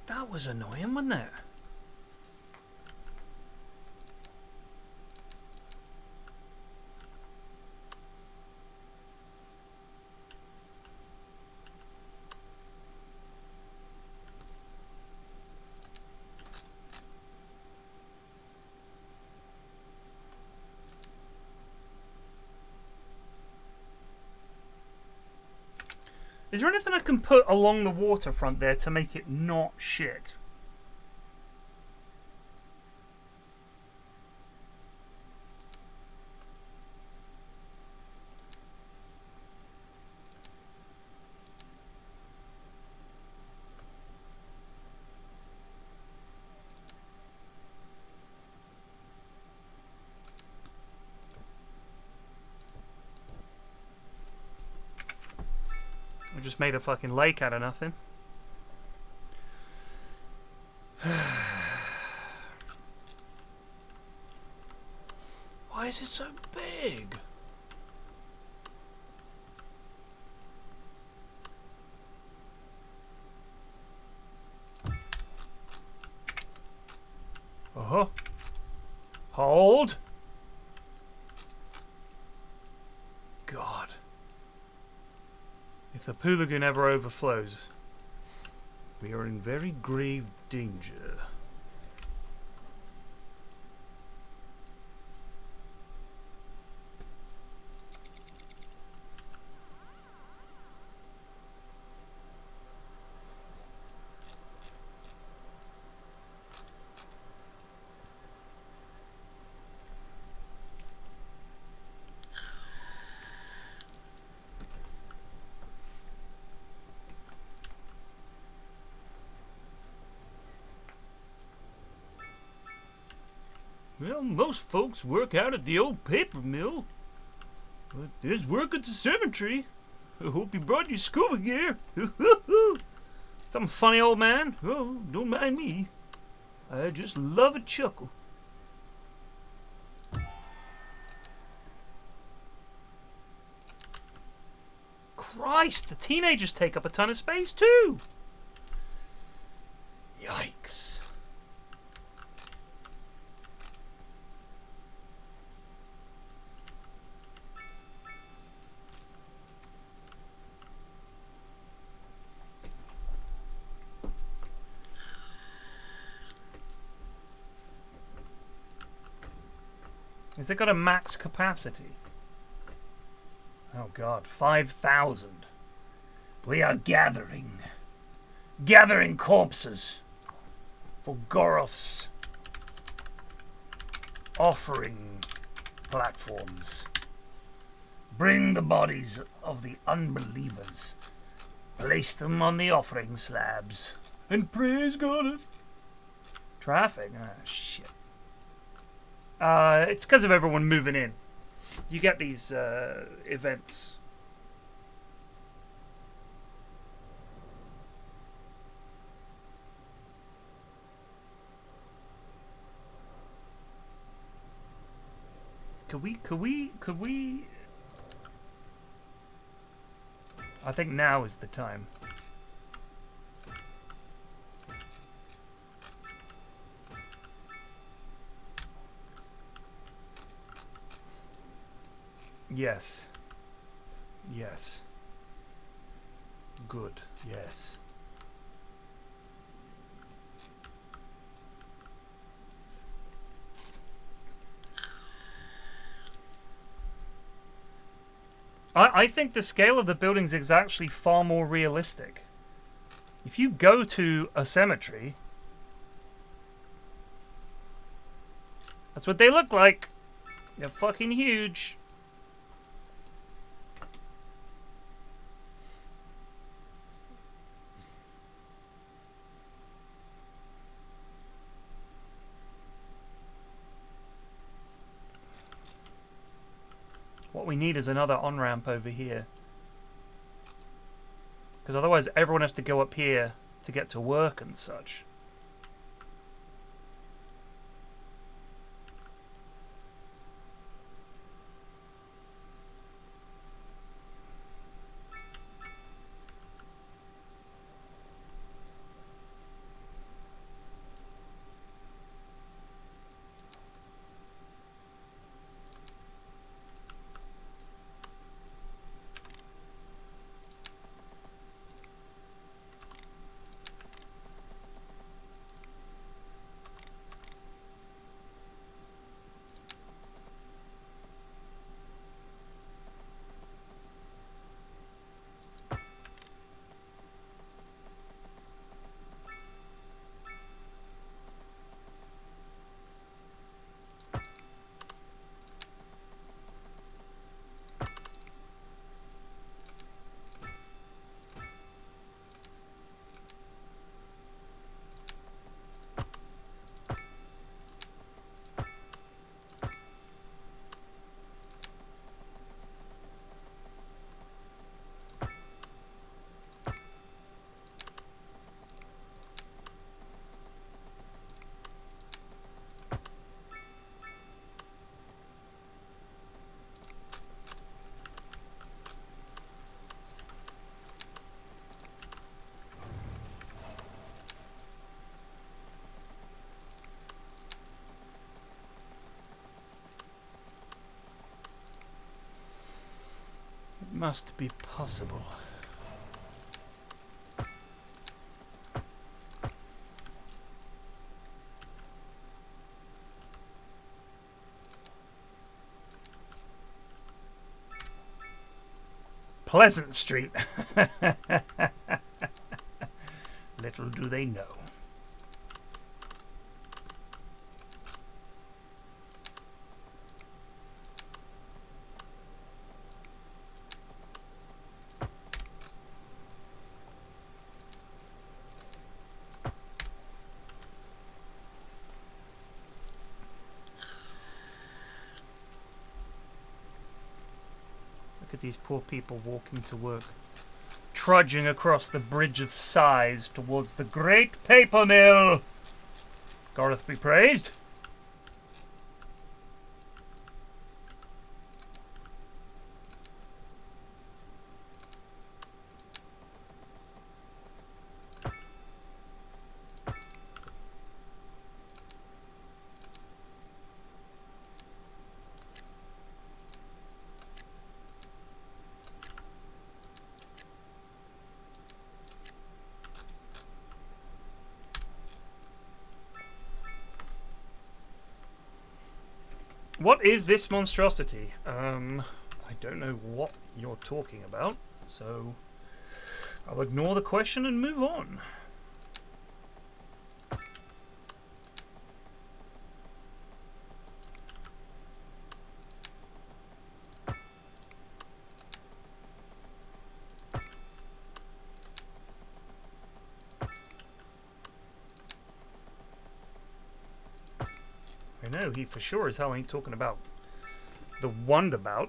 That was annoying, wasn't it? Is there anything I can put along the waterfront there to make it not shit? I just made a fucking lake out of nothing. Why is it so big? Uh-huh. Hold. God. If the poo lagoon ever overflows, we are in very grave danger. Well, most folks work out at the old paper mill. But there's work at the cemetery. I hope you brought your scuba gear. Some funny old man? Oh, don't mind me. I just love a chuckle. Christ, the teenagers take up a ton of space too. Yikes. Has it got a max capacity? Oh God, 5,000. We are gathering corpses for Goroth's offering platforms. Bring the bodies of the unbelievers, place them on the offering slabs, and praise Goroth. Traffic? Ah, shit. It's because of everyone moving in. You get these events. Could we? I think now is the time. Yes. Yes. Good. Yes. I think the scale of the buildings is actually far more realistic. If you go to a cemetery, that's what they look like. They're fucking huge. What we need is another on-ramp over here. Because otherwise everyone has to go up here to get to work and such. Must be possible. Pleasant Street. Little do they know. Look at these poor people walking to work, trudging across the Bridge of Sighs towards the great paper mill. Gareth be praised. What is this monstrosity? I don't know what you're talking about, so I'll ignore the question and move on. I know he for sure as hell ain't talking about the Wonderbout.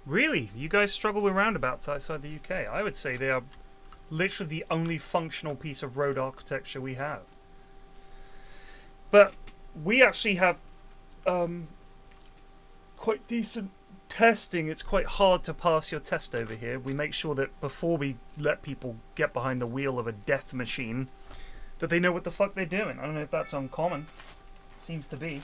Really? You guys struggle with roundabouts outside the UK? I would say they are literally the only functional piece of road architecture we have. But we actually have quite decent testing. It's quite hard to pass your test over here. We make sure that before we let people get behind the wheel of a death machine, that they know what the fuck they're doing. I don't know if that's uncommon. Seems to be.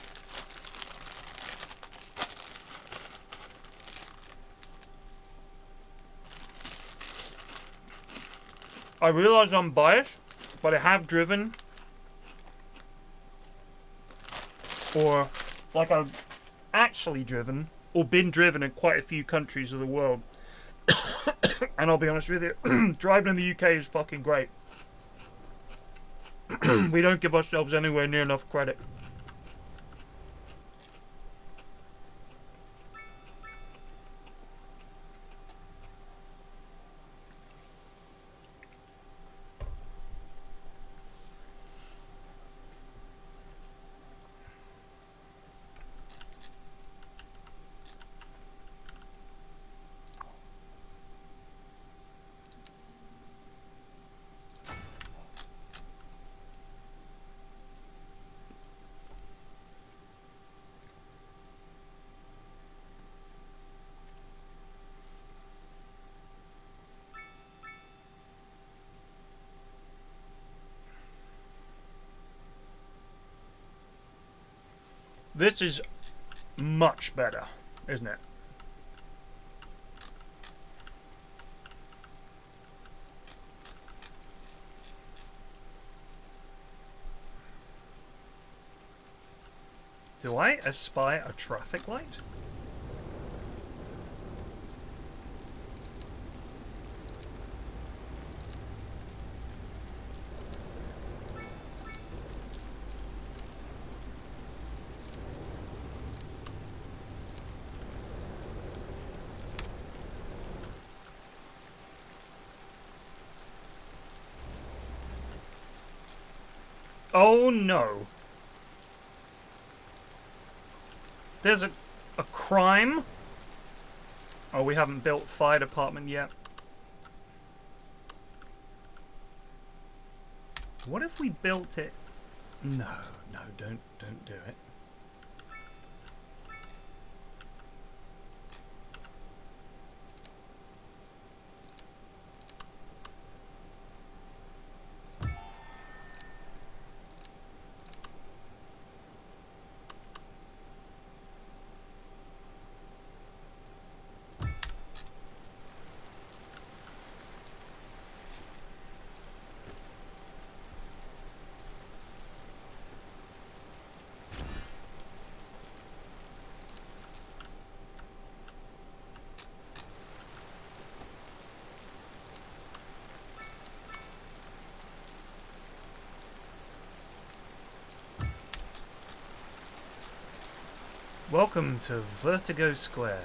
I realise I'm biased, but I have driven, or like I've actually driven, or been driven in quite a few countries of the world. And I'll be honest with you, driving in the UK is fucking great. We don't give ourselves anywhere near enough credit. This is much better, isn't it? Do I espy a traffic light? Oh no. There's a crime? Oh, we haven't built fire department yet. What if we built it? No, no, don't do it. Welcome to Vertigo Square.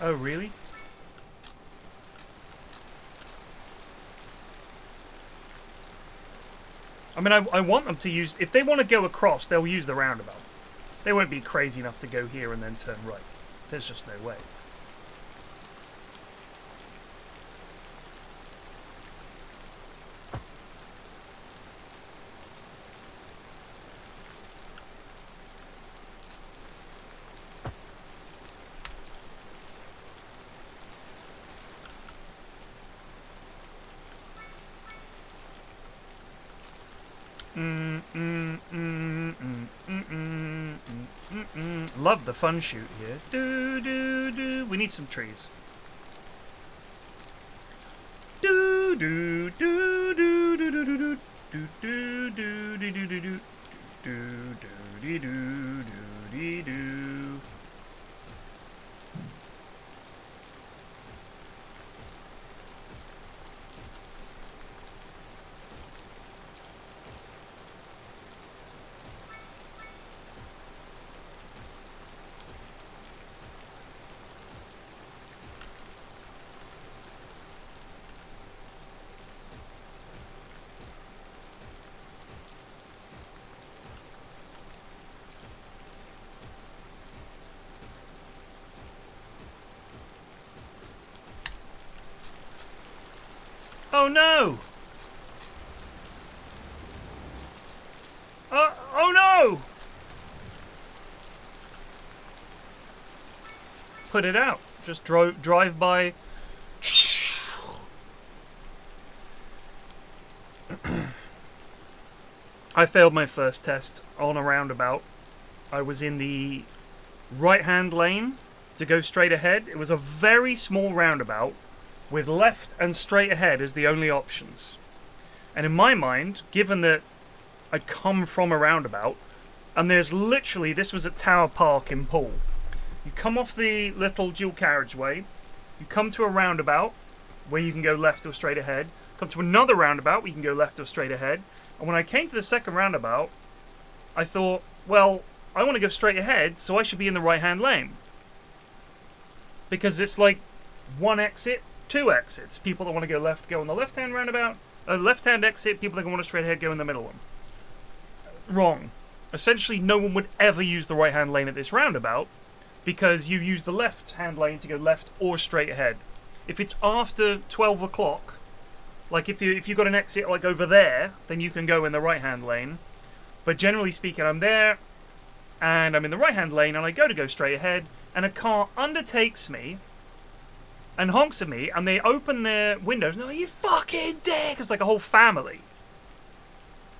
Oh, really? I mean, I want them to use... If they want to go across, they'll use the roundabout. They won't be crazy enough to go here and then turn right. There's just no way. Love the fun shoot here. Do do do. We need some trees. Do do do do do do do do do do do do do do do do do do do. Oh no! Oh no! Put it out. Just drive by. I failed my first test on a roundabout. I was in the right-hand lane to go straight ahead. It was a very small roundabout with left and straight ahead as the only options. And in my mind, given that I'd come from a roundabout, and there's literally, this was at Tower Park in Poole. You come off the little dual carriageway, you come to a roundabout where you can go left or straight ahead, come to another roundabout where you can go left or straight ahead, and when I came to the second roundabout, I thought, well, I want to go straight ahead, so I should be in the right-hand lane. Because it's like one exit, two exits. People that want to go left go on the left-hand roundabout, left-hand exit, people that want to straight ahead go in the middle one. Wrong. Essentially, no one would ever use the right-hand lane at this roundabout because you use the left-hand lane to go left or straight ahead. If it's after 12 o'clock, like if you got an exit like over there, then you can go in the right-hand lane. But generally speaking, I'm there, and I'm in the right-hand lane, and I go straight ahead, and a car undertakes me, and honks at me, and they open their windows, and they're like, you fucking dick! It's like a whole family.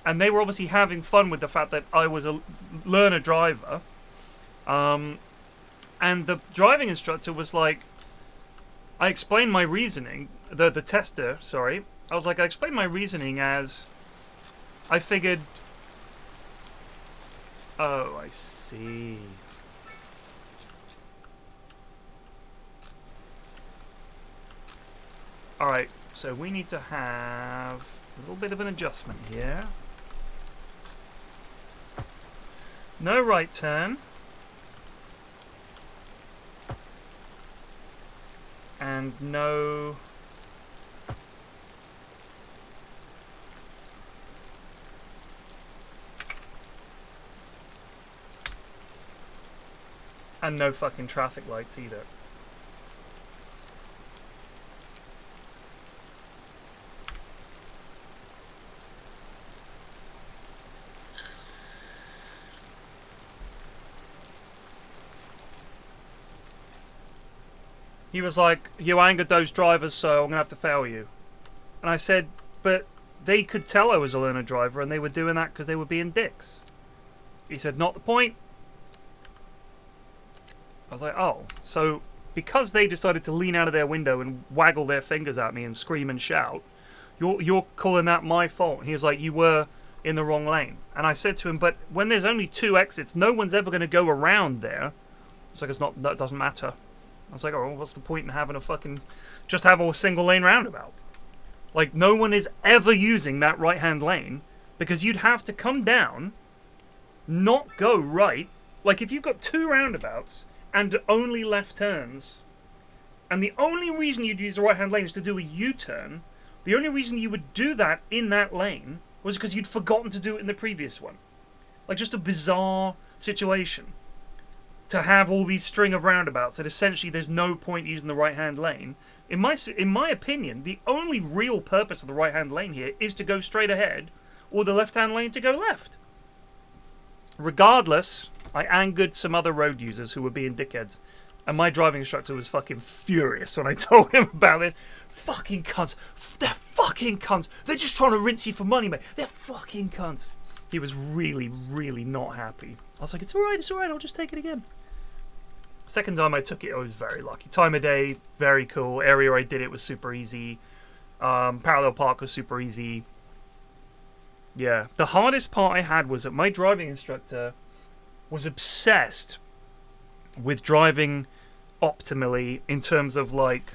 And they were obviously having fun with the fact that I was a learner driver. And the driving instructor was like, I explained my reasoning, the tester, sorry. I was like, I explained my reasoning as I figured, oh, I see. Alright, so we need to have a little bit of an adjustment here. No right turn. And no... And no fucking traffic lights either. He was like, you angered those drivers, so I'm going to have to fail you. And I said, but they could tell I was a learner driver and they were doing that because they were being dicks. He said, not the point. I was like, oh, so because they decided to lean out of their window and waggle their fingers at me and scream and shout, you're calling that my fault? And he was like, you were in the wrong lane. And I said to him, but when there's only two exits, no one's ever going to go around there. It's like, that doesn't matter. I was like, oh, what's the point in having a fucking... Just have a single lane roundabout. Like, no one is ever using that right-hand lane because you'd have to come down, not go right. Like, if you've got two roundabouts and only left turns, and the only reason you'd use the right-hand lane is to do a U-turn, the only reason you would do that in that lane was because you'd forgotten to do it in the previous one. Like, just a bizarre situation. To have all these string of roundabouts that essentially there's no point using the right-hand lane. In my opinion, the only real purpose of the right-hand lane here is to go straight ahead, or the left-hand lane to go left. Regardless, I angered some other road users who were being dickheads, and my driving instructor was fucking furious when I told him about this. Fucking cunts. They're fucking cunts. They're just trying to rinse you for money, mate. They're fucking cunts. He was really, really not happy. I was like, it's alright, I'll just take it again. Second time I took it, I was very lucky. Time of day, very cool. Area I did it was super easy. Parallel park was super easy. Yeah. The hardest part I had was that my driving instructor was obsessed with driving optimally in terms of, like,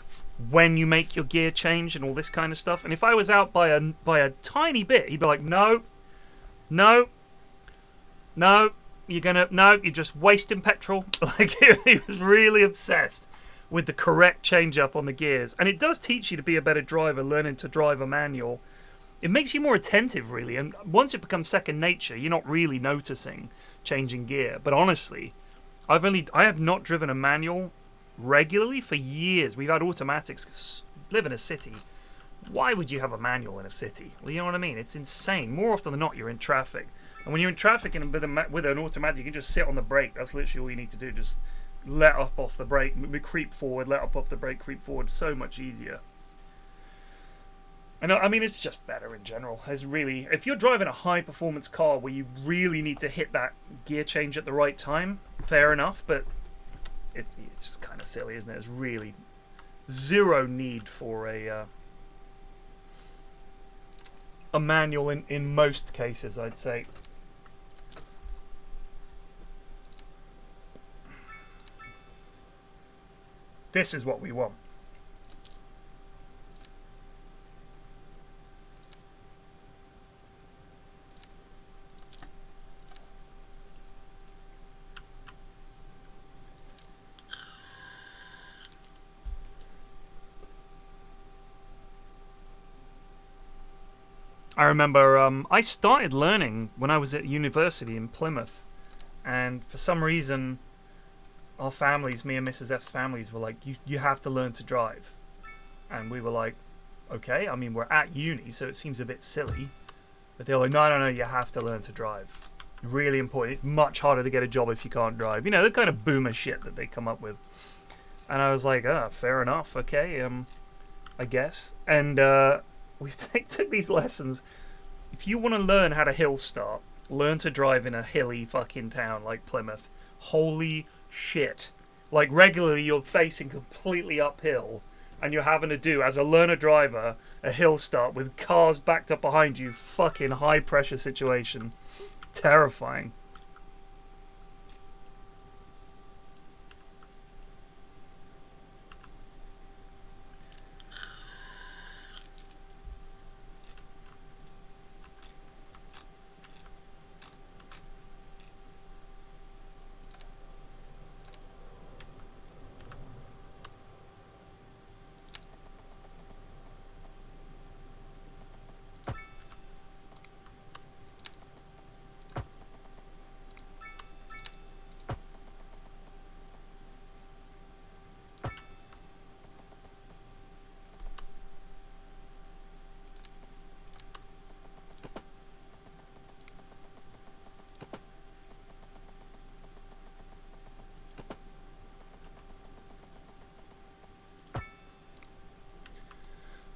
when you make your gear change and all this kind of stuff. And if I was out by a tiny bit, he'd be like, no, you're just wasting petrol. Like, he was really obsessed with the correct change up on the gears. And it does teach you to be a better driver, learning to drive a manual. It makes you more attentive, really. And once it becomes second nature, you're not really noticing changing gear. But honestly, I have not driven a manual regularly for years. We've had automatics, live in a city. Why would you have a manual in a city? Well, you know what I mean? It's insane. More often than not, you're in traffic. And when you're in traffic and with an automatic, you can just sit on the brake. That's literally all you need to do. Just let up off the brake, creep forward, let up off the brake, creep forward. So much easier. And I mean, it's just better in general. It's really, if you're driving a high-performance car where you really need to hit that gear change at the right time, fair enough. But it's just kind of silly, isn't it? There's really zero need for a manual in most cases, I'd say. This is what we want. I remember I started learning when I was at university in Plymouth, and for some reason our families, me and Mrs. F's families, were like, you have to learn to drive. And we were like, okay, I mean, we're at uni, so it seems a bit silly. But they were like, no, you have to learn to drive. Really important. It's much harder to get a job if you can't drive. You know, the kind of boomer shit that they come up with. And I was like, fair enough, okay, I guess. And we took these lessons. If you want to learn how to hill start, learn to drive in a hilly fucking town like Plymouth. Holy shit. Like, regularly you're facing completely uphill, and you're having to do, as a learner driver, a hill start with cars backed up behind you. Fucking high pressure situation. Terrifying.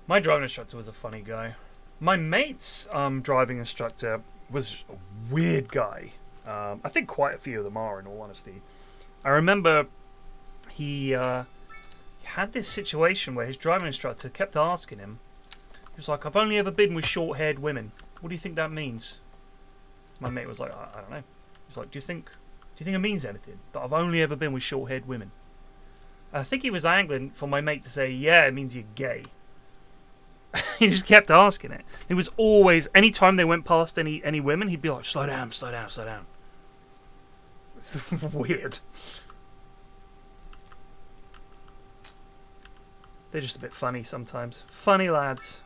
My driving instructor was a funny guy. My mate's driving instructor was a weird guy. I think quite a few of them are, in all honesty. I remember he had this situation where his driving instructor kept asking him, he was like, I've only ever been with short-haired women. What do you think that means? My mate was like, I don't know. He's like, do you think it means anything? That I've only ever been with short-haired women? I think he was angling for my mate to say, yeah, it means you're gay. He just kept asking it. It was always, anytime they went past any women, he'd be like, slow down, slow down, slow down. It's weird. They're just a bit funny sometimes. Funny lads.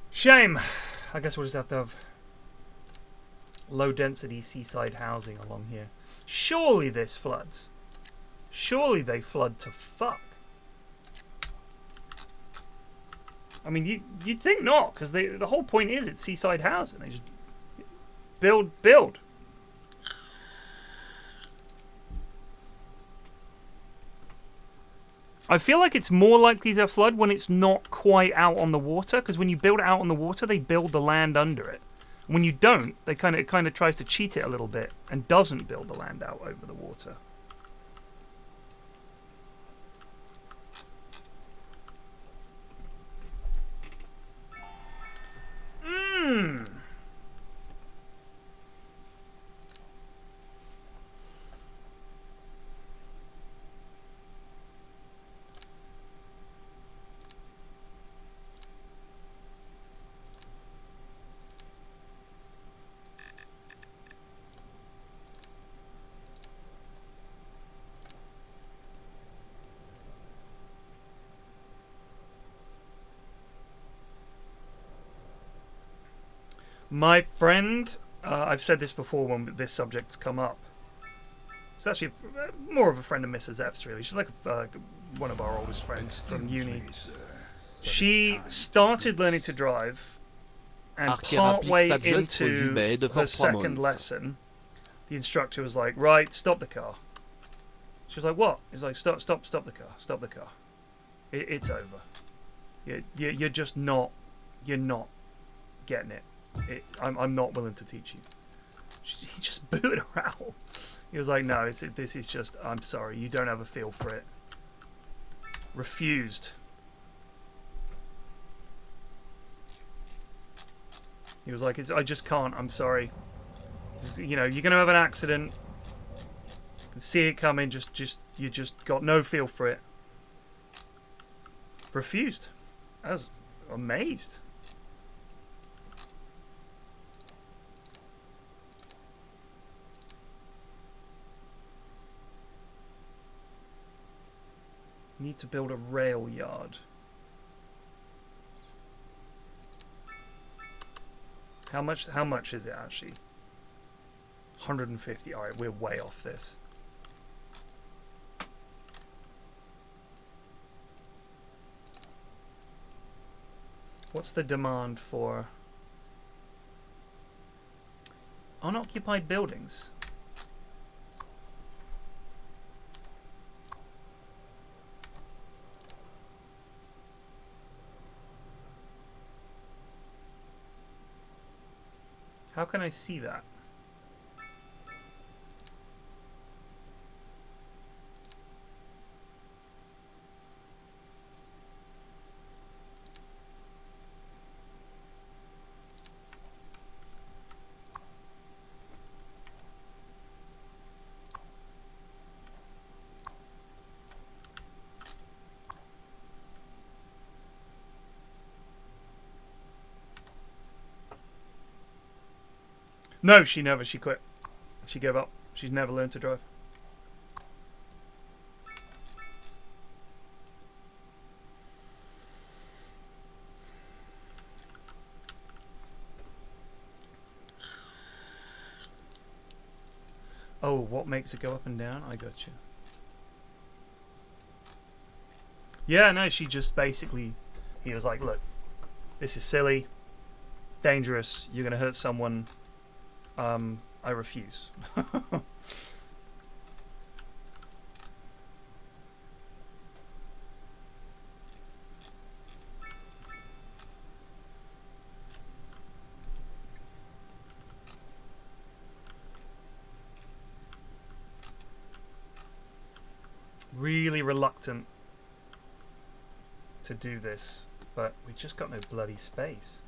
Shame. I guess we'll just have to have low density seaside housing along here. Surely this floods. Surely they flood to fuck. I mean, you'd think not, because the whole point is it's seaside housing. They just build. I feel like it's more likely to flood when it's not quite out on the water, because when you build it out on the water, they build the land under it. When you don't, it kind of tries to cheat it a little bit and doesn't build the land out over the water. My friend, I've said this before when this subject's come up. It's actually more of a friend of Mrs. F's, really. She's like one of our oldest friends from uni. She started learning to drive, and partway into her second lesson, the instructor was like, "Right, stop the car." She was like, "What?" He's like, "Stop the car, stop the car. It's over. You're just not, you're not getting it. I'm not willing to teach you." He just booted her out. He was like, "No, this is just, I'm sorry, you don't have a feel for it." Refused. He was like, "I just can't, I'm sorry. You know, you're going to have an accident. You can see it coming, you just got no feel for it." Refused. I was amazed. Need to build a rail yard. How much is it actually? 150. All right, we're way off this. What's the demand for unoccupied buildings? How can I see that? No, she quit. She gave up. She's never learned to drive. Oh, what makes it go up and down? I got you. Yeah, no, she just basically, he was like, "Look, this is silly. It's dangerous. You're going to hurt someone. I refuse." Really reluctant to do this, but we just got no bloody space.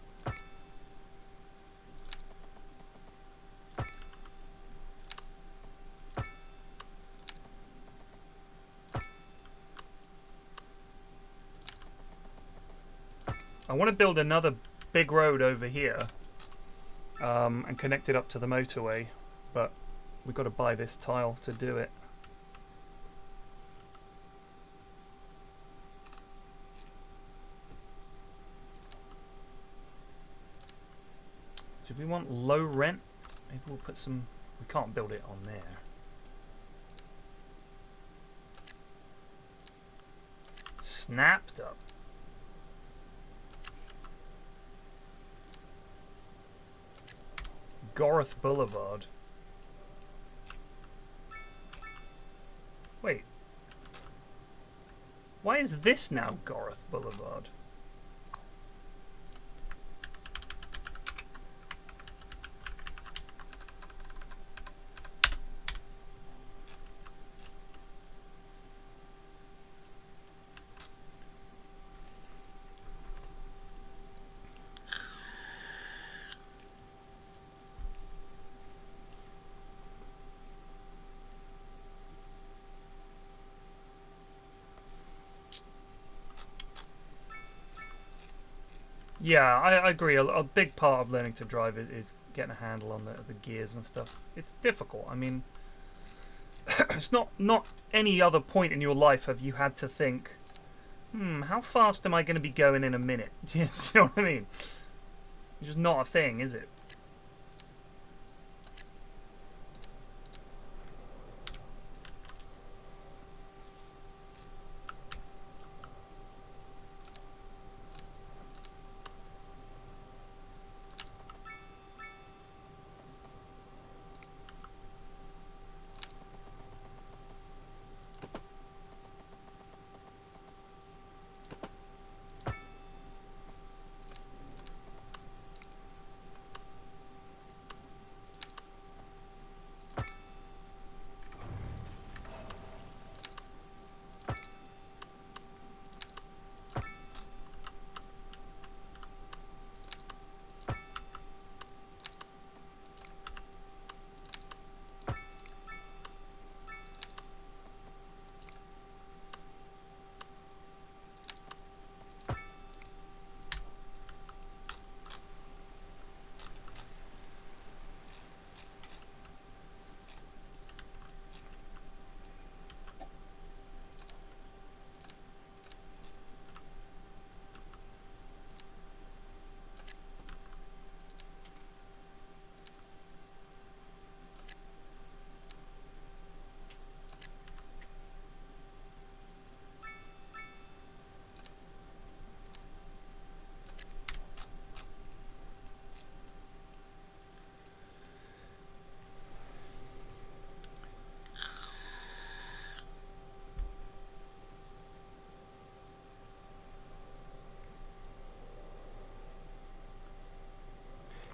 I want to build another big road over here and connect it up to the motorway, but we've got to buy this tile to do it. Do we want low rent? Maybe we'll put some... We can't build it on there. Snapped up. Gorth Boulevard. Wait. Why is this now Gorth Boulevard? Yeah, I agree. A big part of learning to drive is getting a handle on the gears and stuff. It's difficult. I mean, it's not any other point in your life have you had to think, how fast am I going to be going in a minute? Do you know what I mean? It's just not a thing, is it?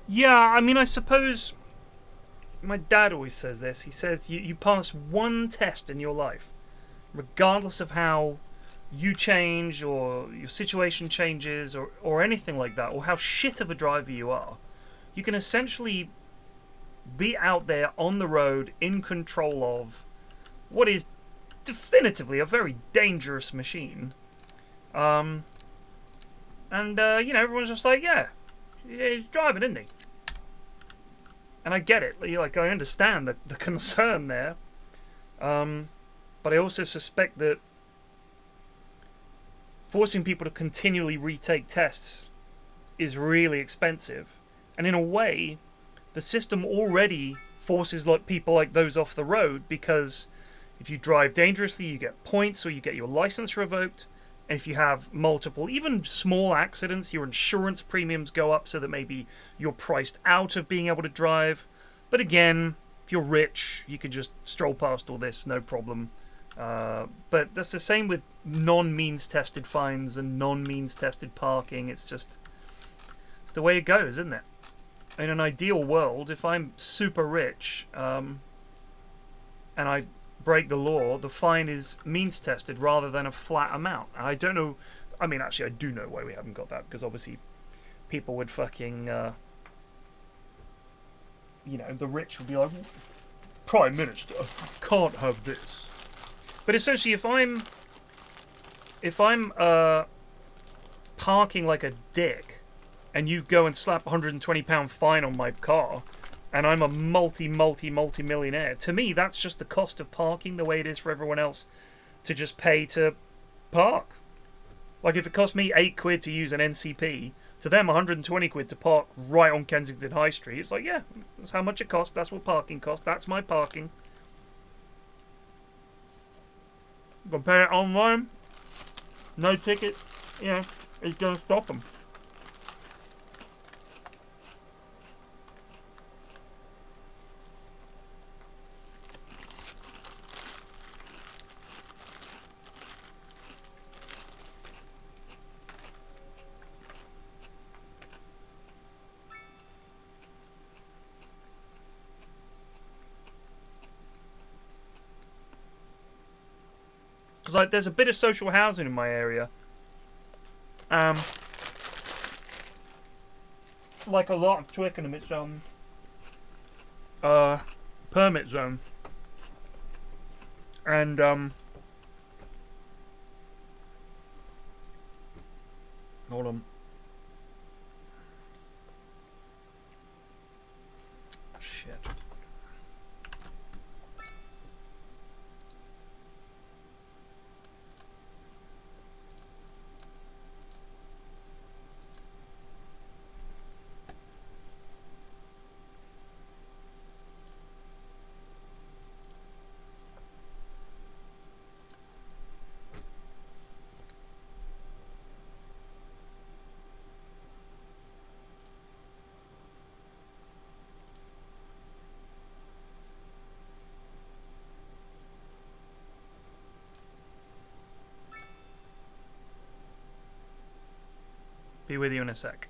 Yeah, I mean, I suppose my dad always says this. He says you pass one test in your life, regardless of how you change or your situation changes or anything like that, or how shit of a driver you are. You can essentially be out there on the road in control of what is definitively a very dangerous machine. And everyone's just like, yeah, he's driving, isn't he? And I get it. Like, I understand the concern there. But I also suspect that forcing people to continually retake tests is really expensive. And in a way, the system already forces people like those off the road, because if you drive dangerously, you get points or you get your license revoked. And if you have multiple, even small accidents, your insurance premiums go up so that maybe you're priced out of being able to drive. But again, if you're rich, you can just stroll past all this, no problem. But that's the same with non-means tested fines and non-means tested parking. It's the way it goes, isn't it? In an ideal world, if I'm super rich and I break the law, the fine is means tested rather than a flat amount. I don't know. I mean, actually, I do know why we haven't got that, because obviously people would fucking, the rich would be like, Prime Minister can't have this. But essentially, if I'm parking like a dick, and you go and slap £120 fine on my car, and I'm a multi-millionaire, to me, that's just the cost of parking, the way it is for everyone else to just pay to park. Like, if it cost me £8 to use an NCP, to them 120 quid to park right on Kensington High Street, it's like, yeah, that's how much it costs, that's what parking costs, that's my parking. You can pay it online, no ticket, it's going to stop them. Because there's a bit of social housing in my area. Like a lot of Twickenham, it's permit zone. And hold on. Shit. Be with you in a sec.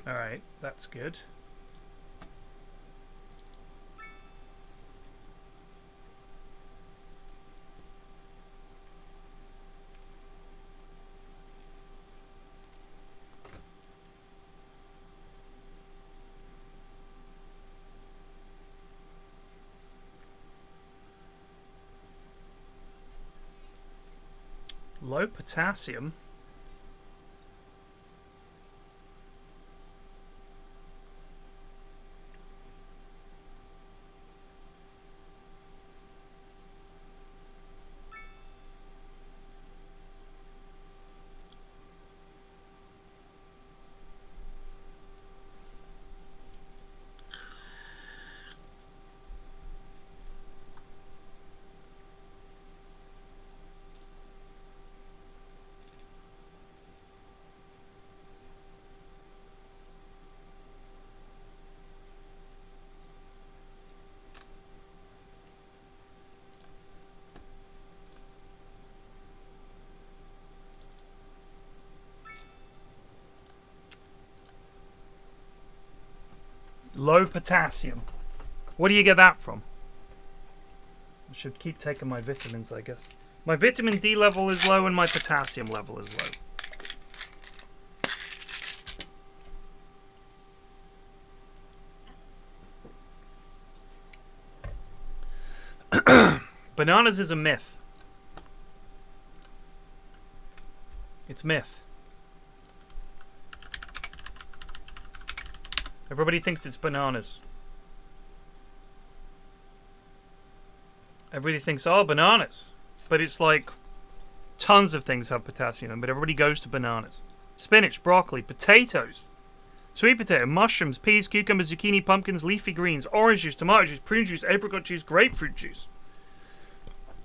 Alright, that's good. Low potassium. Low potassium. Where do you get that from? I should keep taking my vitamins, I guess. My vitamin D level is low and my potassium level is low. Bananas is a myth. It's myth. Everybody thinks it's bananas. Everybody thinks, oh, bananas. But it's like tons of things have potassium in, but everybody goes to bananas. Spinach, broccoli, potatoes, sweet potato, mushrooms, peas, cucumbers, zucchini, pumpkins, leafy greens, orange juice, tomato juice, prune juice, apricot juice, grapefruit juice,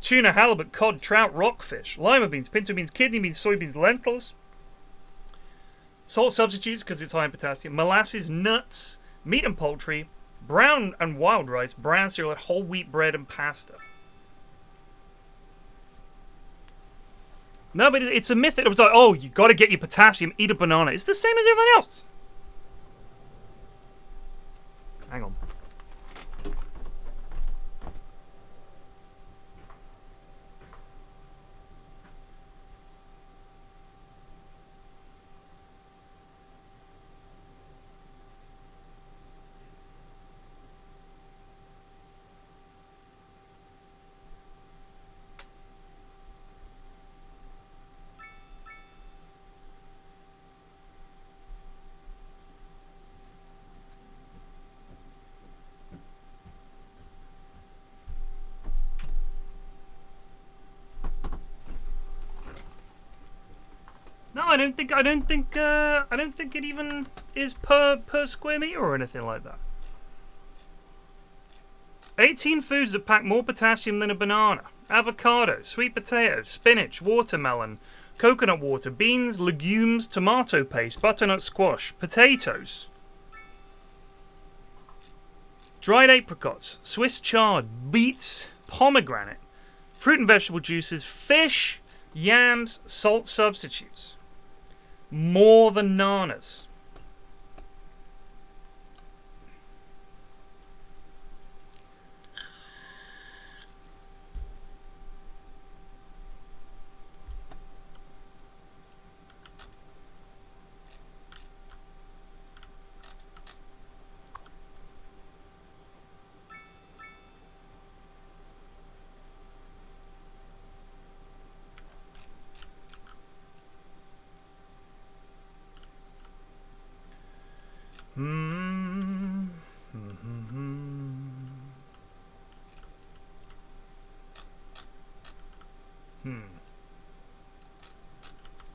tuna, halibut, cod, trout, rockfish, lima beans, pinto beans, kidney beans, soybeans, lentils, salt substitutes because it's high in potassium, molasses, nuts, meat and poultry, brown and wild rice, brown cereal, whole wheat bread, and pasta. No, but it's a myth that it was like, oh, you got to get your potassium, eat a banana. It's the same as everything else. Hang on. No, I don't think it even is per square meter or anything like that. 18 foods that pack more potassium than a banana. Avocado, sweet potato, spinach, watermelon, coconut water, beans, legumes, tomato paste, butternut squash, potatoes, dried apricots, Swiss chard, beets, pomegranate, fruit and vegetable juices, fish, yams, salt substitutes. More than nanas.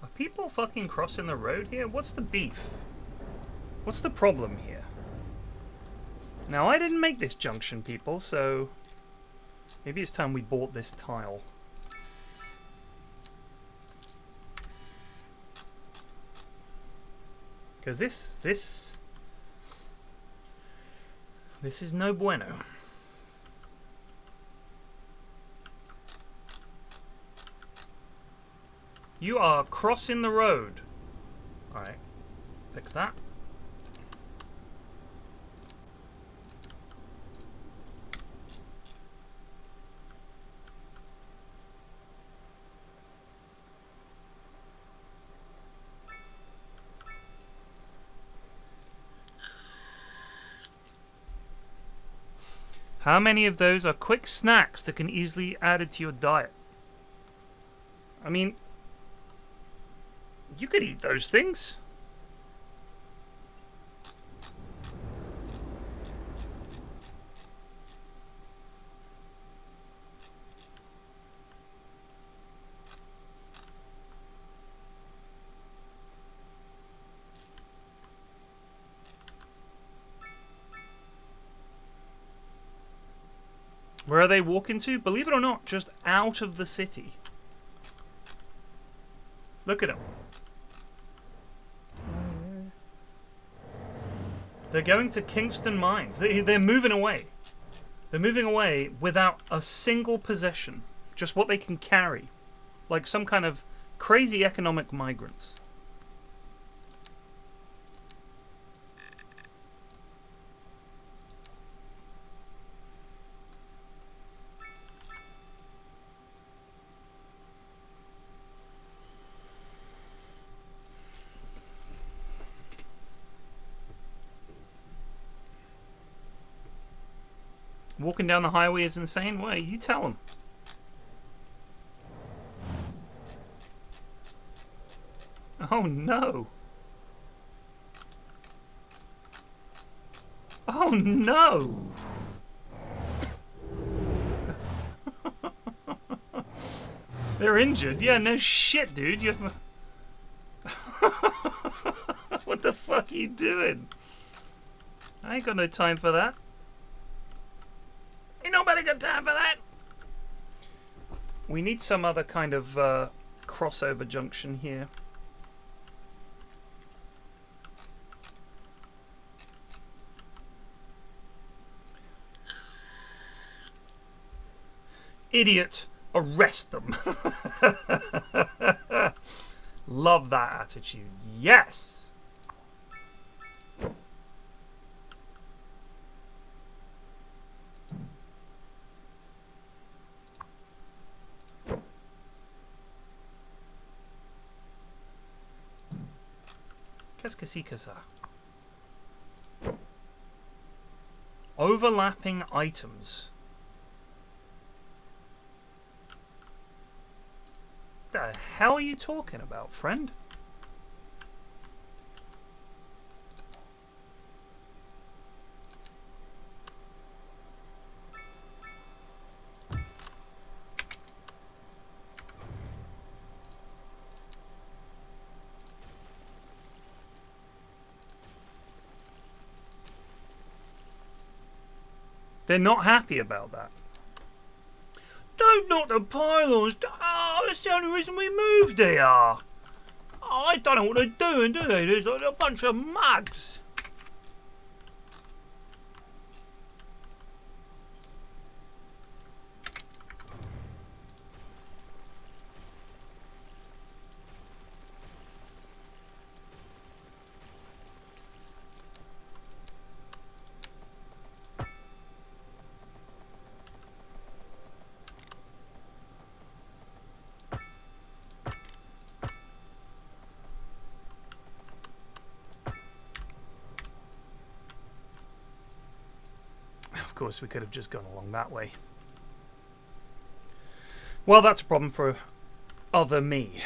Are people fucking crossing the road here? What's the beef? What's the problem here? Now, I didn't make this junction, people, so maybe it's time we bought this tile. Because this is no bueno. You are crossing the road. Alright, fix that. How many of those are quick snacks that can easily be added to your diet? I mean, You could eat those things. Where are they walking to? Believe it or not, just out of the city. Look at them. They're going to Kingston Mines. They're moving away. They're moving away without a single possession. Just what they can carry. Like some kind of crazy economic migrants. Walking down the highway is insane? Why? You tell them. Oh no. Oh no. They're injured? Yeah, no shit, dude. You What the fuck are you doing? I ain't got no time for that. Ain't nobody got time for that. We need some other kind of crossover junction here. Idiot, arrest them. Love that attitude. Yes. Qu'est-ce que c'est que ça? Overlapping items. The hell are you talking about, friend? They're not happy about that. Don't knock the pylons. Oh, that's the only reason we moved here. Oh, I don't know what they're doing, do they? There's a bunch of mugs. Of course, we could have just gone along that way. Well, that's a problem for other me.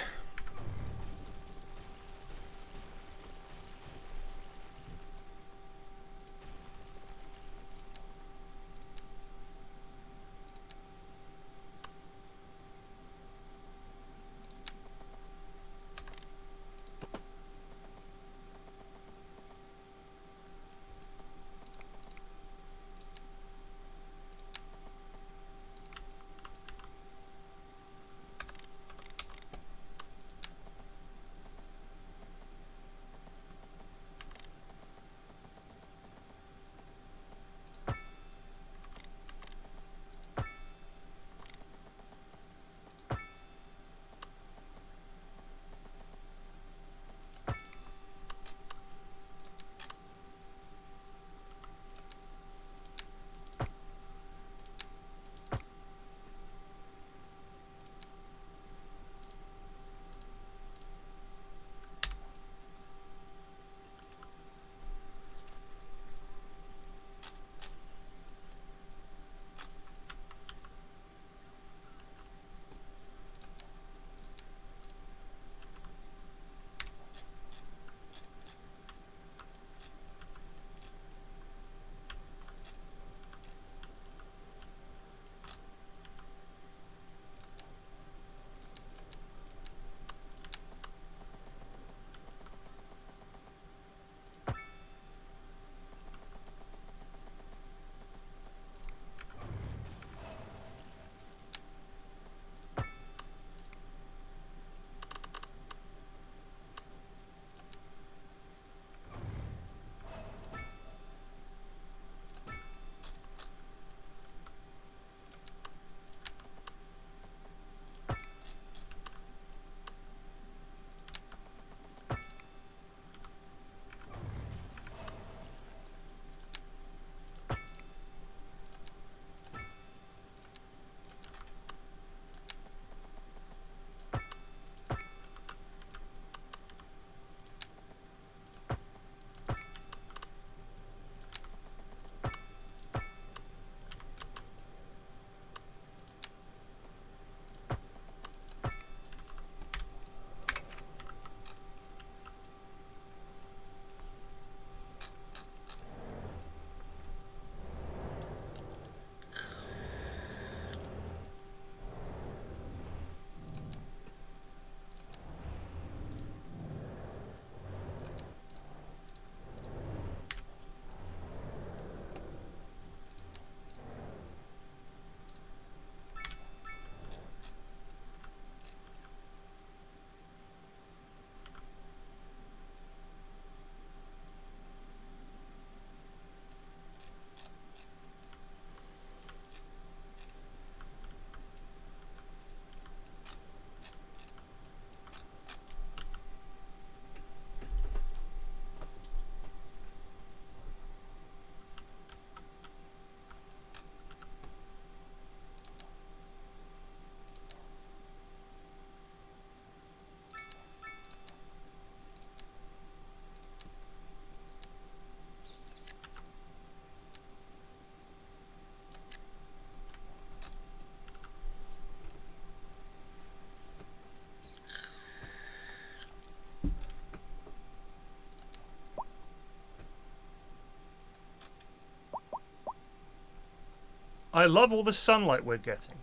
I love all the sunlight we're getting.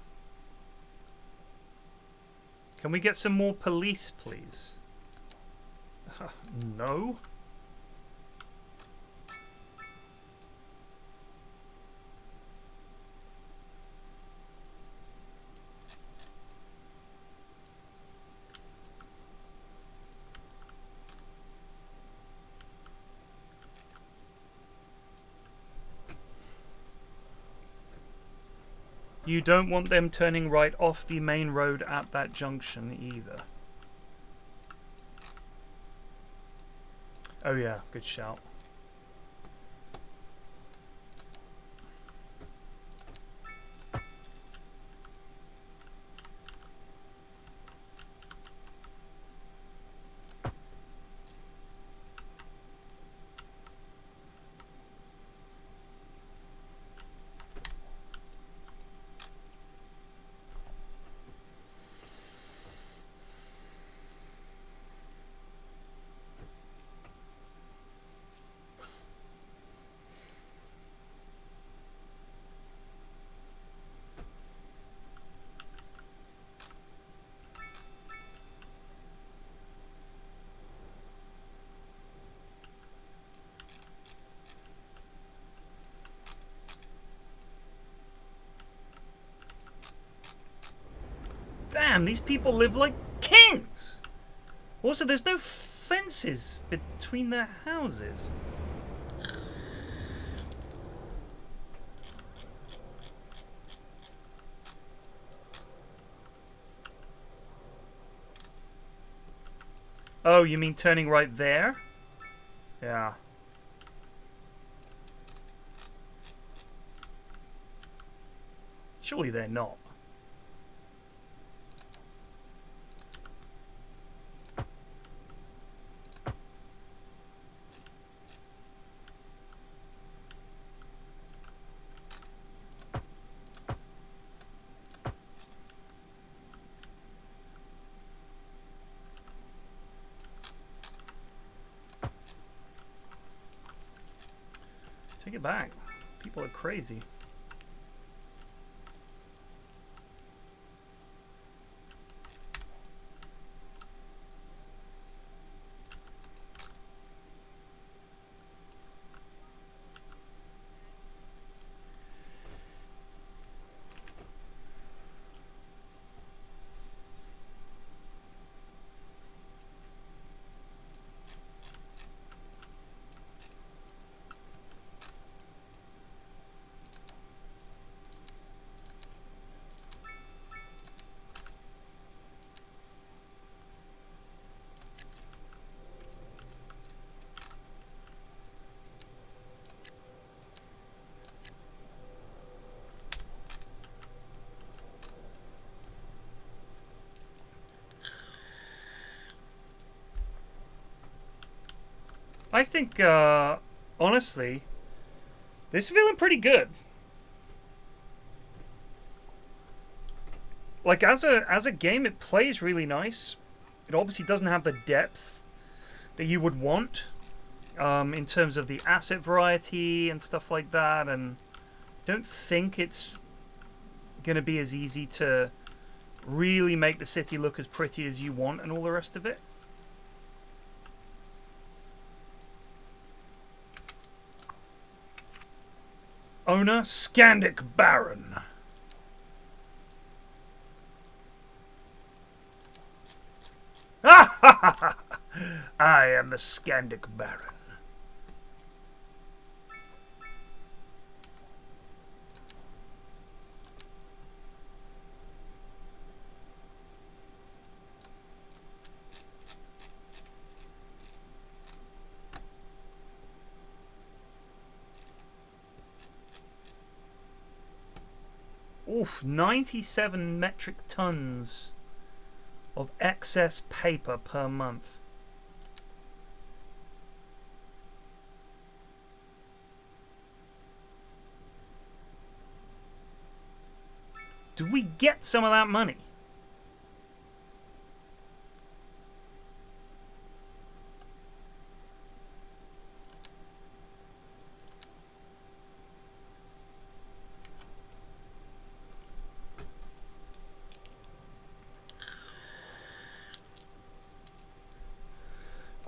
Can we get some more police, please? No. You don't want them turning right off the main road at that junction either. Oh yeah, good shout. Damn, these people live like kings! Also, there's no fences between their houses. Oh, you mean turning right there? Yeah. Surely they're not. Take it back. People are crazy. I think, honestly, this is feeling pretty good. Like, as a game, it plays really nice. It obviously doesn't have the depth that you would want in terms of the asset variety and stuff like that. And I don't think it's going to be as easy to really make the city look as pretty as you want and all the rest of it. Owner, Scandic Baron. I am the Scandic Baron. Oof, 97 metric tons of excess paper per month. Do we get some of that money?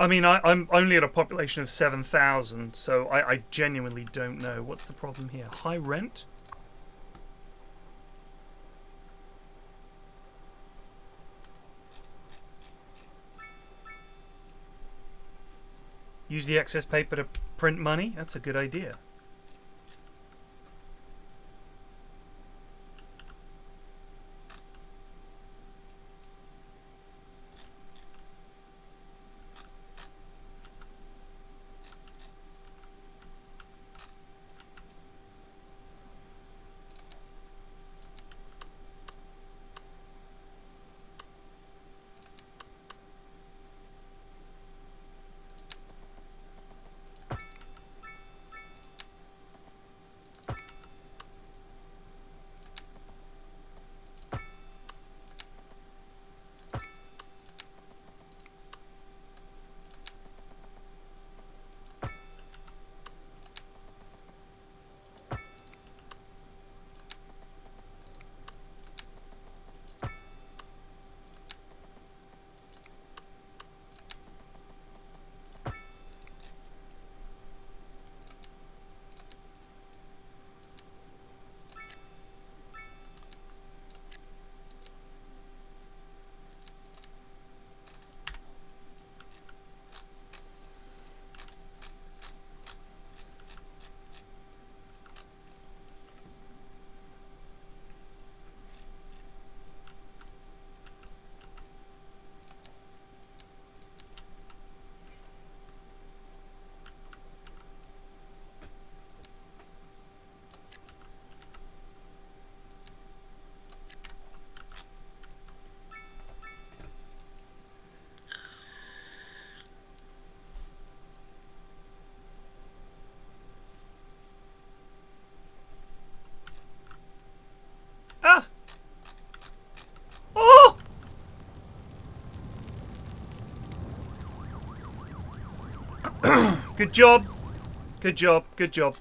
I mean, I'm only at a population of 7,000, so I genuinely don't know. What's the problem here? High rent? Use the excess paper to print money? That's a good idea. Ah! Oh! Good job. Good job. Good job.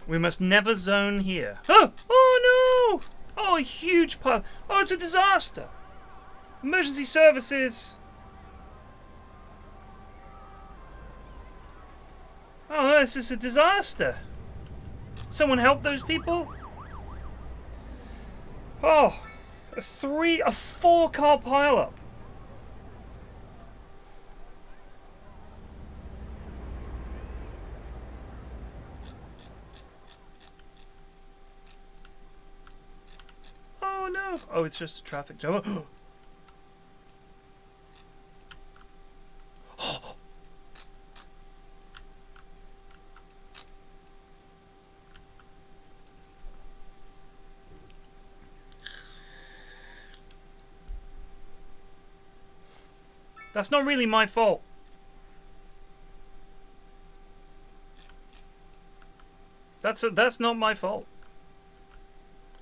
We must never zone here. Oh! Oh no! Oh, a huge pile. Oh, it's a disaster. Emergency services. Oh, this is a disaster. Someone help those people? Oh, a 4-car pileup. Oh no! Oh, it's just a traffic jam. That's not really my fault. That's not my fault.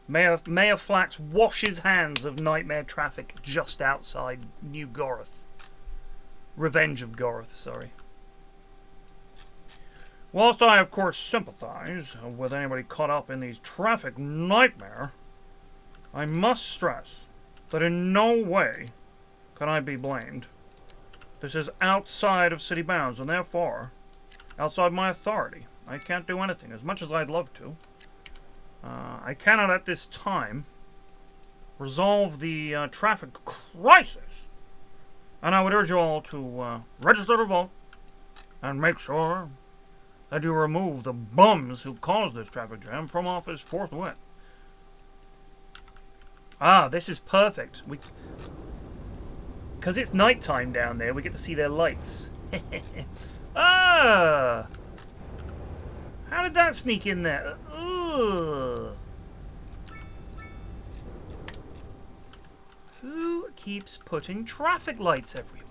Mayor PFlax washes hands of nightmare traffic just outside New Goroth. Revenge of Goroth, sorry. Whilst I, of course, sympathize with anybody caught up in these traffic nightmare, I must stress that in no way can I be blamed. This is outside of city bounds, and therefore, outside my authority. I can't do anything, as much as I'd love to. I cannot at this time resolve the traffic crisis. And I would urge you all to register to vote and make sure that you remove the bums who caused this traffic jam from office forthwith. Ah, this is perfect. Because it's nighttime down there, we get to see their lights. Ah! How did that sneak in there? Ugh. Who keeps putting traffic lights everywhere?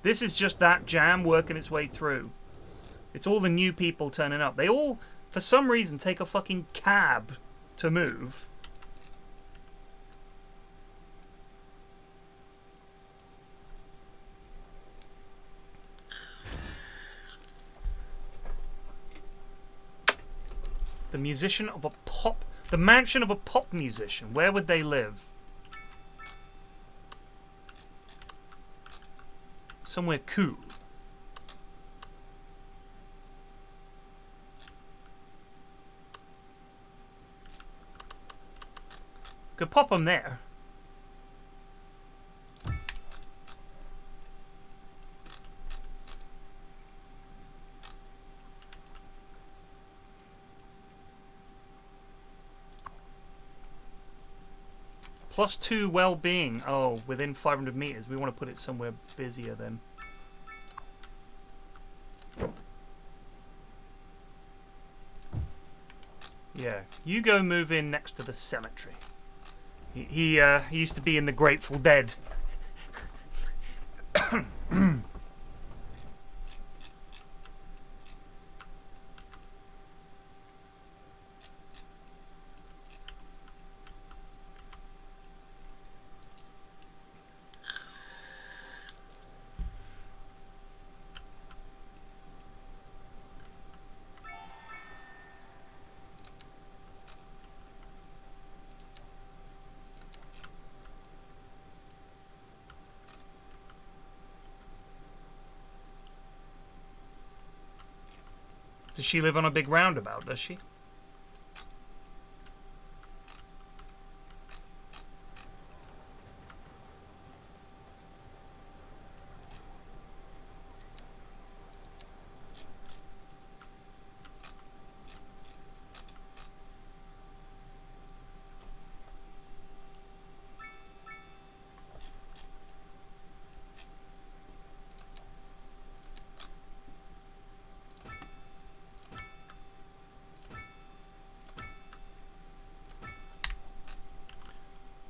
This is just that jam working its way through. It's all the new people turning up. They all, for some reason, take a fucking cab to move. The musician of a pop... The mansion of a pop musician. Where would they live? Somewhere cool. Could pop them there. +2 well-being. Oh, within 500 meters. We want to put it somewhere busier then. Yeah, you go move in next to the cemetery. He used to be in the Grateful Dead. Does she live on a big roundabout, does she?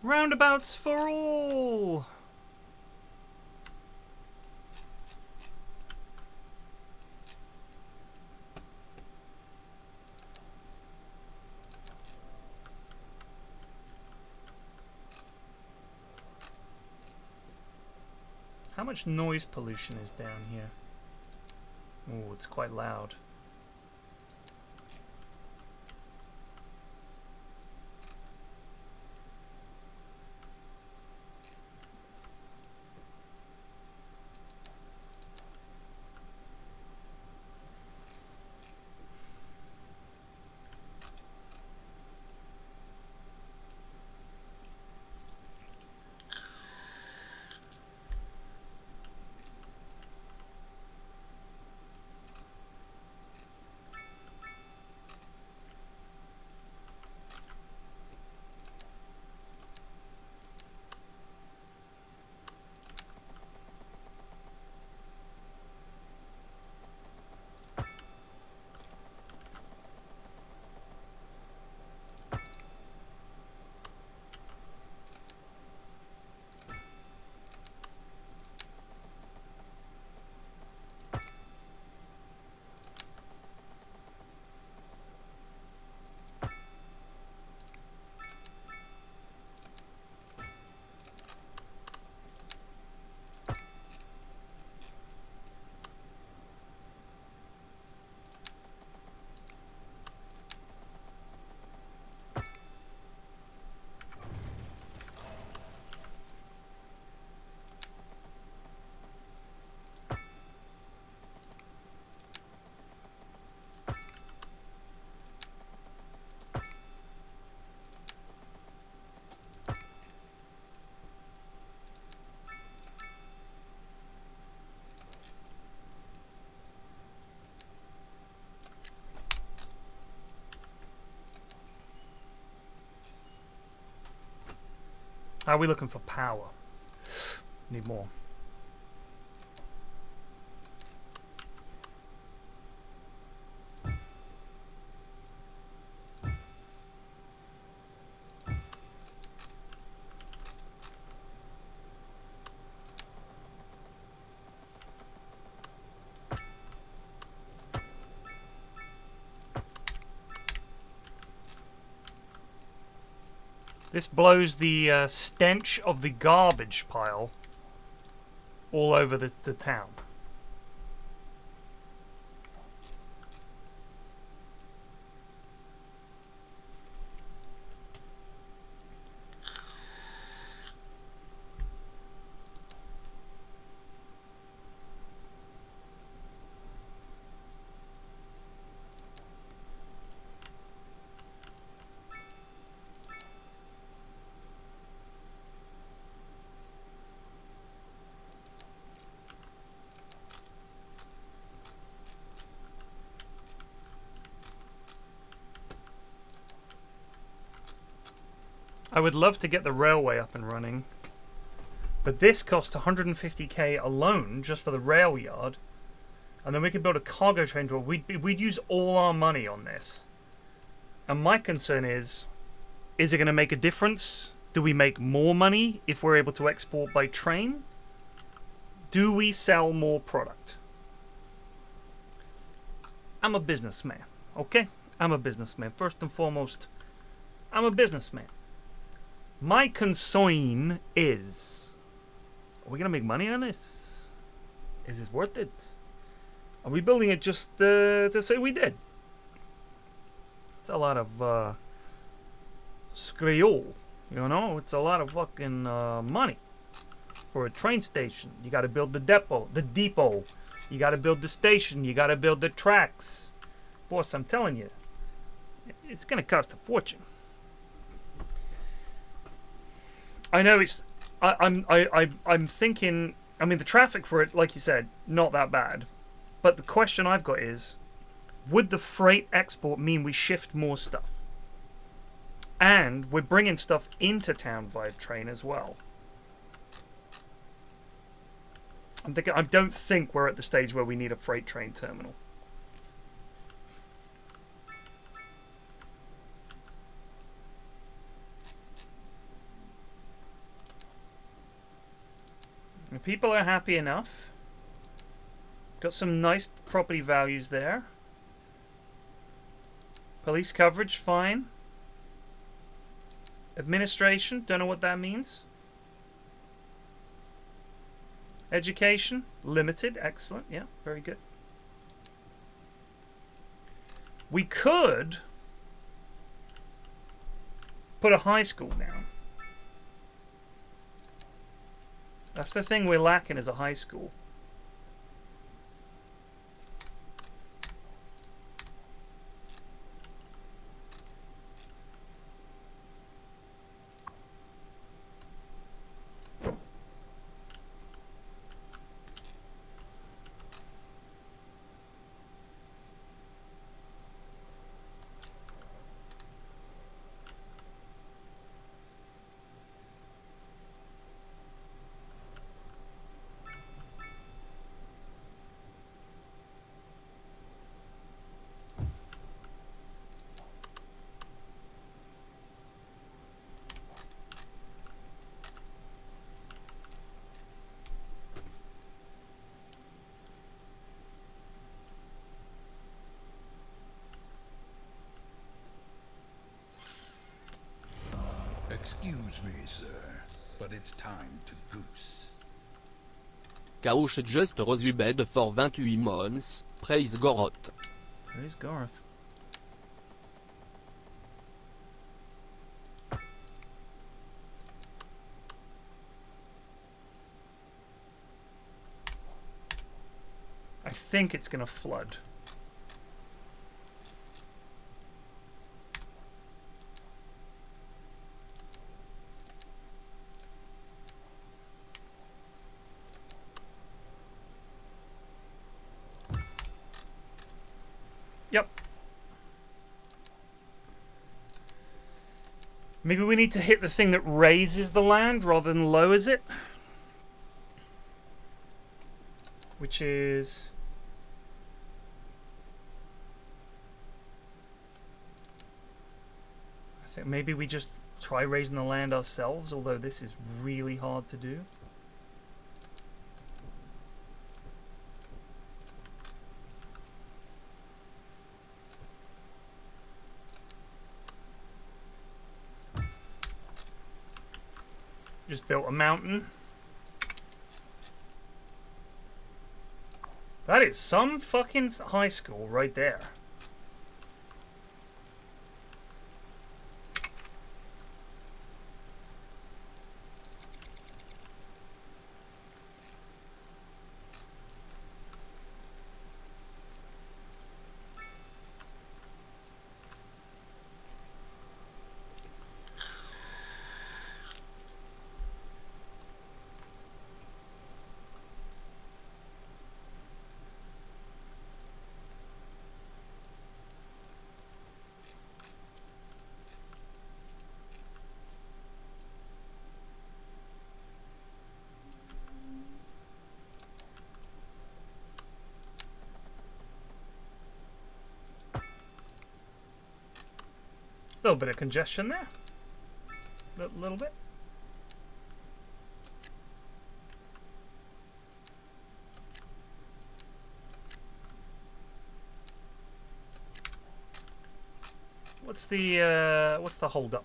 Roundabouts for all! How much noise pollution is down here? Oh, it's quite loud. How are we looking for power? Need more. This blows the stench of the garbage pile all over the town. I would love to get the railway up and running, but this costs 150k alone just for the rail yard, and then we could build a cargo train to it. We'd use all our money on this, and my concern is it going to make a difference? Do we make more money if we're able to export by train? Do we sell more product? I'm a businessman, okay? I'm a businessman. First and foremost, I'm a businessman. My concern is, are we going to make money on this? Is this worth it? Are we building it just to say we did? It's a lot of skriol, you know? It's a lot of fucking money for a train station. You got to build the depot. You got to build the station. You got to build the tracks. Boss, I'm telling you, it's going to cost a fortune. I know it's. I'm thinking. I mean, the traffic for it, like you said, not that bad. But the question I've got is, would the freight export mean we shift more stuff? And we're bringing stuff into town via train as well. I'm thinking. I don't think we're at the stage where we need a freight train terminal. People are happy enough. Got some nice property values there. Police coverage, fine. Administration, don't know what that means. Education, limited, excellent, yeah, very good. We could put a high school down. That's the thing we're lacking, is a high school. Excuse me, sir, but it's time to goose. Couch just resubed for 28 months, praise Goroth. Praise Garth. I think it's gonna flood. Yep. Maybe we need to hit the thing that raises the land rather than lowers it. Which is... I think maybe we just try raising the land ourselves, although this is really hard to do. Just built a mountain. That is some fucking high school right there. A little bit of congestion there. A little bit. What's the hold up?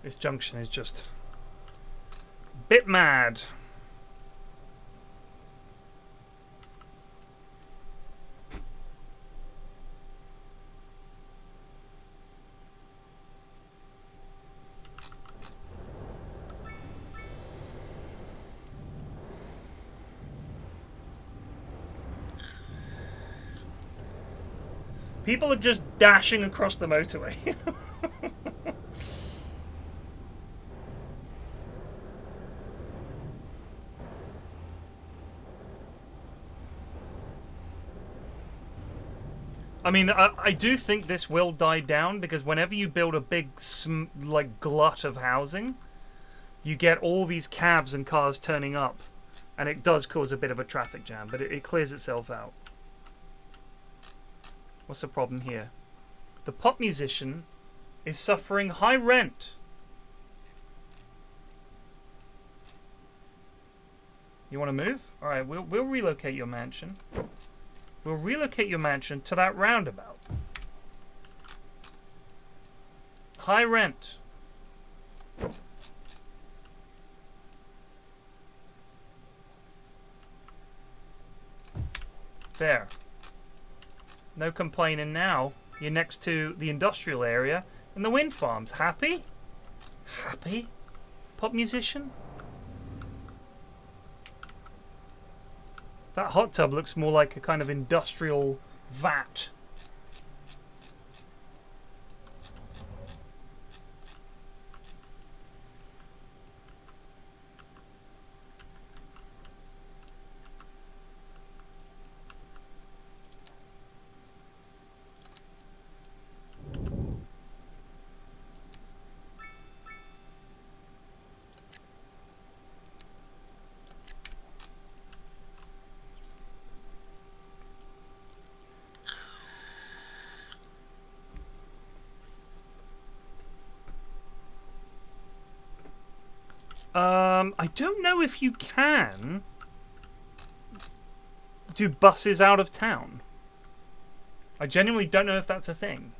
This junction is just a bit mad. People are just dashing across the motorway. I mean, I do think this will die down because whenever you build a big, like, glut of housing, you get all these cabs and cars turning up, and it does cause a bit of a traffic jam, but it clears itself out. What's the problem here? The pop musician is suffering high rent. You want to move? All right, we'll relocate your mansion. We'll relocate your mansion to that roundabout. High rent. There. No complaining now. You're next to the industrial area and the wind farms. Happy? Happy? Pop musician? That hot tub looks more like a kind of industrial vat. I don't know if you can do buses out of town. I genuinely don't know if that's a thing.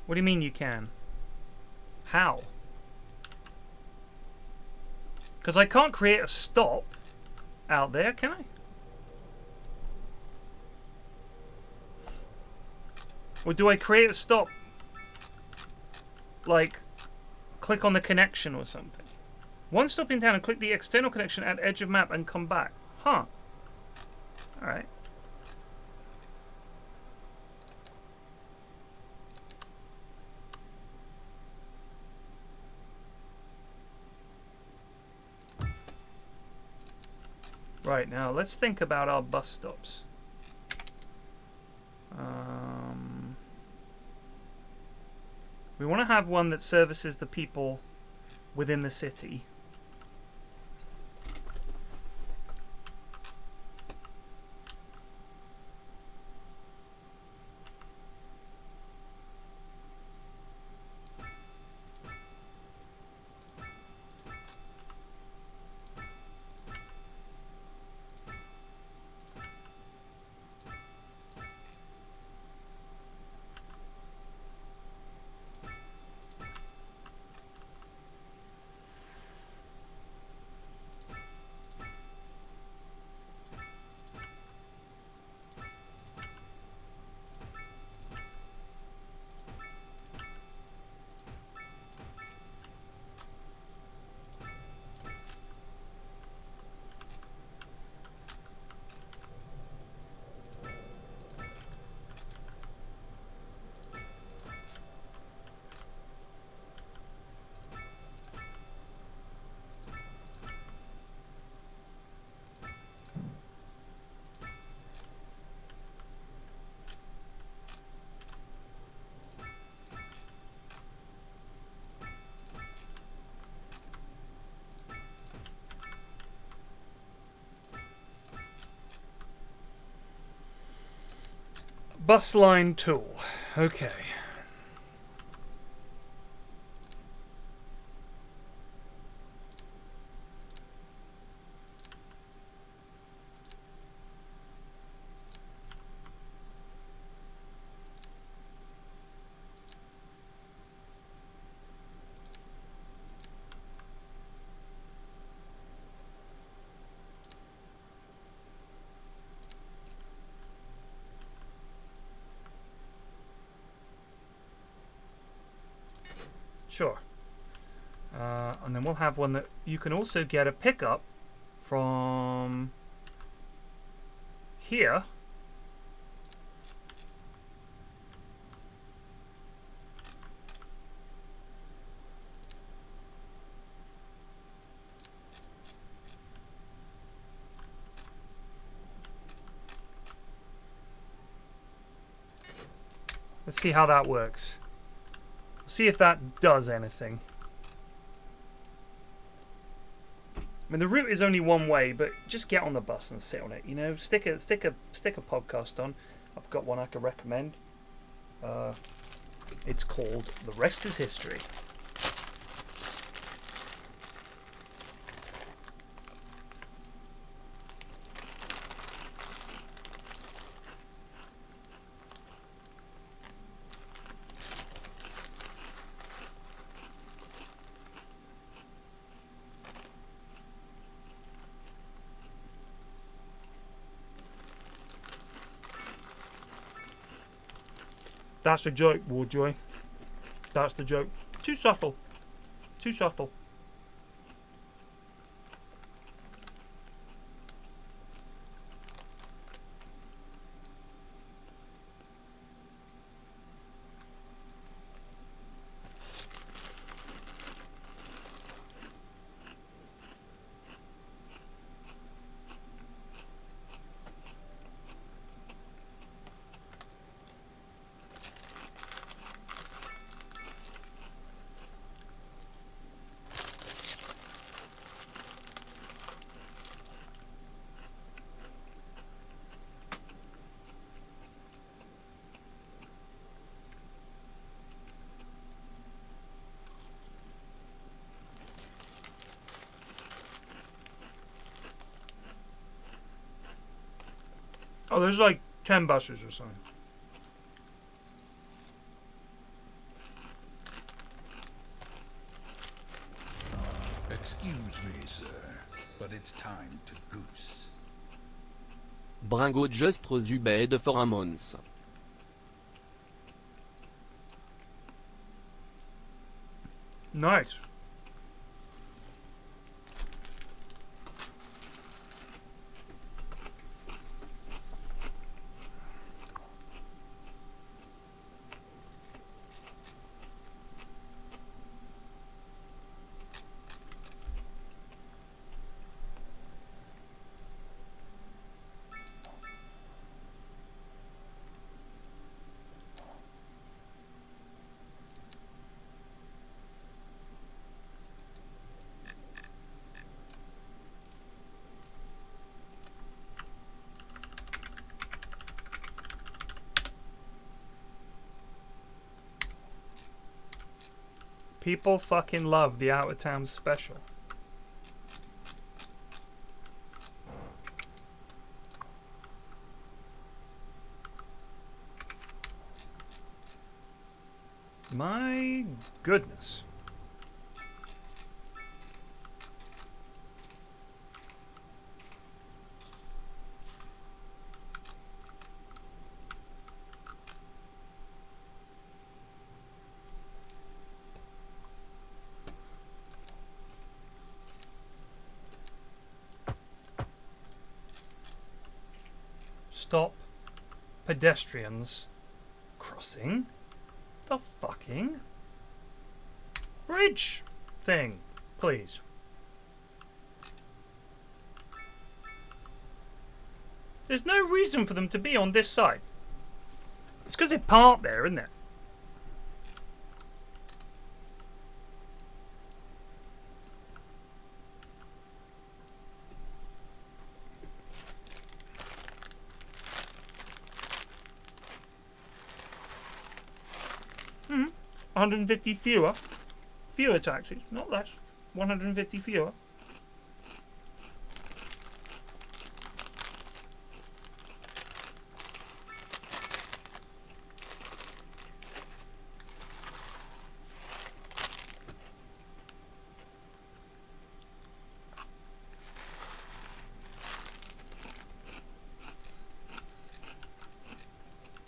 What do you mean you can? How? Because I can't create a stop out there, can I? Or do I create a stop like click on the connection or something. One stop in town and click the external connection at edge of map and come back. Huh. Alright. Right, now let's think about our bus stops. We want to have one that services the people within the city. Bus line tool. Okay. Sure. And then we'll have one that you can also get a pickup from here. Let's see how that works. See if that does anything. I mean, the route is only one way, but just get on the bus and sit on it. You know, stick a podcast on. I've got one I could recommend. It's called "The Rest Is History." That's the joke, Warjoy. That's the joke. Too subtle. Too subtle. Oh, there's like 10 buses or something. Excuse me, sir, but it's time to goose. Bringo just Zubed for un mons. Nice. People fucking love the Out of Town special. My goodness. Stop pedestrians crossing the fucking bridge thing, please. There's no reason for them to be on this side. It's because they parked there, isn't it? Hmm. 150 fewer. Fewer taxis, not less. 150 fewer.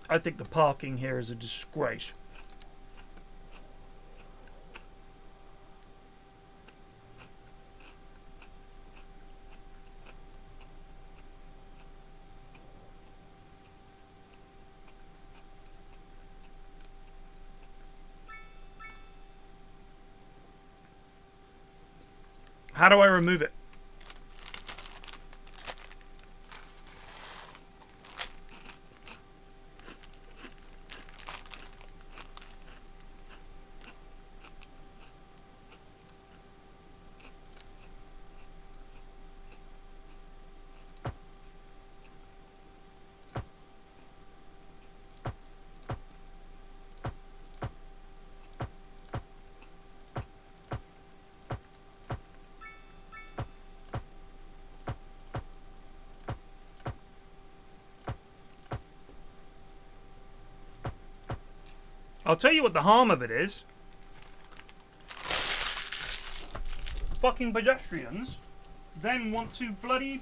I think the parking here is a disgrace. How do I remove it? I'll tell you what the harm of it is. Fucking pedestrians then want to bloody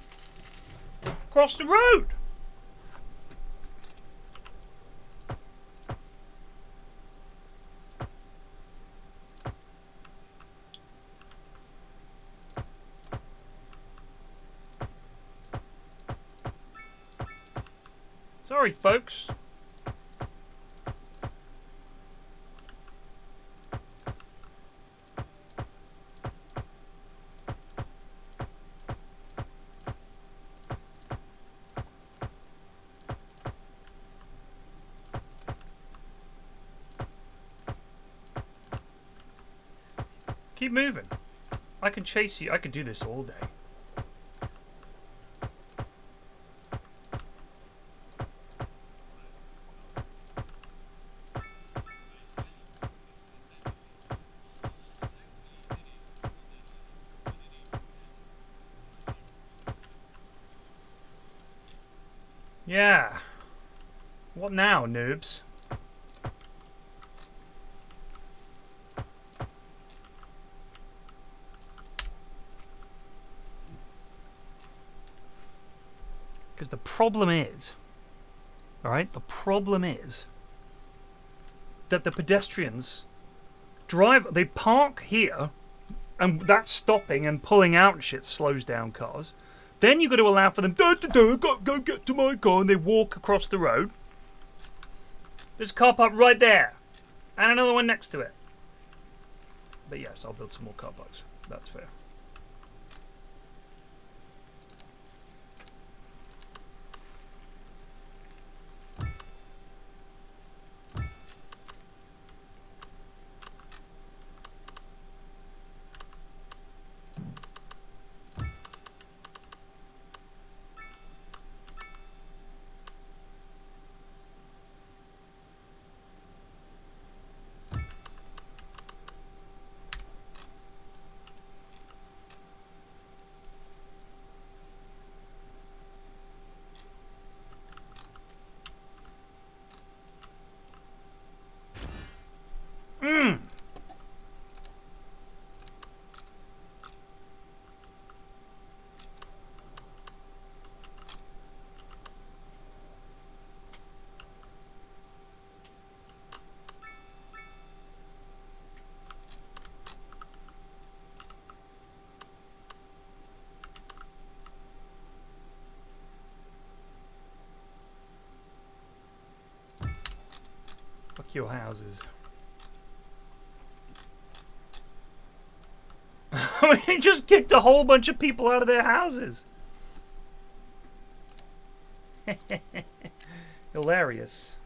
cross the road. Sorry, folks. Keep moving. I can chase you. I could do this all day. Yeah. What now, noobs? Because the problem is, alright, the problem is that the pedestrians They park here, and that stopping and pulling out and shit slows down cars. Then you've got to allow for them, go get to my car, and they walk across the road. There's a car park right there, and another one next to it. But yes, I'll build some more car parks. That's fair. Fuck your houses. I mean, he just kicked a whole bunch of people out of their houses. Hilarious.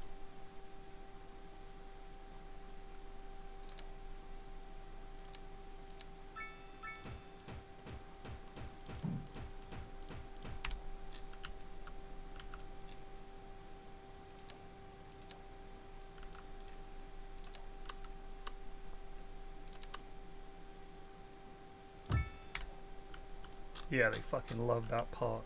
Yeah, they fucking love that park.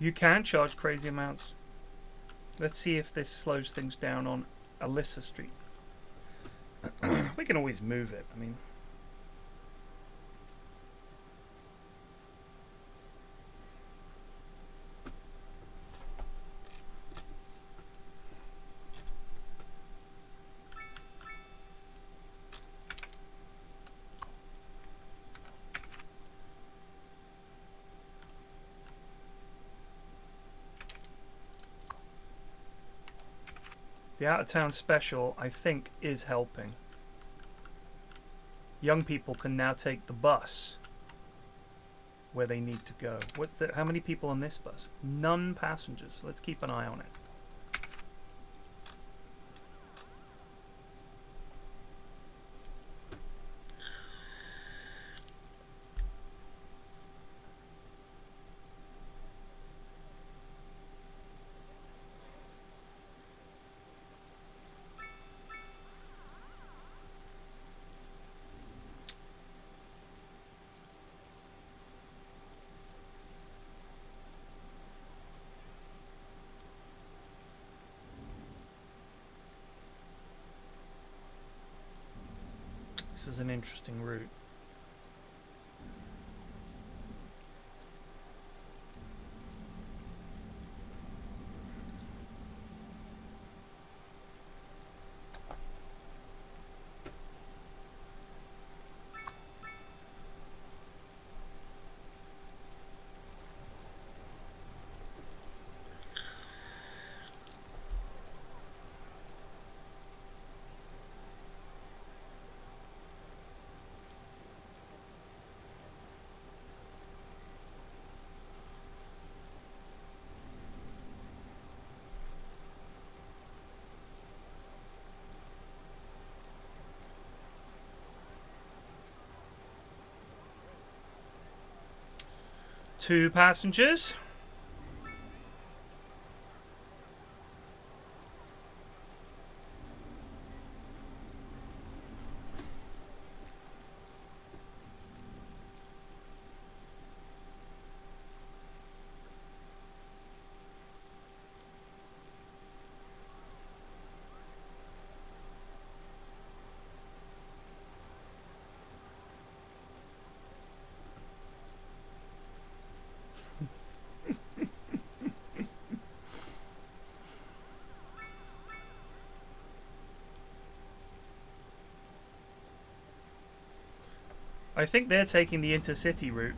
You can charge crazy amounts. Let's see if this slows things down on Alyssa Street. We can always move it. I mean, the out-of-town special, I think, is helping. Young people can now take the bus where they need to go. How many people on this bus? None passengers. Let's keep an eye on it. This is an interesting route. Two passengers. I think they're taking the intercity route.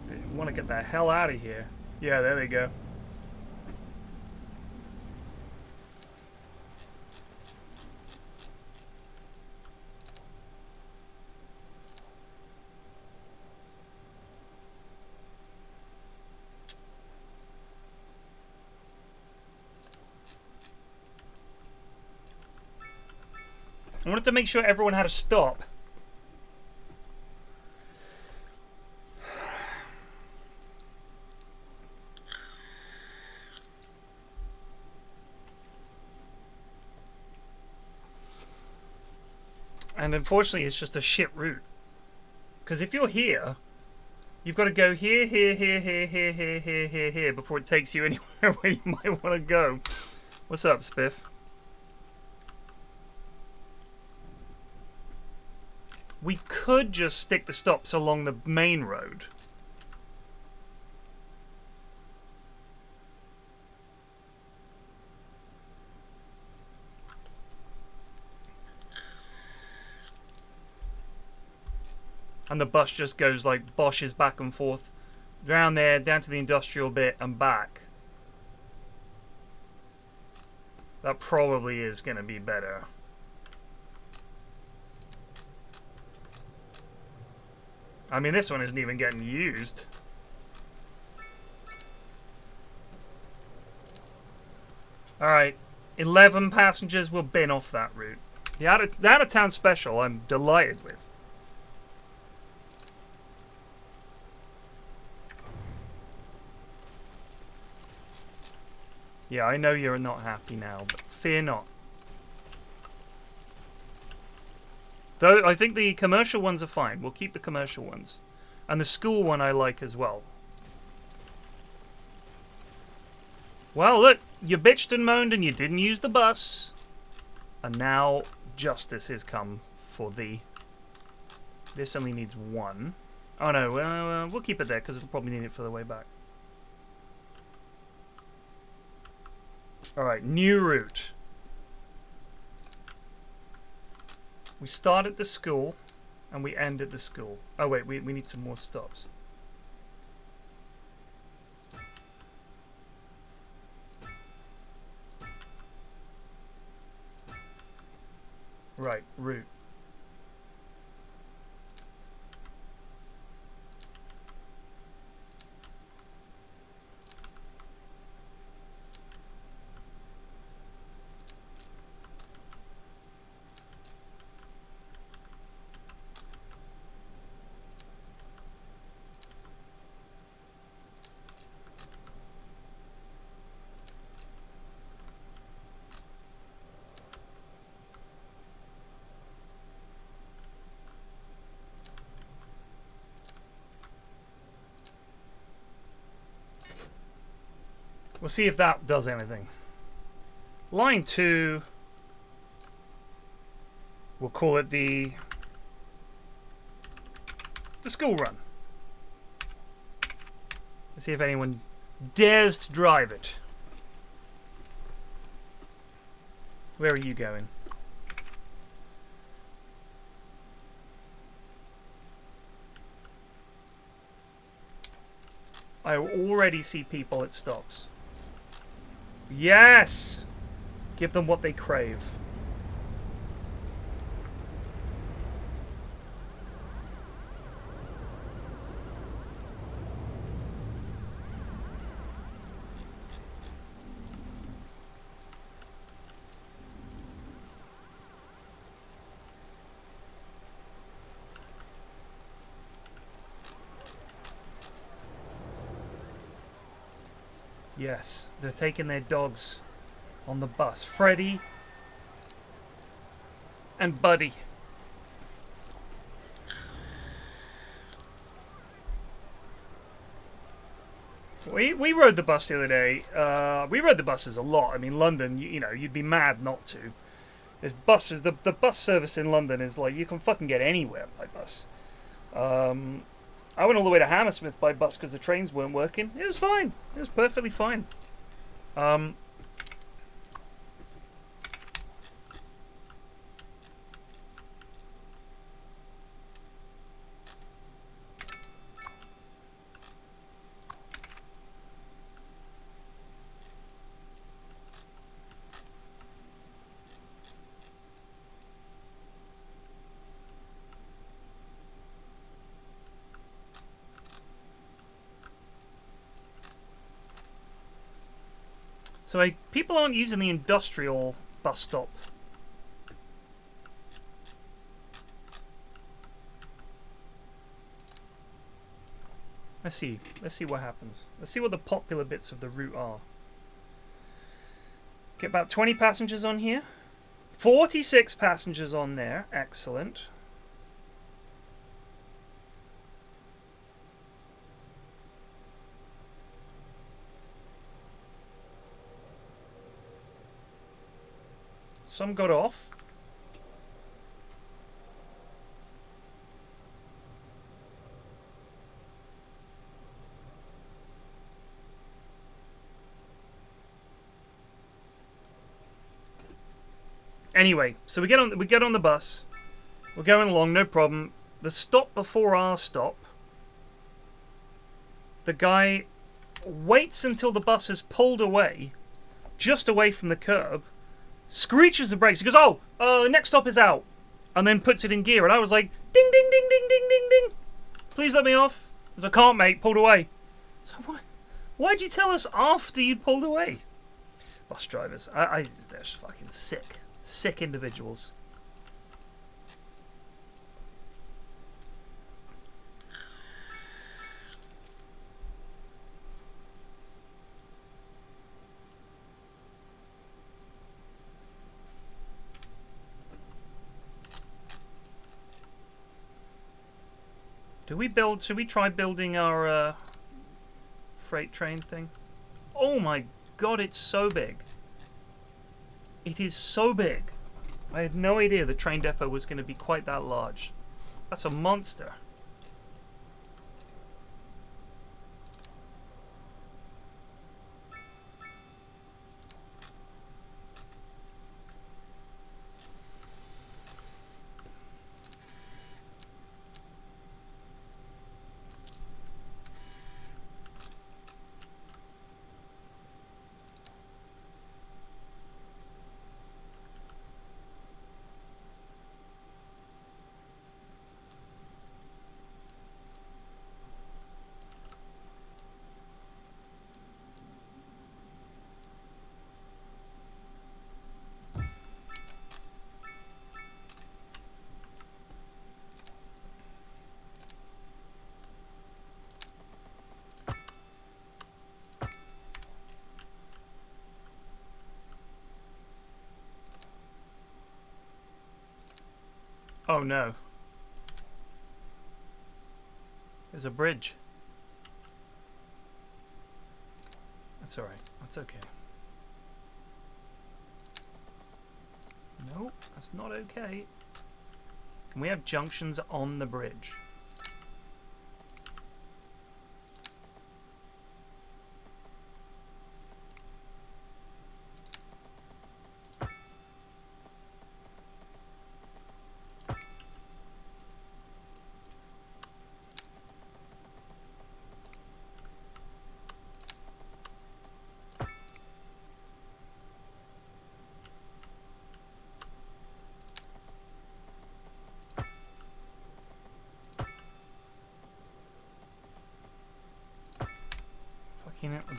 They want to get the hell out of here. Yeah, there they go. I wanted to make sure everyone had a stop. And unfortunately, it's just a shit route. Because if you're here, you've got to go here, here, here, here, here, here, here, here, here before it takes you anywhere where you might want to go. What's up, Spiff? We could just stick the stops along the main road. And the bus just goes like boshes back and forth down there, down to the industrial bit and back. That probably is going to be better. I mean, this one isn't even getting used. Alright, 11 passengers will bin off that route. The out-of-town special I'm delighted with. Yeah, I know you're not happy now, but fear not. Though I think the commercial ones are fine. We'll keep the commercial ones. And the school one I like as well. Well, look, you bitched and moaned and you didn't use the bus. And now justice has come for thee. This only needs one. Oh no, we'll keep it there because it'll probably need it for the way back. Alright, new route. We start at the school, and we end at the school. Oh wait, we need some more stops. Right, route. We'll see if that does anything. Line 2. We'll call it the school run. Let's see if anyone dares to drive it. Where are you going? I already see people at stops. Yes! Give them what they crave. Yes, they're taking their dogs on the bus. Freddy and Buddy. We rode the bus the other day. We rode the buses a lot. I mean, London, you know, you'd be mad not to. There's buses. The bus service in London is like, you can fucking get anywhere by bus. I went all the way to Hammersmith by bus because the trains weren't working. It was fine. It was perfectly fine. So people aren't using the industrial bus stop. Let's see. Let's see what happens. Let's see what the popular bits of the route are. Get about 20 passengers on here. 46 passengers on there. Excellent. Some got off. Anyway, so we get on the bus. We're going along, no problem. The stop before our stop, the guy waits until the bus has pulled away, just away from the curb, screeches the brakes. He goes, "Oh, the next stop is out," and then puts it in gear. And I was like, "Ding, ding, ding, ding, ding, ding, ding! Please let me off." He goes, "I can't, mate. Pulled away." So why'd you tell us after you'd pulled away? Bus drivers, they're just fucking sick. Sick individuals. Should we try building our freight train thing? Oh my god, it's so big. It is so big. I had no idea the train depot was going to be quite that large. That's a monster. Oh no. There's a bridge. That's alright. That's okay. Nope, that's not okay. Can we have junctions on the bridge?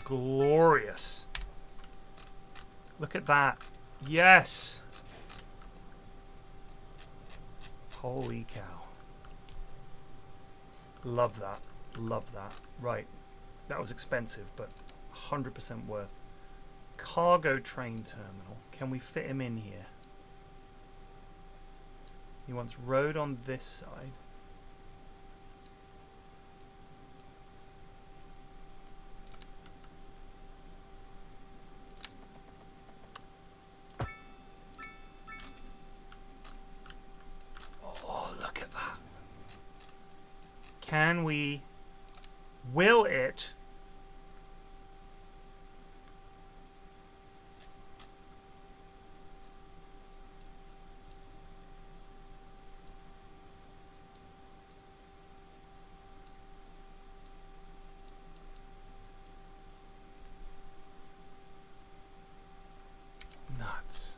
Glorious. Look at that. Yes. Holy cow. Love that. Love that. Right. That was expensive, but 100% worth. Cargo train terminal. Can we fit him in here? He wants road on this side. Can we will it nuts?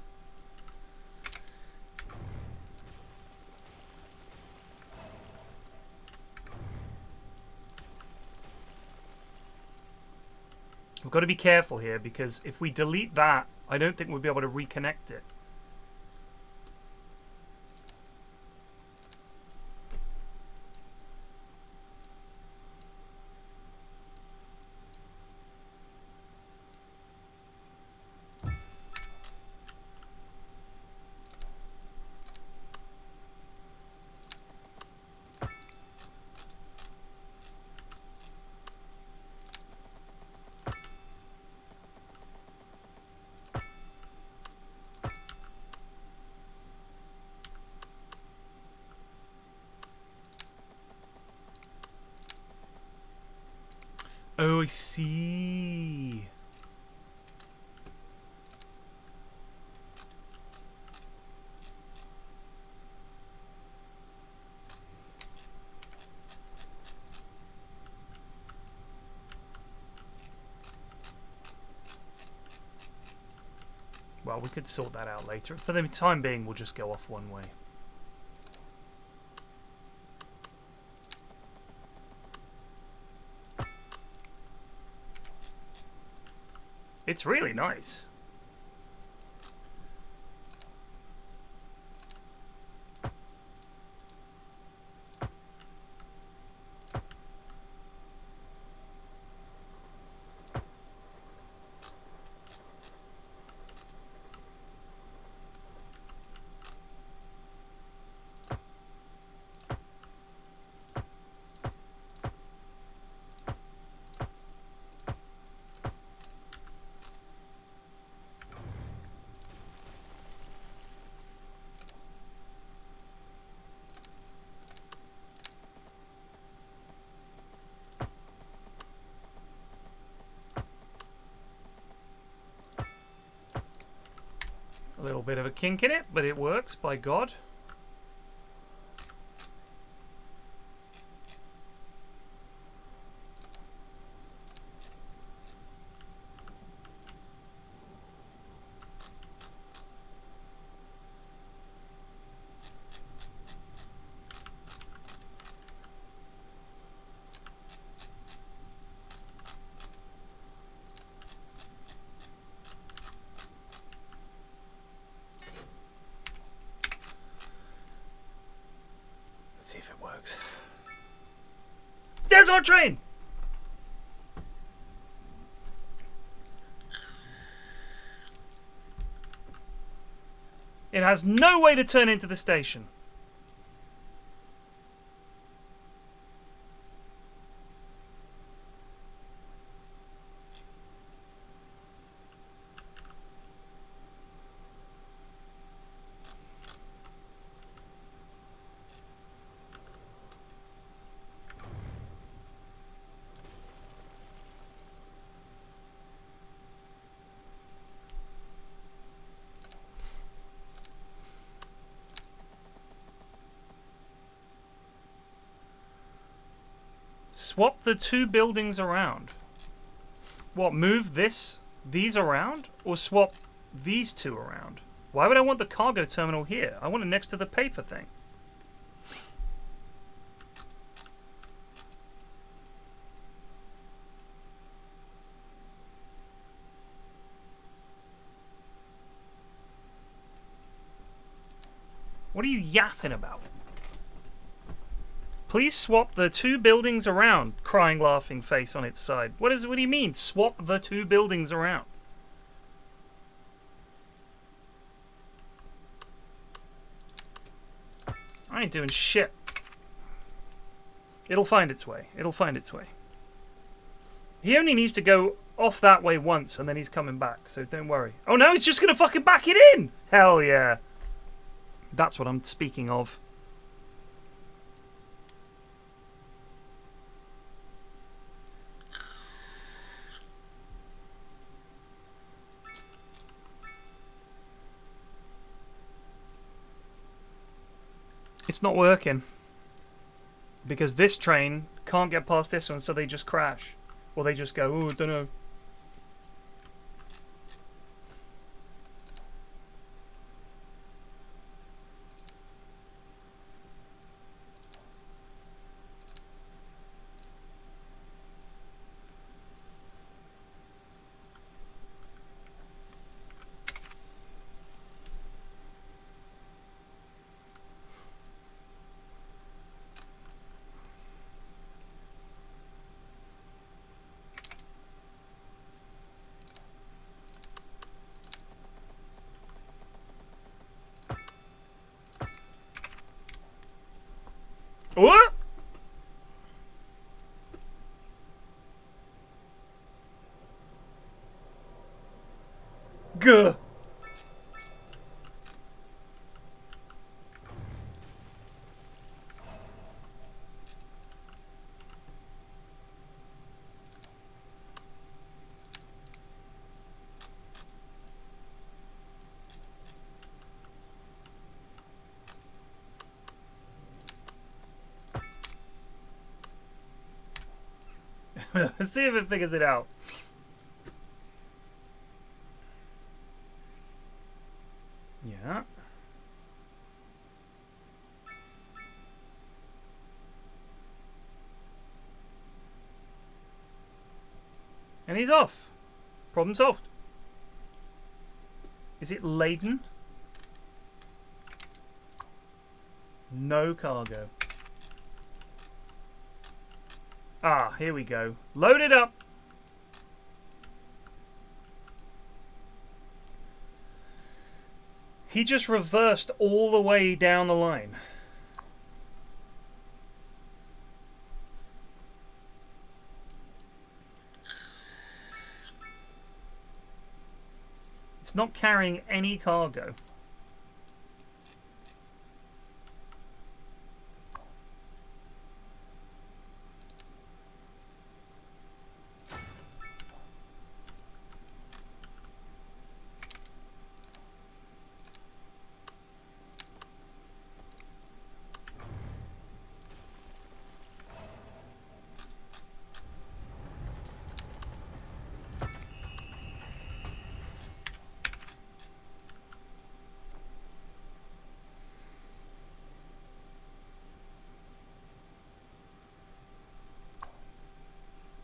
We've got to be careful here, because if we delete that, I don't think we'll be able to reconnect it. Oh, I see. Well, we could sort that out later. For the time being, we'll just go off one way. It's really nice. A little bit of a kink in it, but it works, by God. See if it works. There's our train! It has no way to turn into the station. Swap the two buildings around. What, move these around? Or swap these two around? Why would I want the cargo terminal here? I want it next to the paper thing. What are you yapping about? Please swap the two buildings around. Crying, laughing face on its side. What do you mean? Swap the two buildings around. I ain't doing shit. It'll find its way. It'll find its way. He only needs to go off that way once and then he's coming back, so don't worry. Oh no, he's just gonna fucking back it in! Hell yeah. That's what I'm speaking of. It's not working. Because this train can't get past this one, so they just crash. Or they just go, oh, I don't know. What? Gah. Let's see if it figures it out. Yeah. And he's off. Problem solved. Is it laden? No cargo. Ah, here we go. Load it up. He just reversed all the way down the line. It's not carrying any cargo.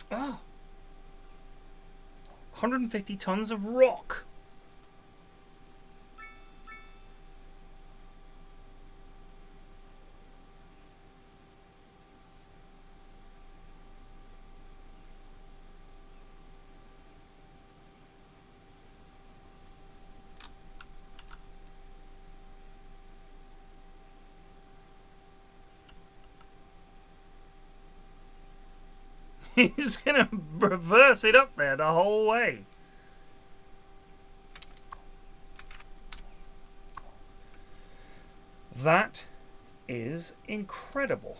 Oh. 150 tons of rock. He's gonna reverse it up there the whole way. That is incredible.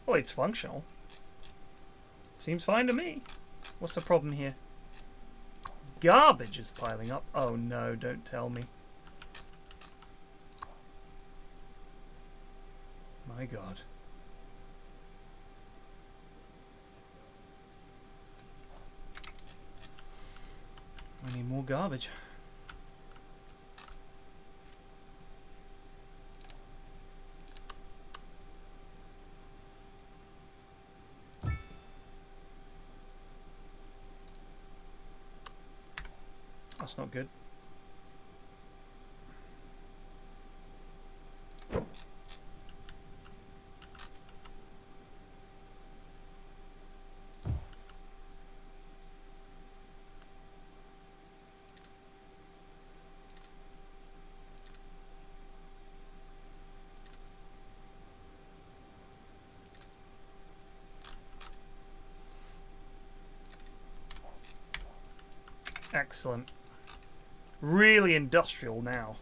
Well, it's functional. Seems fine to me. What's the problem here? Garbage is piling up. Oh no, don't tell me. My God. I need more garbage. That's not good. Excellent. Really industrial now.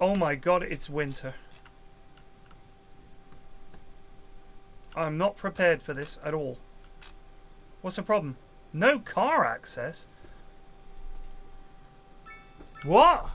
Oh my god, it's winter. I'm not prepared for this at all. What's the problem? No car access? What?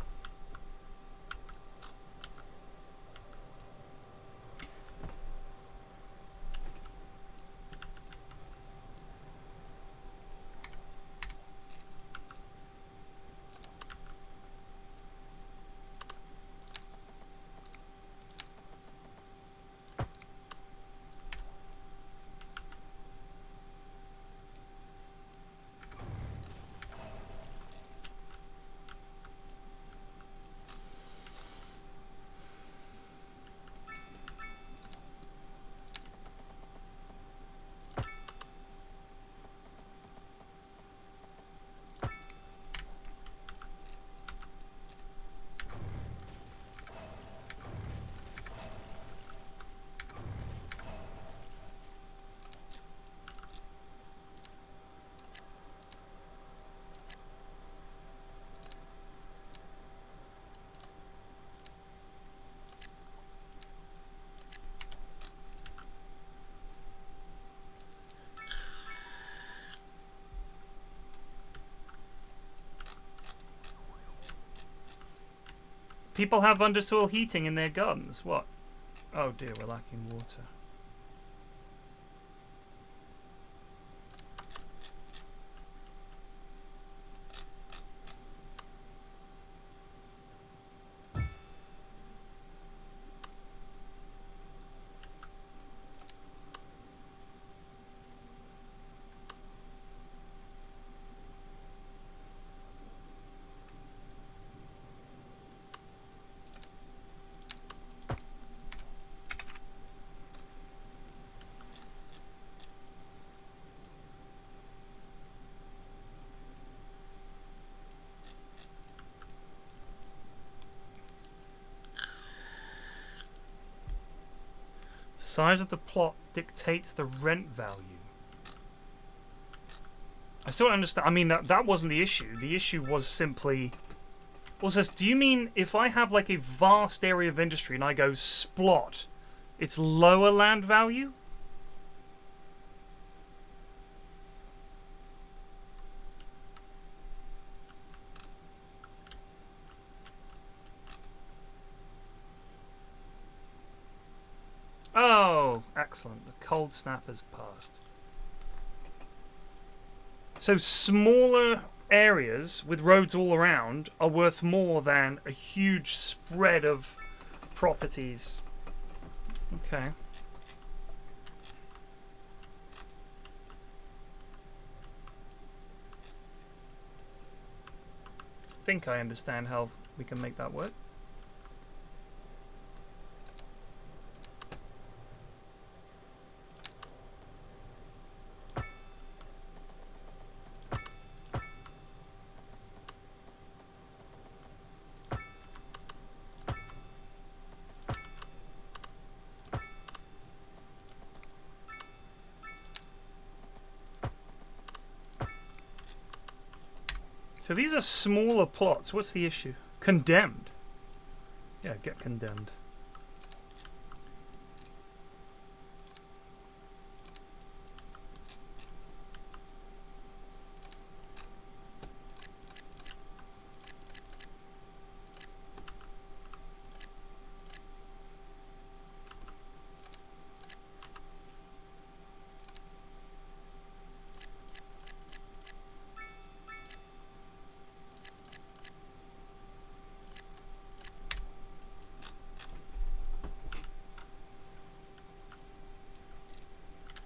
People have undersoil heating in their gardens. What? Oh dear, we're lacking water. Size of the plot dictates the rent value. I still don't understand. I mean, that wasn't the issue. The issue was simply... Also, do you mean if I have like a vast area of industry and I go splot, it's lower land value? Oh, excellent. The cold snap has passed. So smaller areas with roads all around are worth more than a huge spread of properties. Okay. I think I understand how we can make that work. So these are smaller plots. What's the issue? Condemned. Yeah, get condemned.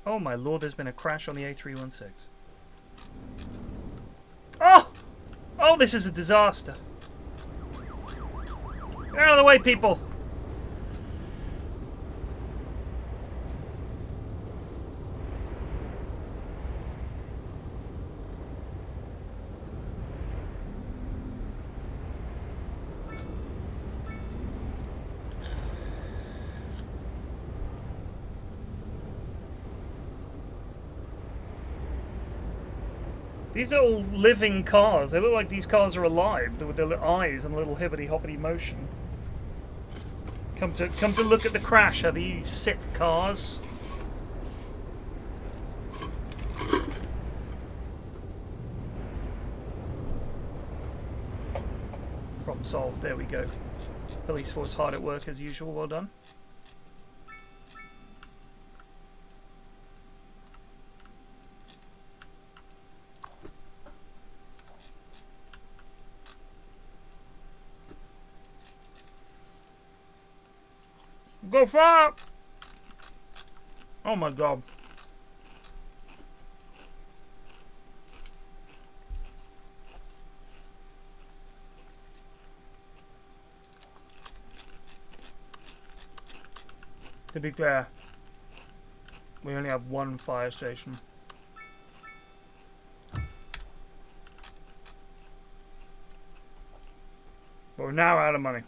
Oh my lord, there's been a crash on the A316. Oh! Oh, this is a disaster. Get out of the way, people! These little living cars, they look like these cars are alive with their little eyes and little hibbity-hoppity motion. Come to look at the crash, have you sick cars? Problem solved. There we go. Police force hard at work as usual. Well done. Go far! Oh my god. To be fair, we only have one fire station. But we're now out of money.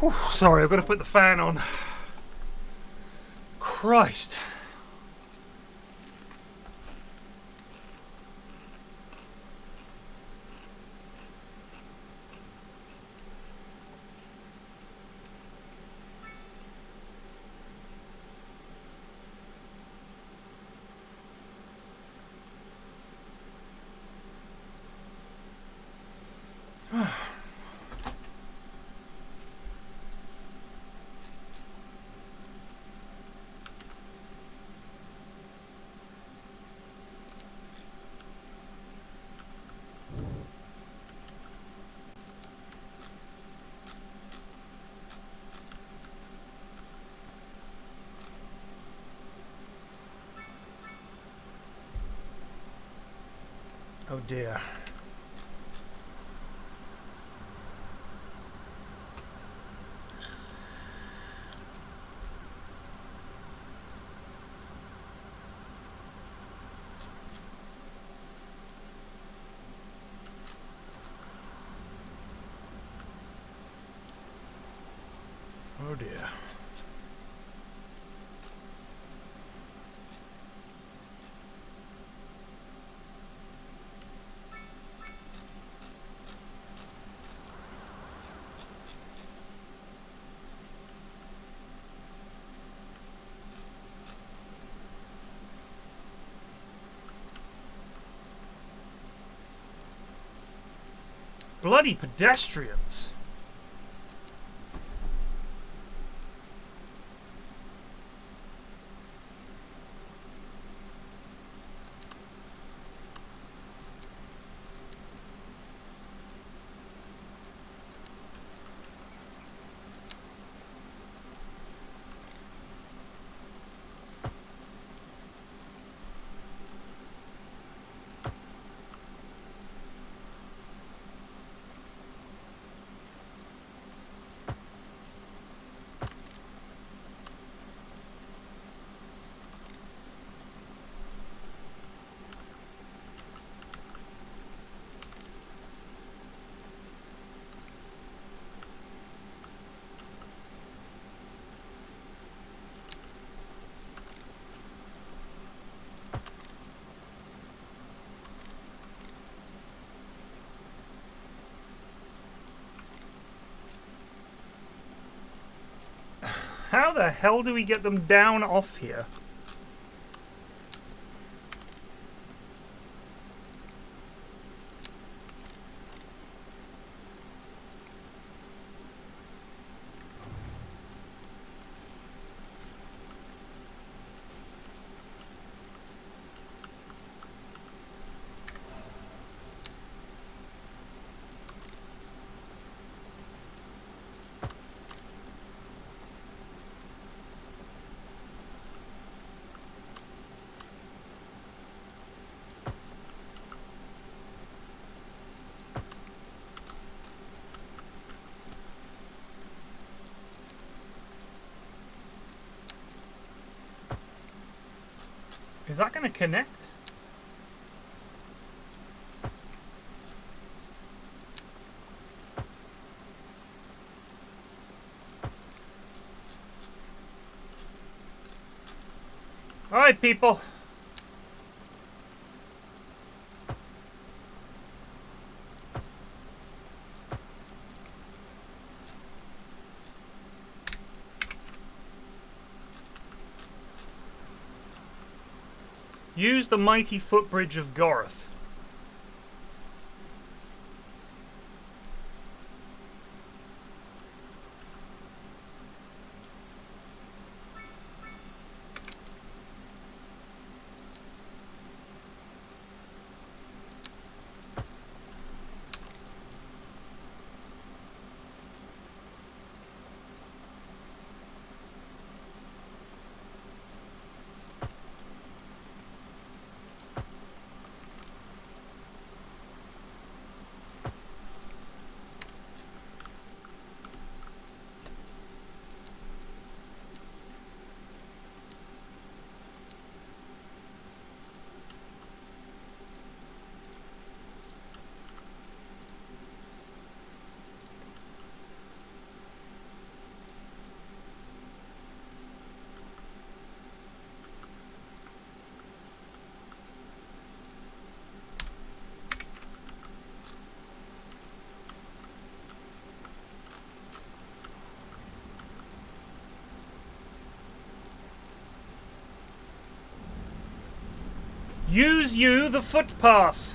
Whew, sorry, I've got to put the fan on. Christ. Oh dear. Oh dear. Bloody pedestrians. How the hell do we get them down off here? Is that going to connect? All right, people. Use the mighty footbridge of Gorth. Use you the footpath.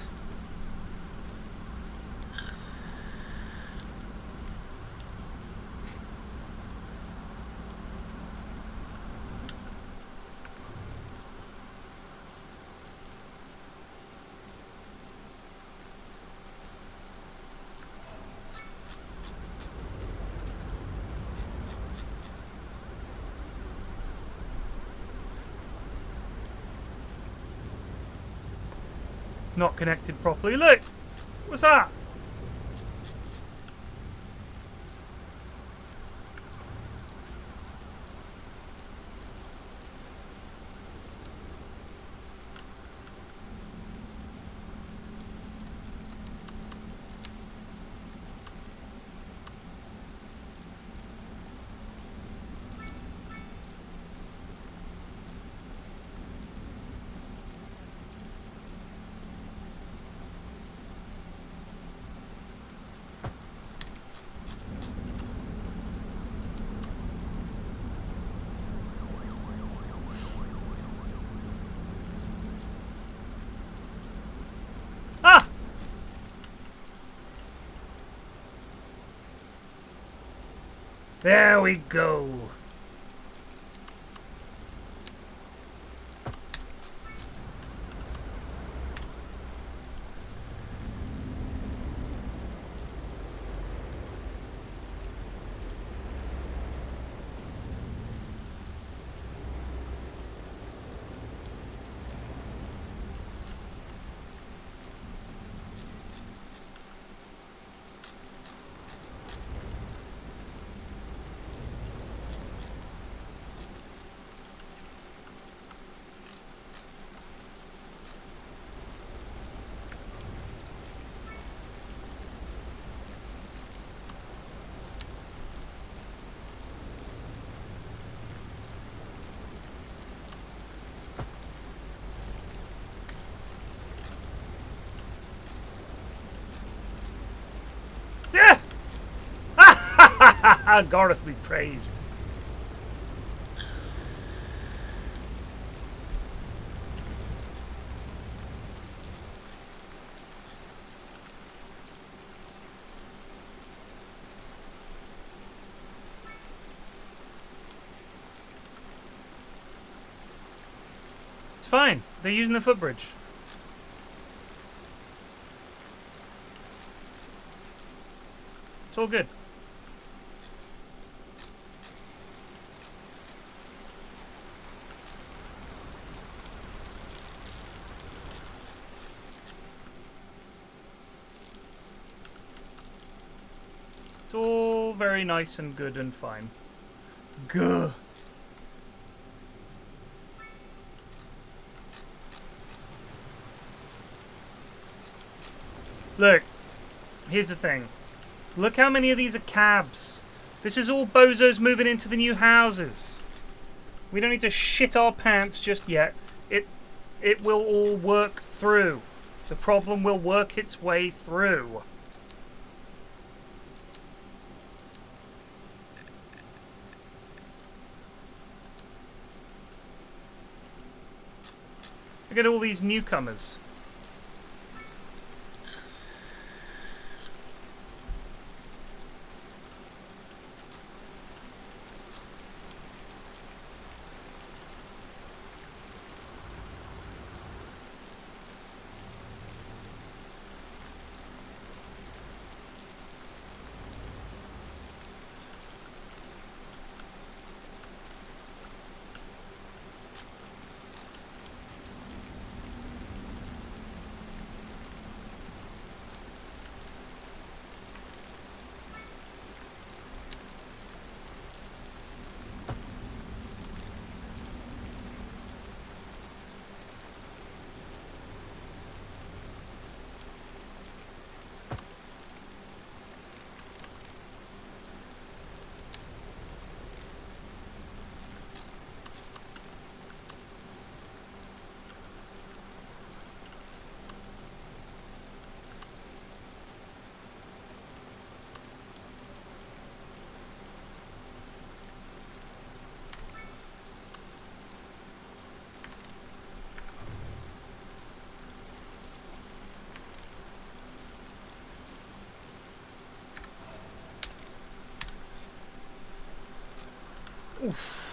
Not connected properly. Look! What's that? Ah! There we go. Yeah! Gareth be praised. It's fine. They're using the footbridge. It's all good. It's all very nice and good and fine. Gah. Look, here's the thing. Look how many of these are cabs. This is all bozos moving into the new houses. We don't need to shit our pants just yet. It will all work through. The problem will work its way through. Look at all these newcomers. Oof.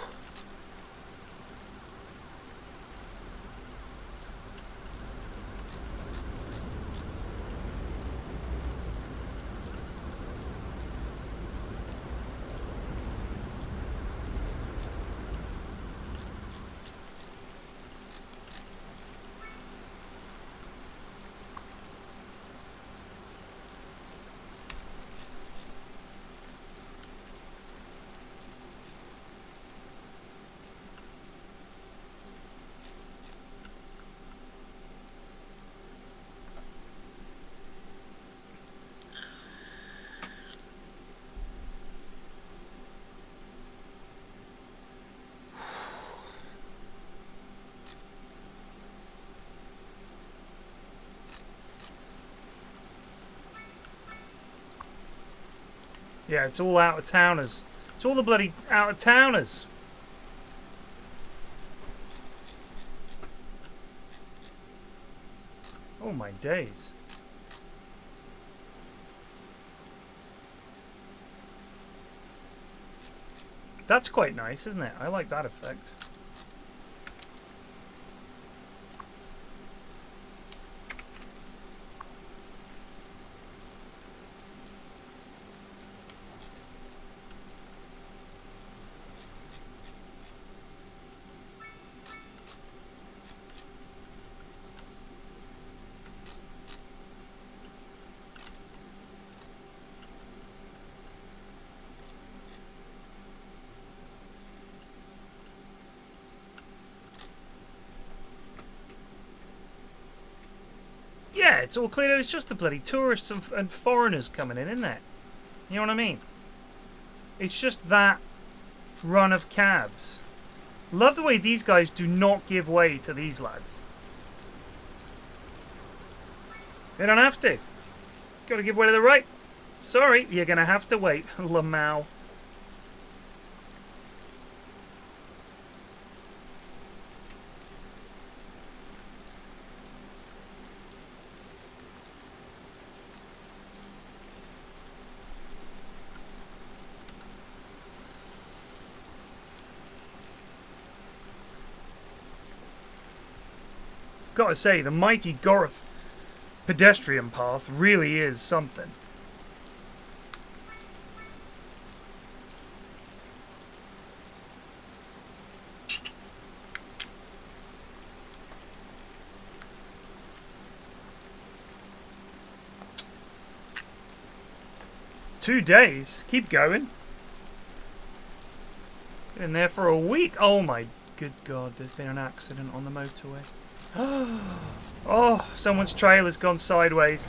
Yeah, it's all out of towners. It's all the bloody out of towners. Oh my days. That's quite nice, isn't it? I like that effect. Yeah, it's all clear. It's just the bloody tourists and foreigners coming in, isn't it? You know what I mean? It's just that run of cabs. Love the way these guys do not give way to these lads. They don't have to. Got to give way to the right. Sorry, you're going to have to wait, Lamau. Gotta say, the mighty Gorth pedestrian path really is something. Two days? Keep going. Been in there for a week. Oh my good God, there's been an accident on the motorway. Oh, someone's trailer's gone sideways.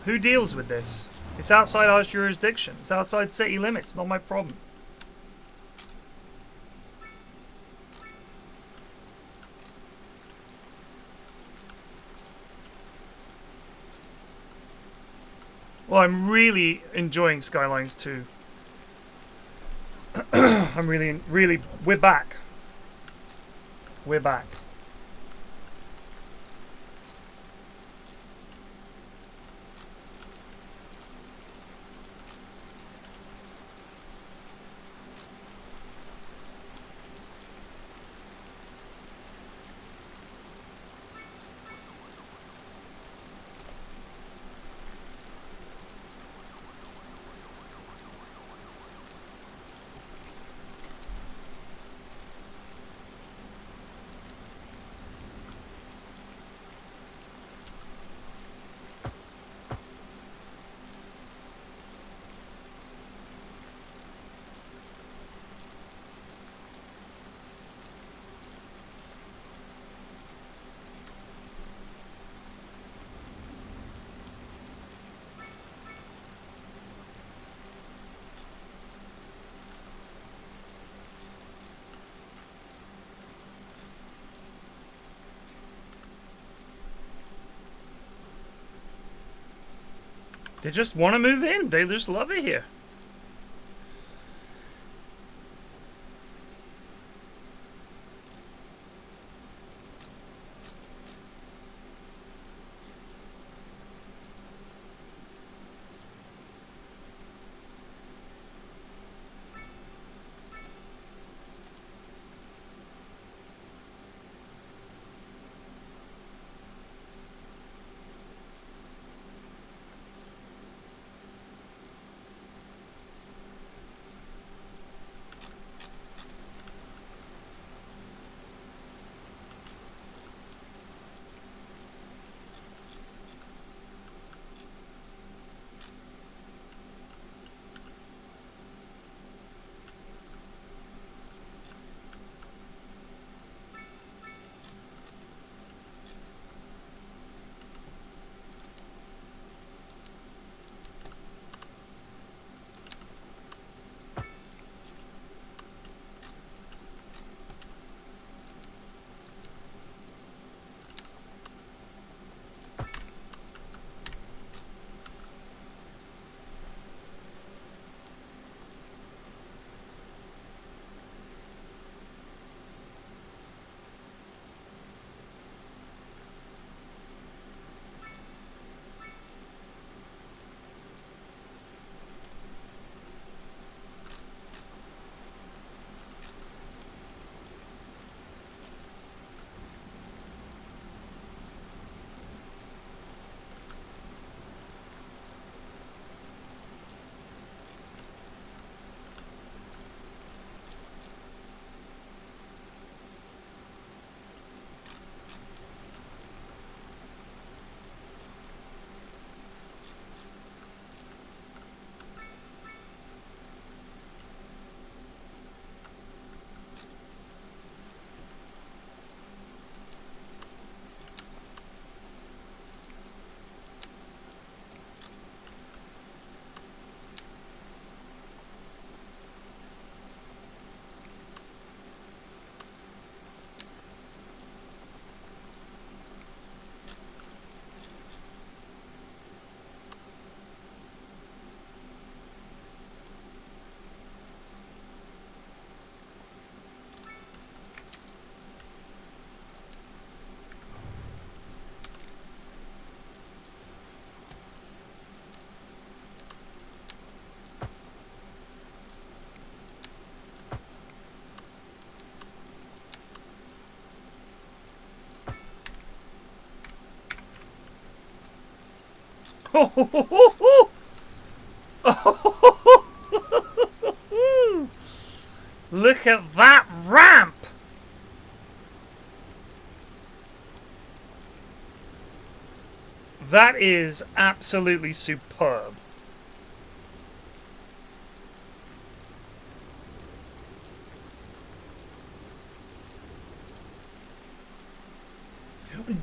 Who deals with this? It's outside our jurisdiction. It's outside city limits, not my problem. Well, I'm really enjoying Skylines II. I'm really, we're back. We're back. They just want to move in. They just love it here. Look at that ramp! That is absolutely superb.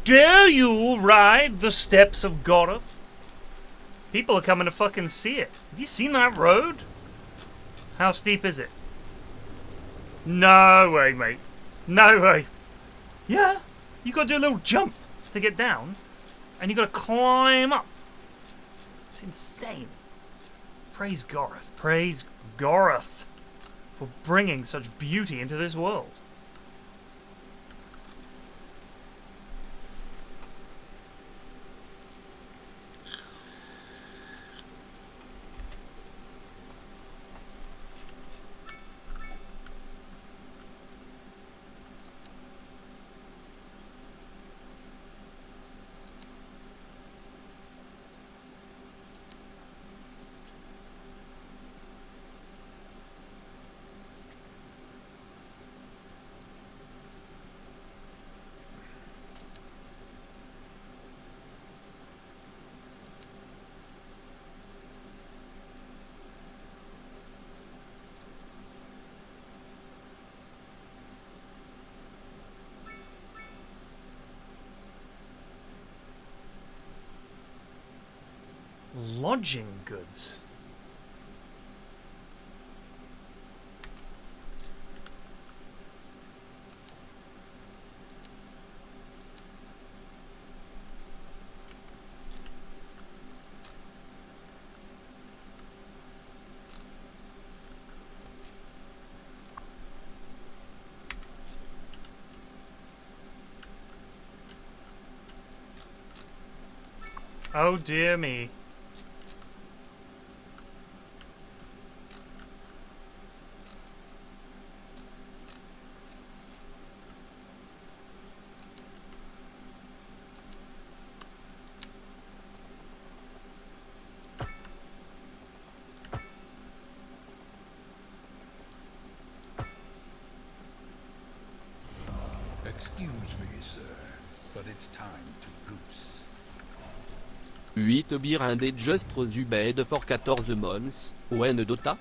Dare you ride the steps of Goroth? People are coming to fucking see it. Have you seen that road? How steep is it? No way, mate. No way. Yeah, you gotta do a little jump to get down, and you gotta climb up. It's insane. Praise Goroth. Praise Goroth for bringing such beauty into this world. Lodging goods. Oh dear me. Excuse me, sir, but it's time to goose. 8 birindés just Zubed for 14 months. When Dota?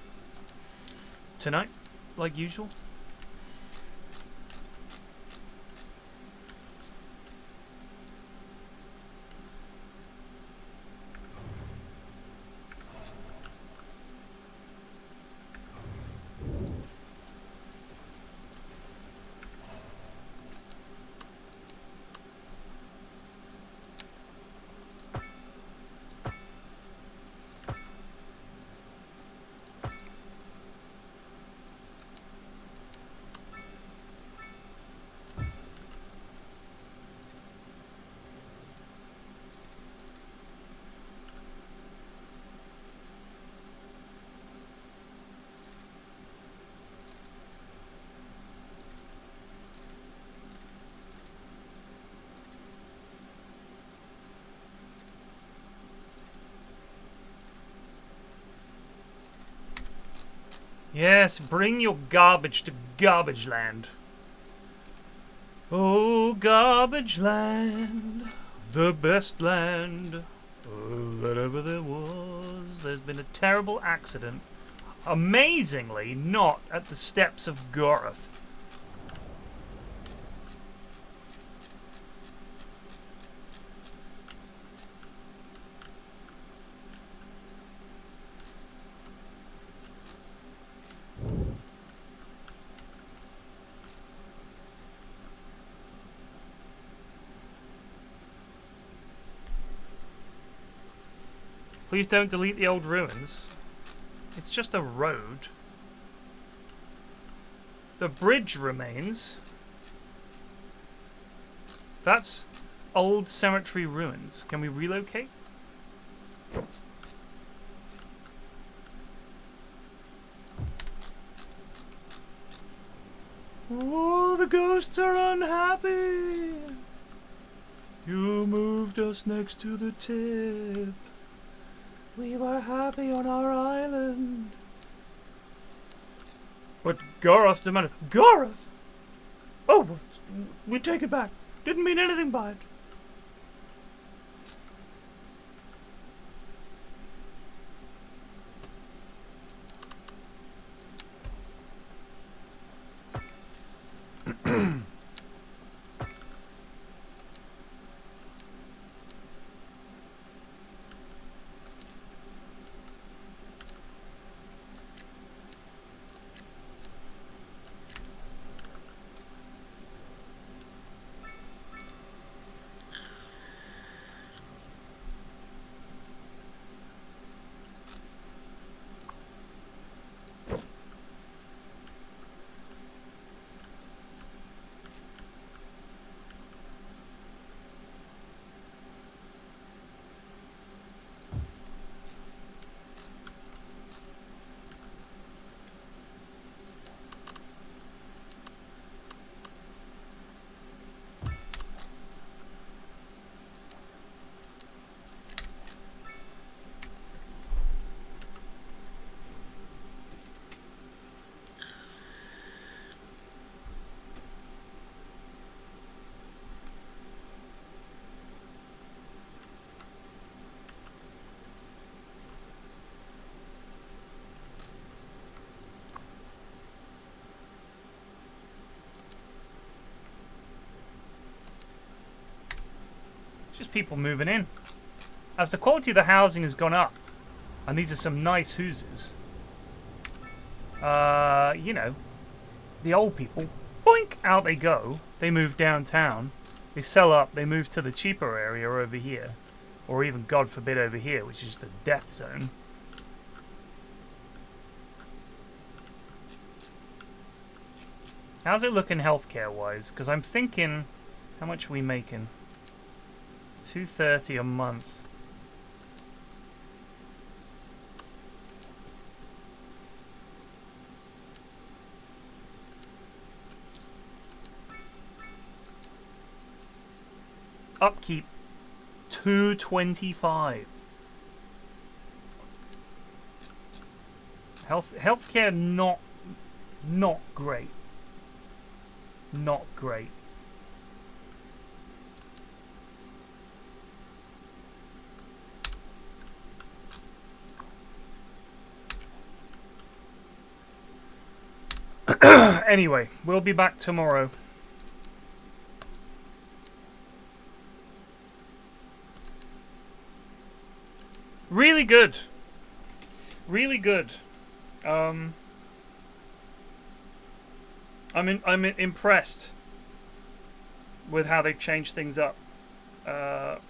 Tonight, like usual. Yes, bring your garbage to Garbage Land. Oh, Garbage Land, the best land that ever there was. There's been a terrible accident. Amazingly, not at the steps of Goroth. Please don't delete the old ruins. It's just a road. The bridge remains. That's old cemetery ruins. Can we relocate? Oh, the ghosts are unhappy. You moved us next to the tip. We were happy on our island. But Gareth demanded... Gareth? Oh, we take it back. Didn't mean anything by it. Just people moving in. As the quality of the housing has gone up, and these are some nice houses, you know, the old people, boink, out they go. They move downtown. They sell up. They move to the cheaper area over here. Or even, God forbid, over here, which is just a death zone. How's it looking healthcare-wise? Because I'm thinking, how much are we making? $230 a month. Upkeep $225. Healthcare not great. Not great. Anyway, we'll be back tomorrow. Really good. Really good. I'm impressed with how they've changed things up. I'm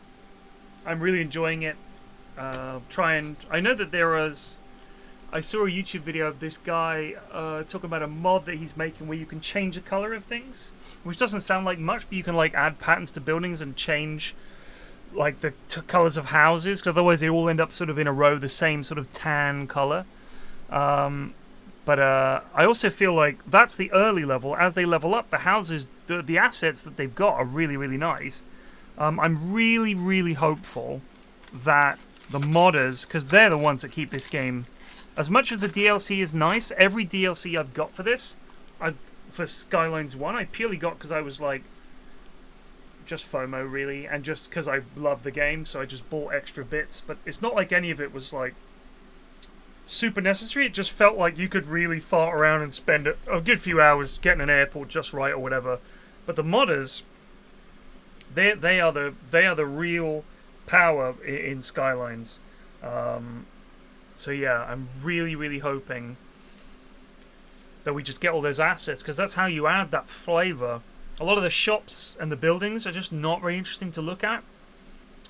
really enjoying it. I know that there was... I saw a YouTube video of this guy talking about a mod that he's making where you can change the color of things, which doesn't sound like much, but you can like add patterns to buildings and change like the colors of houses, because otherwise they all end up sort of in a row the same sort of tan color. But I also feel like that's the early level. As they level up, the houses, the assets that they've got are really, really nice. I'm really, really hopeful that the modders, because they're the ones that keep this game. As much as the DLC is nice, every DLC I've got for this, for Skylines 1, I purely got because I was like, just FOMO really, and just because I love the game, so I just bought extra bits. But it's not like any of it was like super necessary. It just felt like you could really fart around and spend a good few hours getting an airport just right or whatever. But the modders, they are the real power in Skylines. So yeah, I'm really, really hoping that we just get all those assets, because that's how you add that flavor. A lot of the shops and the buildings are just not very interesting to look at.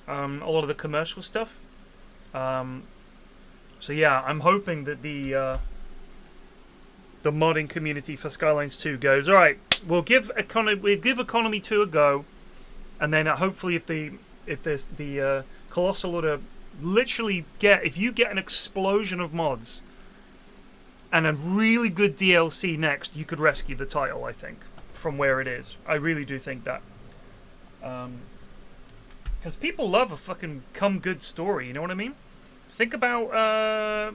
A lot of the commercial stuff. So yeah, I'm hoping that the modding community for Skylines 2 goes, all right, we'll give Economy 2 a go, and then hopefully if there's the Colossal Order literally if you get an explosion of mods and a really good DLC next, you could rescue the title, I think, from where it is. I really do think that. Because people love a fucking come good story, you know what I mean? Think about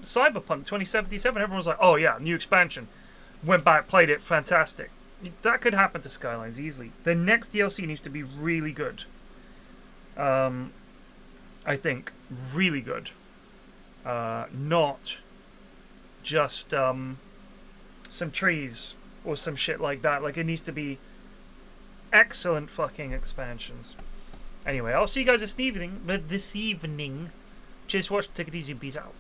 Cyberpunk 2077. Everyone's like, oh yeah, new expansion. Went back, played it, fantastic. That could happen to Skylines easily. The next DLC needs to be really good. I think. Really good. Not just some trees or some shit like that. Like, it needs to be excellent fucking expansions. Anyway, I'll see you guys this evening. Cheers for watching. Take it easy. Peace out.